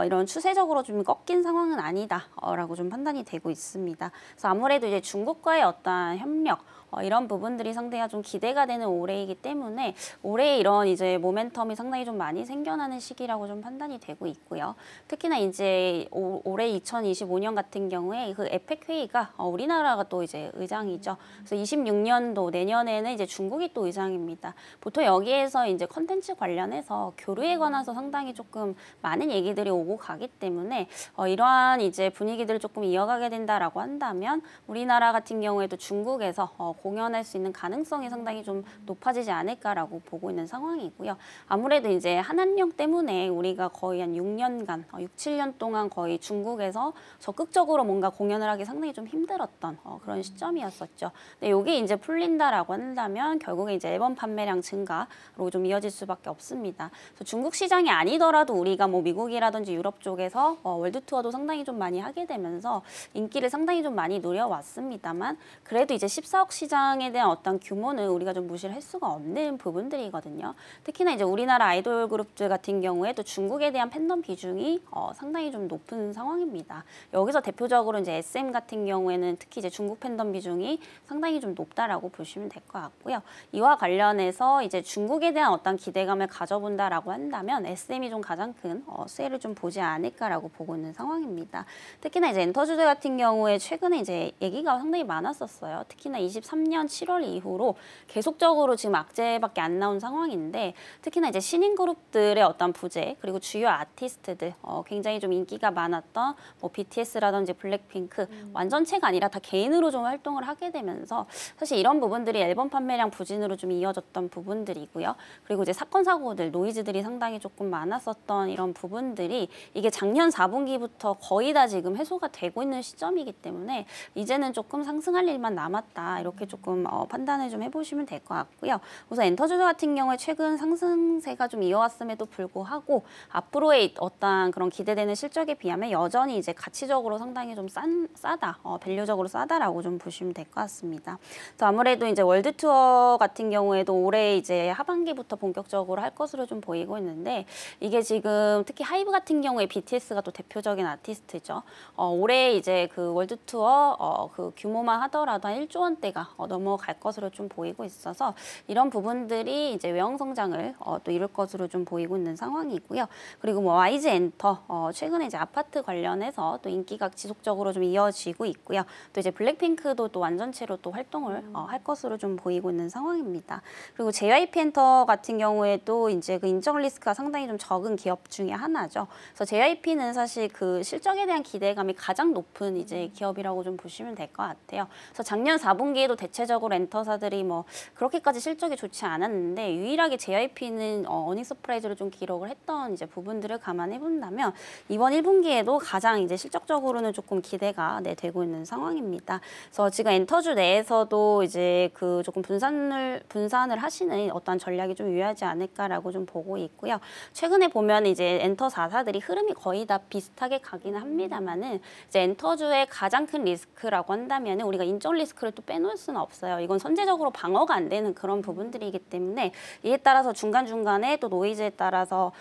이런 추세적으로 좀 꺾인 상황은 아니다라고 좀 판단이 되고 있습니다. 그래서 아무래도 이제 중국과의 어떤 협력 이런 부분들이 상당히 좀 기대가 되는 올해이기 때문에 올해 이런 이제 모멘텀이 상당히 좀 많이 생겨나는 시기라고 좀 판단이 되고 있고요. 특히나 이제 올해 2025년 같은 경우에 그 에펙 회의가 우리나라가 또 이제 의장이죠. 그래서 26년도 내년에는 이제 중국이 또 의장입니다. 보통 여기에서 이제 컨텐츠 관련해서 교류에 관해서 상당히 조금 많은 얘기들이 오고 가기 때문에 이러한 이제 분위기들을 조금 이어가게 된다라고 한다면 우리나라 같은 경우에도 중국에서 공연할 수 있는 가능성이 상당히 좀 높아지지 않을까라고 보고 있는 상황이고요. 아무래도 이제 한한령 때문에 우리가 거의 한 6년간, 6, 7년 동안 거의 중국에서 적극적으로 뭔가 공연을 하기 상당히 좀 힘들었던 그런 시점이었었죠. 근데 이게 이제 풀린다라고 한다면 결국에 이제 앨범 판매량 증가로 좀 이어질 수밖에 없습니다. 그래서 중국 시장이 아니더라도 우리가 뭐 미국이라든지 유럽 쪽에서 월드 투어도 상당히 좀 많이 하게 되면서 인기를 상당히 좀 많이 누려왔습니다만 그래도 이제 14억 시장에 대한 어떤 규모는 우리가 좀 무시를 할 수가 없는 부분들이거든요. 특히나 이제 우리나라 아이돌 그룹들 같은 경우에도 중국에 대한 팬덤 비중이 상당히 좀 높은 상황입니다. 여기서 대표적으로 이제 SM 같은 경우에는 특히 이제 중국 팬덤 비중이 상당히 좀 높다라고 보시면 될 것 같고요. 이와 관련해서 이제 중국에 대한 어떤 기대감을 가져본다라고 한다면 SM이 좀 가장 큰 수혜를 좀 보지 않을까라고 보고 있는 상황입니다. 특히나 이제 엔터주들 같은 경우에 최근에 이제 얘기가 상당히 많았었어요. 특히나 23년 7월 이후로 계속적으로 지금 악재밖에 안 나온 상황인데 특히나 이제 신인 그룹들의 어떤 부재 그리고 주요 아티스트들 굉장히 좀 인기가 많았던 뭐 BTS라든지 블랙핑크 완전체가 아니라 다 개인으로 좀 활동을 하게 되면서 사실 이런 부분들이 앨범 판매량 부진으로 좀 이어졌던 부분들이고요. 그리고 이제 사건 사고들 노이즈들이 상당히 조금 많았었던 이런 부분들이 이게 작년 4분기부터 거의 다 지금 해소가 되고 있는 시점이기 때문에 이제는 조금 상승할 일만 남았다 이렇게 조금 판단을 좀 해보시면 될 것 같고요. 우선 엔터주들 같은 경우에 최근 상승세가 좀 이어왔음에도 불구하고 앞으로의 어떤 그런 기대되는 실적에 비하면 여전히 이제 가치적으로 상당히 좀 싸다, 밸류적으로 싸다라고 좀 보시면 될 것 같습니다. 그래서 아무래도 이제 월드 투어 같은 경우에도 올해 이제 하반기부터 본격적으로 할 것으로 좀 보이고 있는데 이게 지금 특히 하이브 같은 경우에 BTS가 또 대표적인 아티스트죠. 올해 이제 그 월드 투어 그 규모만 하더라도 한 1조 원대가 넘어갈 것으로 좀 보이고 있어서 이런 부분들이 이제 외형 성장을 또 이룰 것으로 것으로 좀 보이고 있는 상황이고요. 그리고 뭐 와이즈 엔터 최근에 이제 아파트 관련해서 또 인기가 지속적으로 좀 이어지고 있고요. 또 이제 블랙핑크도 또 완전체로 또 활동을 할 것으로 좀 보이고 있는 상황입니다. 그리고 JYP 엔터 같은 경우에도 이제 그 인정 리스크가 상당히 좀 적은 기업 중에 하나죠. 그래서 JYP는 사실 그 실적에 대한 기대감이 가장 높은 이제 기업이라고 좀 보시면 될 것 같아요. 그래서 작년 4분기에도 대체적으로 엔터사들이 뭐 그렇게까지 실적이 좋지 않았는데 유일하게 JYP는 어닝 서프라이즈로 좀 기록을 했던 이제 부분들을 감안해 본다면 이번 1분기에도 가장 이제 실적적으로는 조금 기대가 되고 있는 상황입니다. 그래서 지금 엔터주 내에서도 이제 그 조금 분산을 하시는 어떤 전략이 좀 유효하지 않을까라고 좀 보고 있고요. 최근에 보면 이제 엔터 4사들이 흐름이 거의 다 비슷하게 가기는 합니다만은 이제 엔터주의 가장 큰 리스크라고 한다면 우리가 인정 리스크를 또 빼놓을 수는 없어요. 이건 선제적으로 방어가 안 되는 그런 부분들이기 때문에 이에 따라서 중간중간에 또 노이즈에 따라서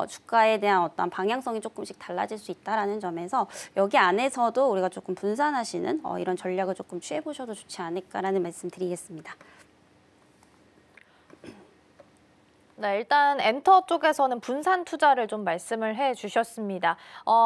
주가에 대한 어떤 방향성이 조금씩 달라질 수 있다라는 점에서 여기 안에서도 우리가 조금 분산하시는 이런 전략을 조금 취해보셔도 좋지 않을까라는 말씀 드리겠습니다. 네, 일단 엔터 쪽에서는 분산 투자를 좀 말씀을 해주셨습니다.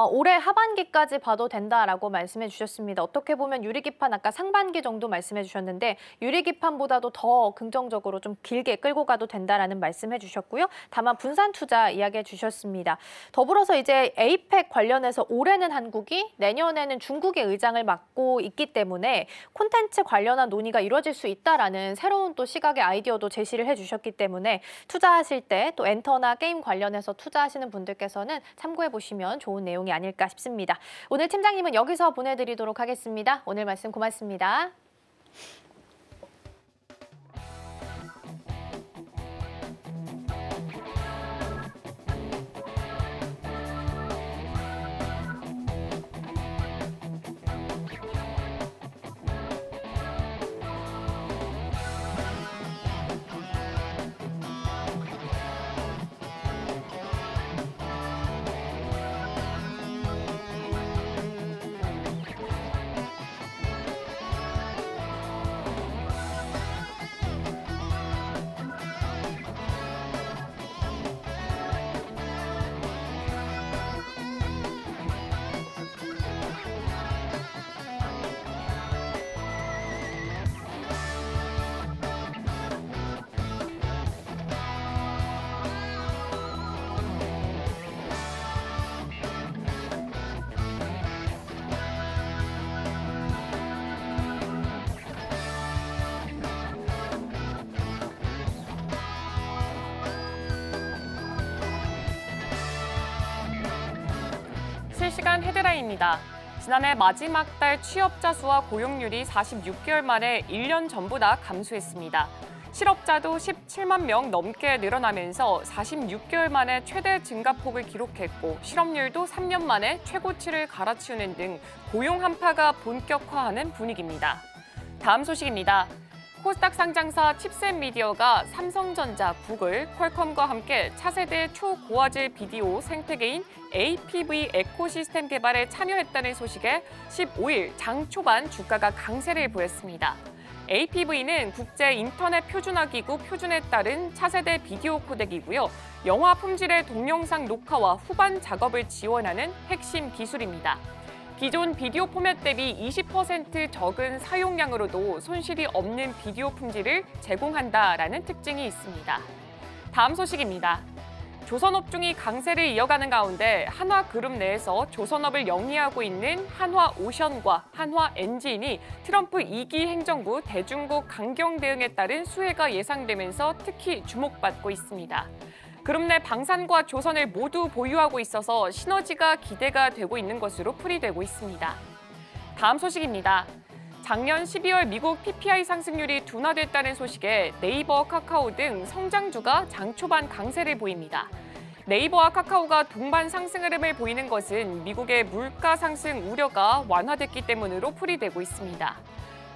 올해 하반기까지 봐도 된다라고 말씀해 주셨습니다. 어떻게 보면 유리기판 아까 상반기 정도 말씀해 주셨는데 유리기판보다도 더 긍정적으로 좀 길게 끌고 가도 된다라는 말씀해 주셨고요. 다만 분산 투자 이야기해 주셨습니다. 더불어서 이제 에이펙 관련해서 올해는 한국이 내년에는 중국의 의장을 맡고 있기 때문에 콘텐츠 관련한 논의가 이루어질 수 있다라는 새로운 또 시각의 아이디어도 제시를 해주셨기 때문에 투자하실 때 또 엔터나 게임 관련해서 투자하시는 분들께서는 참고해 보시면 좋은 내용이 아닐까 싶습니다. 오늘 팀장님은 여기서 보내드리도록 하겠습니다. 오늘 말씀 고맙습니다. 실시간 헤드라인입니다. 지난해 마지막 달 취업자 수와 고용률이 46개월 만에 1년 전보다 감소했습니다. 실업자도 17만 명 넘게 늘어나면서 46개월 만에 최대 증가폭을 기록했고 실업률도 3년 만에 최고치를 갈아치우는 등 고용 한파가 본격화하는 분위기입니다. 다음 소식입니다. 코스닥 상장사 칩셋미디어가 삼성전자, 구글, 퀄컴과 함께 차세대 초고화질 비디오 생태계인 APV 에코시스템 개발에 참여했다는 소식에 15일 장 초반 주가가 강세를 보였습니다. APV는 국제 인터넷 표준화 기구 표준에 따른 차세대 비디오 코덱이고요. 영화 품질의 동영상 녹화와 후반 작업을 지원하는 핵심 기술입니다. 기존 비디오 포맷 대비 20% 적은 사용량으로도 손실이 없는 비디오 품질을 제공한다라는 특징이 있습니다. 다음 소식입니다. 조선업종이 강세를 이어가는 가운데 한화그룹 내에서 조선업을 영위하고 있는 한화오션과 한화엔진이 트럼프 2기 행정부 대중국 강경 대응에 따른 수혜가 예상되면서 특히 주목받고 있습니다. 그룹 내 방산과 조선을 모두 보유하고 있어서 시너지가 기대가 되고 있는 것으로 풀이되고 있습니다. 다음 소식입니다. 작년 12월 미국 PPI 상승률이 둔화됐다는 소식에 네이버, 카카오 등 성장주가 장 초반 강세를 보입니다. 네이버와 카카오가 동반 상승 흐름을 보이는 것은 미국의 물가 상승 우려가 완화됐기 때문으로 풀이되고 있습니다.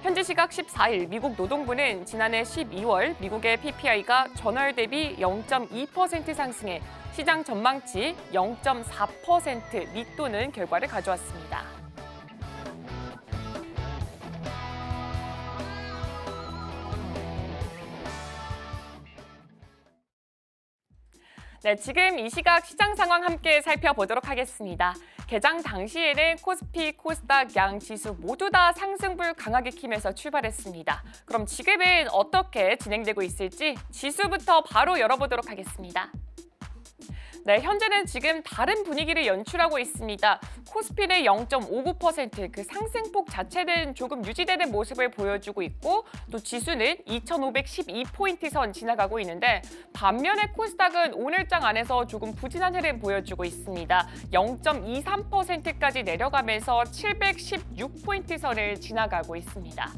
현지 시각 14일 미국 노동부는 지난해 12월 미국의 PPI가 전월 대비 0.2% 상승해 시장 전망치 0.4% 밑도는 결과를 가져왔습니다. 네, 지금 이 시각 시장 상황 함께 살펴보도록 하겠습니다. 개장 당시에는 코스피, 코스닥 양 지수 모두 다 상승불 강하게 키면서 출발했습니다. 그럼 지금은 어떻게 진행되고 있을지 지수부터 바로 열어보도록 하겠습니다. 네, 현재는 지금 다른 분위기를 연출하고 있습니다. 코스피는 0.59%, 그 상승폭 자체는 조금 유지되는 모습을 보여주고 있고 또 지수는 2,512포인트 선 지나가고 있는데 반면에 코스닥은 오늘장 안에서 조금 부진한 흐름 보여주고 있습니다. 0.23%까지 내려가면서 716포인트 선을 지나가고 있습니다.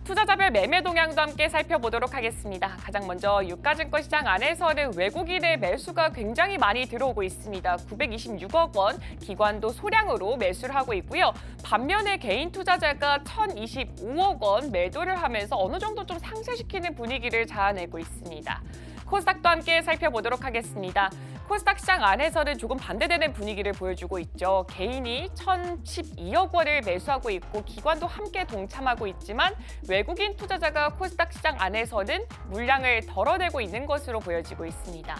투자자별 매매 동향도 함께 살펴보도록 하겠습니다. 가장 먼저 유가증권 시장 안에서는 외국인의 매수가 굉장히 많이 들어오고 있습니다. 926억 원, 기관도 소량으로 매수를 하고 있고요. 반면에 개인 투자자가 1,025억 원 매도를 하면서 어느 정도 좀 상쇄시키는 분위기를 자아내고 있습니다. 코스닥도 함께 살펴보도록 하겠습니다. 코스닥 시장 안에서는 조금 반대되는 분위기를 보여주고 있죠. 개인이 1,012억 원을 매수하고 있고 기관도 함께 동참하고 있지만 외국인 투자자가 코스닥 시장 안에서는 물량을 덜어내고 있는 것으로 보여지고 있습니다.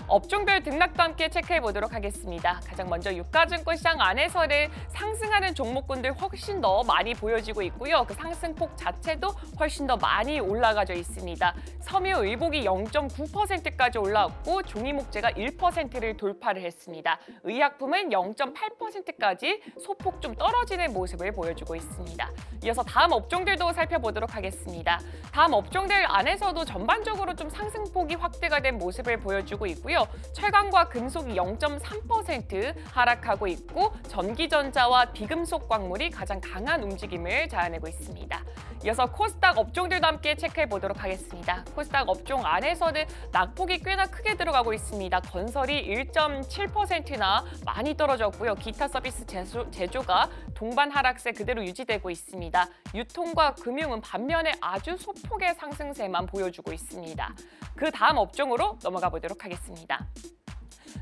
업종별 등락도 함께 체크해 보도록 하겠습니다. 가장 먼저 유가증권 시장 안에서는 상승하는 종목군들 훨씬 더 많이 보여지고 있고요. 그 상승폭 자체도 훨씬 더 많이 올라가져 있습니다. 섬유의복이 0.9%까지 올라왔고 종이목재가 1%를 돌파를 했습니다. 의약품은 0.8%까지 소폭 좀 떨어지는 모습을 보여주고 있습니다. 이어서 다음 업종들도 살펴보도록 하겠습니다. 다음 업종들 안에서도 전반적으로 좀 상승폭이 확대가 된 모습을 보여주고 있고요. 철강과 금속이 0.3% 하락하고 있고 전기전자와 비금속 광물이 가장 강한 움직임을 자아내고 있습니다. 이어서 코스닥 업종들도 함께 체크해 보도록 하겠습니다. 코스닥 업종 안에서는 낙폭이 꽤나 크게 들어가고 있습니다. 건설이 1.7%나 많이 떨어졌고요. 기타 서비스 제조가 동반 하락세 그대로 유지되고 있습니다. 유통과 금융은 반면에 아주 소폭의 상승세만 보여주고 있습니다. 그 다음 업종으로 넘어가 보도록 하겠습니다.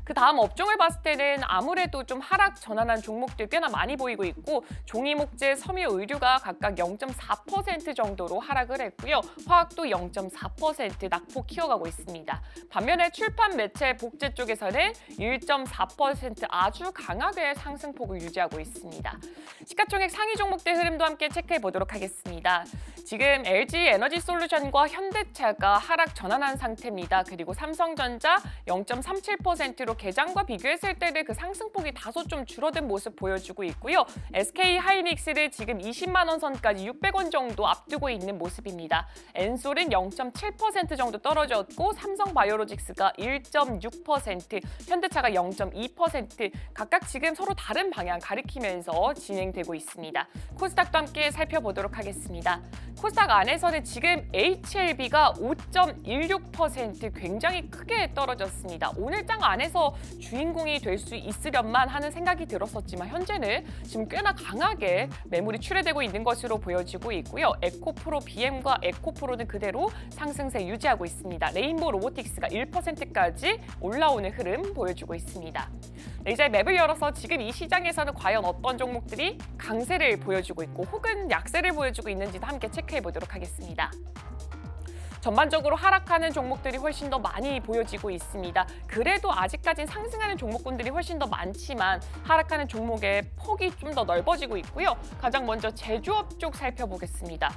그 다음 업종을 봤을 때는 아무래도 좀 하락 전환한 종목들 꽤나 많이 보이고 있고 종이목재, 섬유의류가 각각 0.4% 정도로 하락을 했고요. 화학도 0.4% 낙폭 키워가고 있습니다. 반면에 출판, 매체, 복제 쪽에서는 1.4% 아주 강하게 상승폭을 유지하고 있습니다. 시가총액 상위 종목들 흐름도 함께 체크해 보도록 하겠습니다. 지금 LG 에너지솔루션과 현대차가 하락 전환한 상태입니다. 그리고 삼성전자 0.37%로 개장과 비교했을 때는 그 상승폭이 다소 좀 줄어든 모습 보여주고 있고요. SK하이닉스를 지금 20만 원 선까지 600원 정도 앞두고 있는 모습입니다. 엔솔은 0.7% 정도 떨어졌고 삼성바이오로직스가 1.6%, 현대차가 0.2% 각각 지금 서로 다른 방향 가리키면서 진행되고 있습니다. 코스닥도 함께 살펴보도록 하겠습니다. 코스닥 안에서는 지금 HLB가 5.16% 굉장히 크게 떨어졌습니다. 오늘장 안에서 주인공이 될 수 있으련만 하는 생각이 들었었지만 현재는 지금 꽤나 강하게 매물이 출회되고 있는 것으로 보여지고 있고요. 에코프로 BM과 에코프로는 그대로 상승세 유지하고 있습니다. 레인보우 로보틱스가 1%까지 올라오는 흐름 보여주고 있습니다. 네, 이제 맵을 열어서 지금 이 시장에서는 과연 어떤 종목들이 강세를 보여주고 있고 혹은 약세를 보여주고 있는지도 함께 체크해 보도록 하겠습니다. 전반적으로 하락하는 종목들이 훨씬 더 많이 보여지고 있습니다. 그래도 아직까지는 상승하는 종목군들이 훨씬 더 많지만 하락하는 종목의 폭이 좀 더 넓어지고 있고요. 가장 먼저 제조업 쪽 살펴보겠습니다.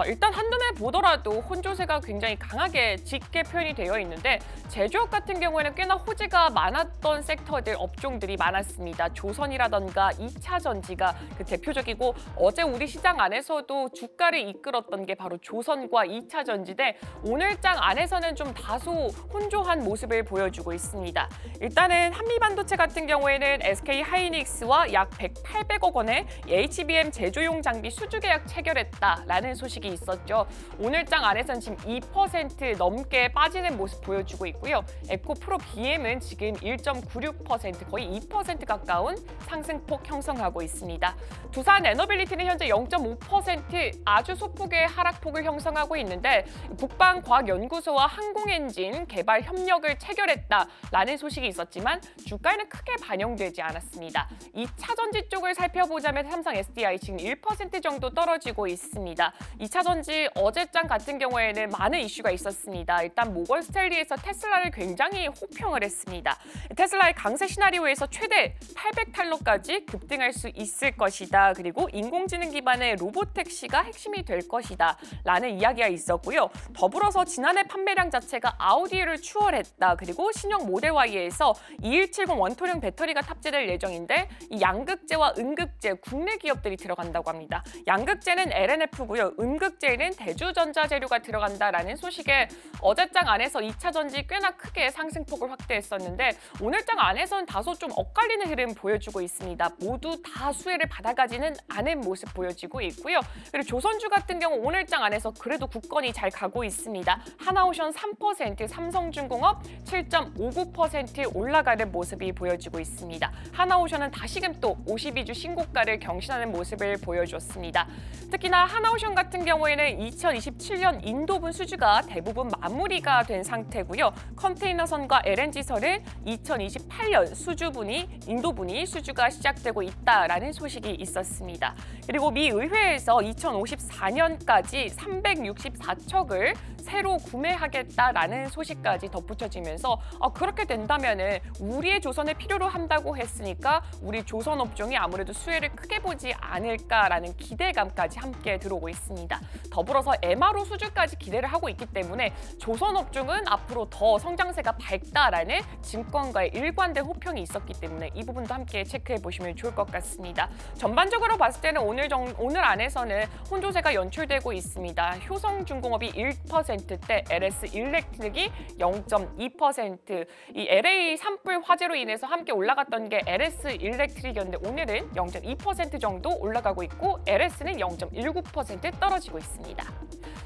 일단 한눈에 보더라도 혼조세가 굉장히 강하게 짙게 표현이 되어 있는데 제조업 같은 경우에는 꽤나 호재가 많았던 섹터들, 업종들이 많았습니다. 조선이라던가 2차 전지가 그 대표적이고 어제 우리 시장 안에서도 주가를 이끌었던 게 바로 조선과 2차 전지인데 오늘장 안에서는 좀 다소 혼조한 모습을 보여주고 있습니다. 일단은 한미반도체 같은 경우에는 SK하이닉스와 약 800억 원의 HBM 제조용 장비 수주 계약 체결했다라는 소식이 있었죠. 오늘장 안에서는 지금 2% 넘게 빠지는 모습 보여주고 있고요. 에코프로 BM은 지금 1.96% 거의 2% 가까운 상승폭 형성하고 있습니다. 두산 에너빌리티는 현재 0.5% 아주 소폭의 하락폭을 형성하고 있는데 국방과학연구소와 항공엔진 개발 협력을 체결했다라는 소식이 있었지만 주가에는 크게 반영되지 않았습니다. 2차 전지 쪽을 살펴보자면 삼성 SDI 지금 1% 정도 떨어지고 있습니다. 2차 전지 어제장 같은 경우에는 많은 이슈가 있었습니다. 일단 모건 스탠리에서 테슬라를 굉장히 호평을 했습니다. 테슬라의 강세 시나리오에서 최대 800달러까지 급등할 수 있을 것이다. 그리고 인공지능 기반의 로보택시가 핵심이 될 것이다. 라는 이야기가 있었고요. 더불어서 지난해 판매량 자체가 아우디를 추월했다. 그리고 신형 모델 Y에서 2170 원통형 배터리가 탑재될 예정인데 이 양극재와 음극재 국내 기업들이 들어간다고 합니다. 양극재는 LNF고요. 음극재에는 대주전자재료가 들어간다라는 소식에 어제장 안에서 2차 전지 꽤나 크게 상승폭을 확대했었는데 오늘장 안에서는 다소 좀 엇갈리는 흐름 보여주고 있습니다. 모두 다 수혜를 받아가지는 않은 모습 보여지고 있고요. 그리고 조선주 같은 경우 오늘장 안에서 그래도 굳건히 잘 가고 있습니다. 하나오션 3%, 삼성중공업 7.59% 올라가는 모습이 보여지고 있습니다. 하나오션은 다시금 또 52주 신고가를 경신하는 모습을 보여줬습니다. 특히나 하나오션 같은 경우에는 2027년 인도분 수주가 대부분 마무리가 된 상태고요. 컨테이너선과 LNG선은 2028년 인도분이 수주가 시작되고 있다라는 소식이 있었습니다. 그리고 미 의회에서 2054년까지 364척을 새로 구매하겠다라는 소식까지 덧붙여지면서 그렇게 된다면은 우리의 조선을 필요로 한다고 했으니까 우리 조선 업종이 아무래도 수혜를 크게 보지 않을까라는 기대감까지 함께 들어오고 있습니다. 더불어서 MRO 수주까지 기대를 하고 있기 때문에 조선 업종은 앞으로 더 성장세가 밝다라는 증권가의 일관된 호평이 있었기 때문에 이 부분도 함께 체크해 보시면 좋을 것 같습니다. 전반적으로 봤을 때는 오늘 안에서는 혼조세가 연출되고 있습니다. 효성중공업이 1%대 LS 일렉트릭이 0.2%. 이 LA 산불 화재로 인해서 함께 올라갔던 게 LS 일렉트릭이었는데 오늘은 0.2% 정도 올라가고 있고 LS는 0.19% 떨어지고 있습니다.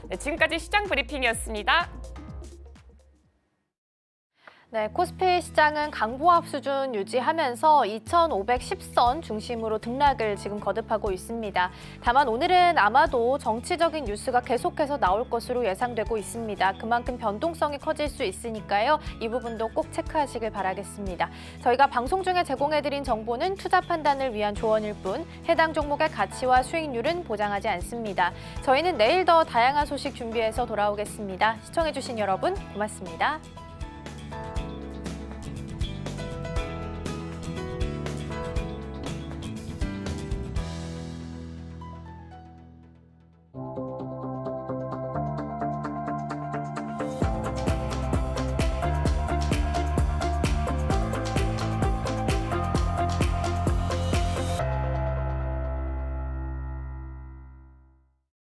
네, 지금까지 시장 브리핑이었습니다. 네, 코스피 시장은 강보합 수준 유지하면서 2,510선 중심으로 등락을 지금 거듭하고 있습니다. 다만 오늘은 아마도 정치적인 뉴스가 계속해서 나올 것으로 예상되고 있습니다. 그만큼 변동성이 커질 수 있으니까요. 이 부분도 꼭 체크하시길 바라겠습니다. 저희가 방송 중에 제공해드린 정보는 투자 판단을 위한 조언일 뿐 해당 종목의 가치와 수익률은 보장하지 않습니다. 저희는 내일 더 다양한 소식 준비해서 돌아오겠습니다. 시청해주신 여러분 고맙습니다.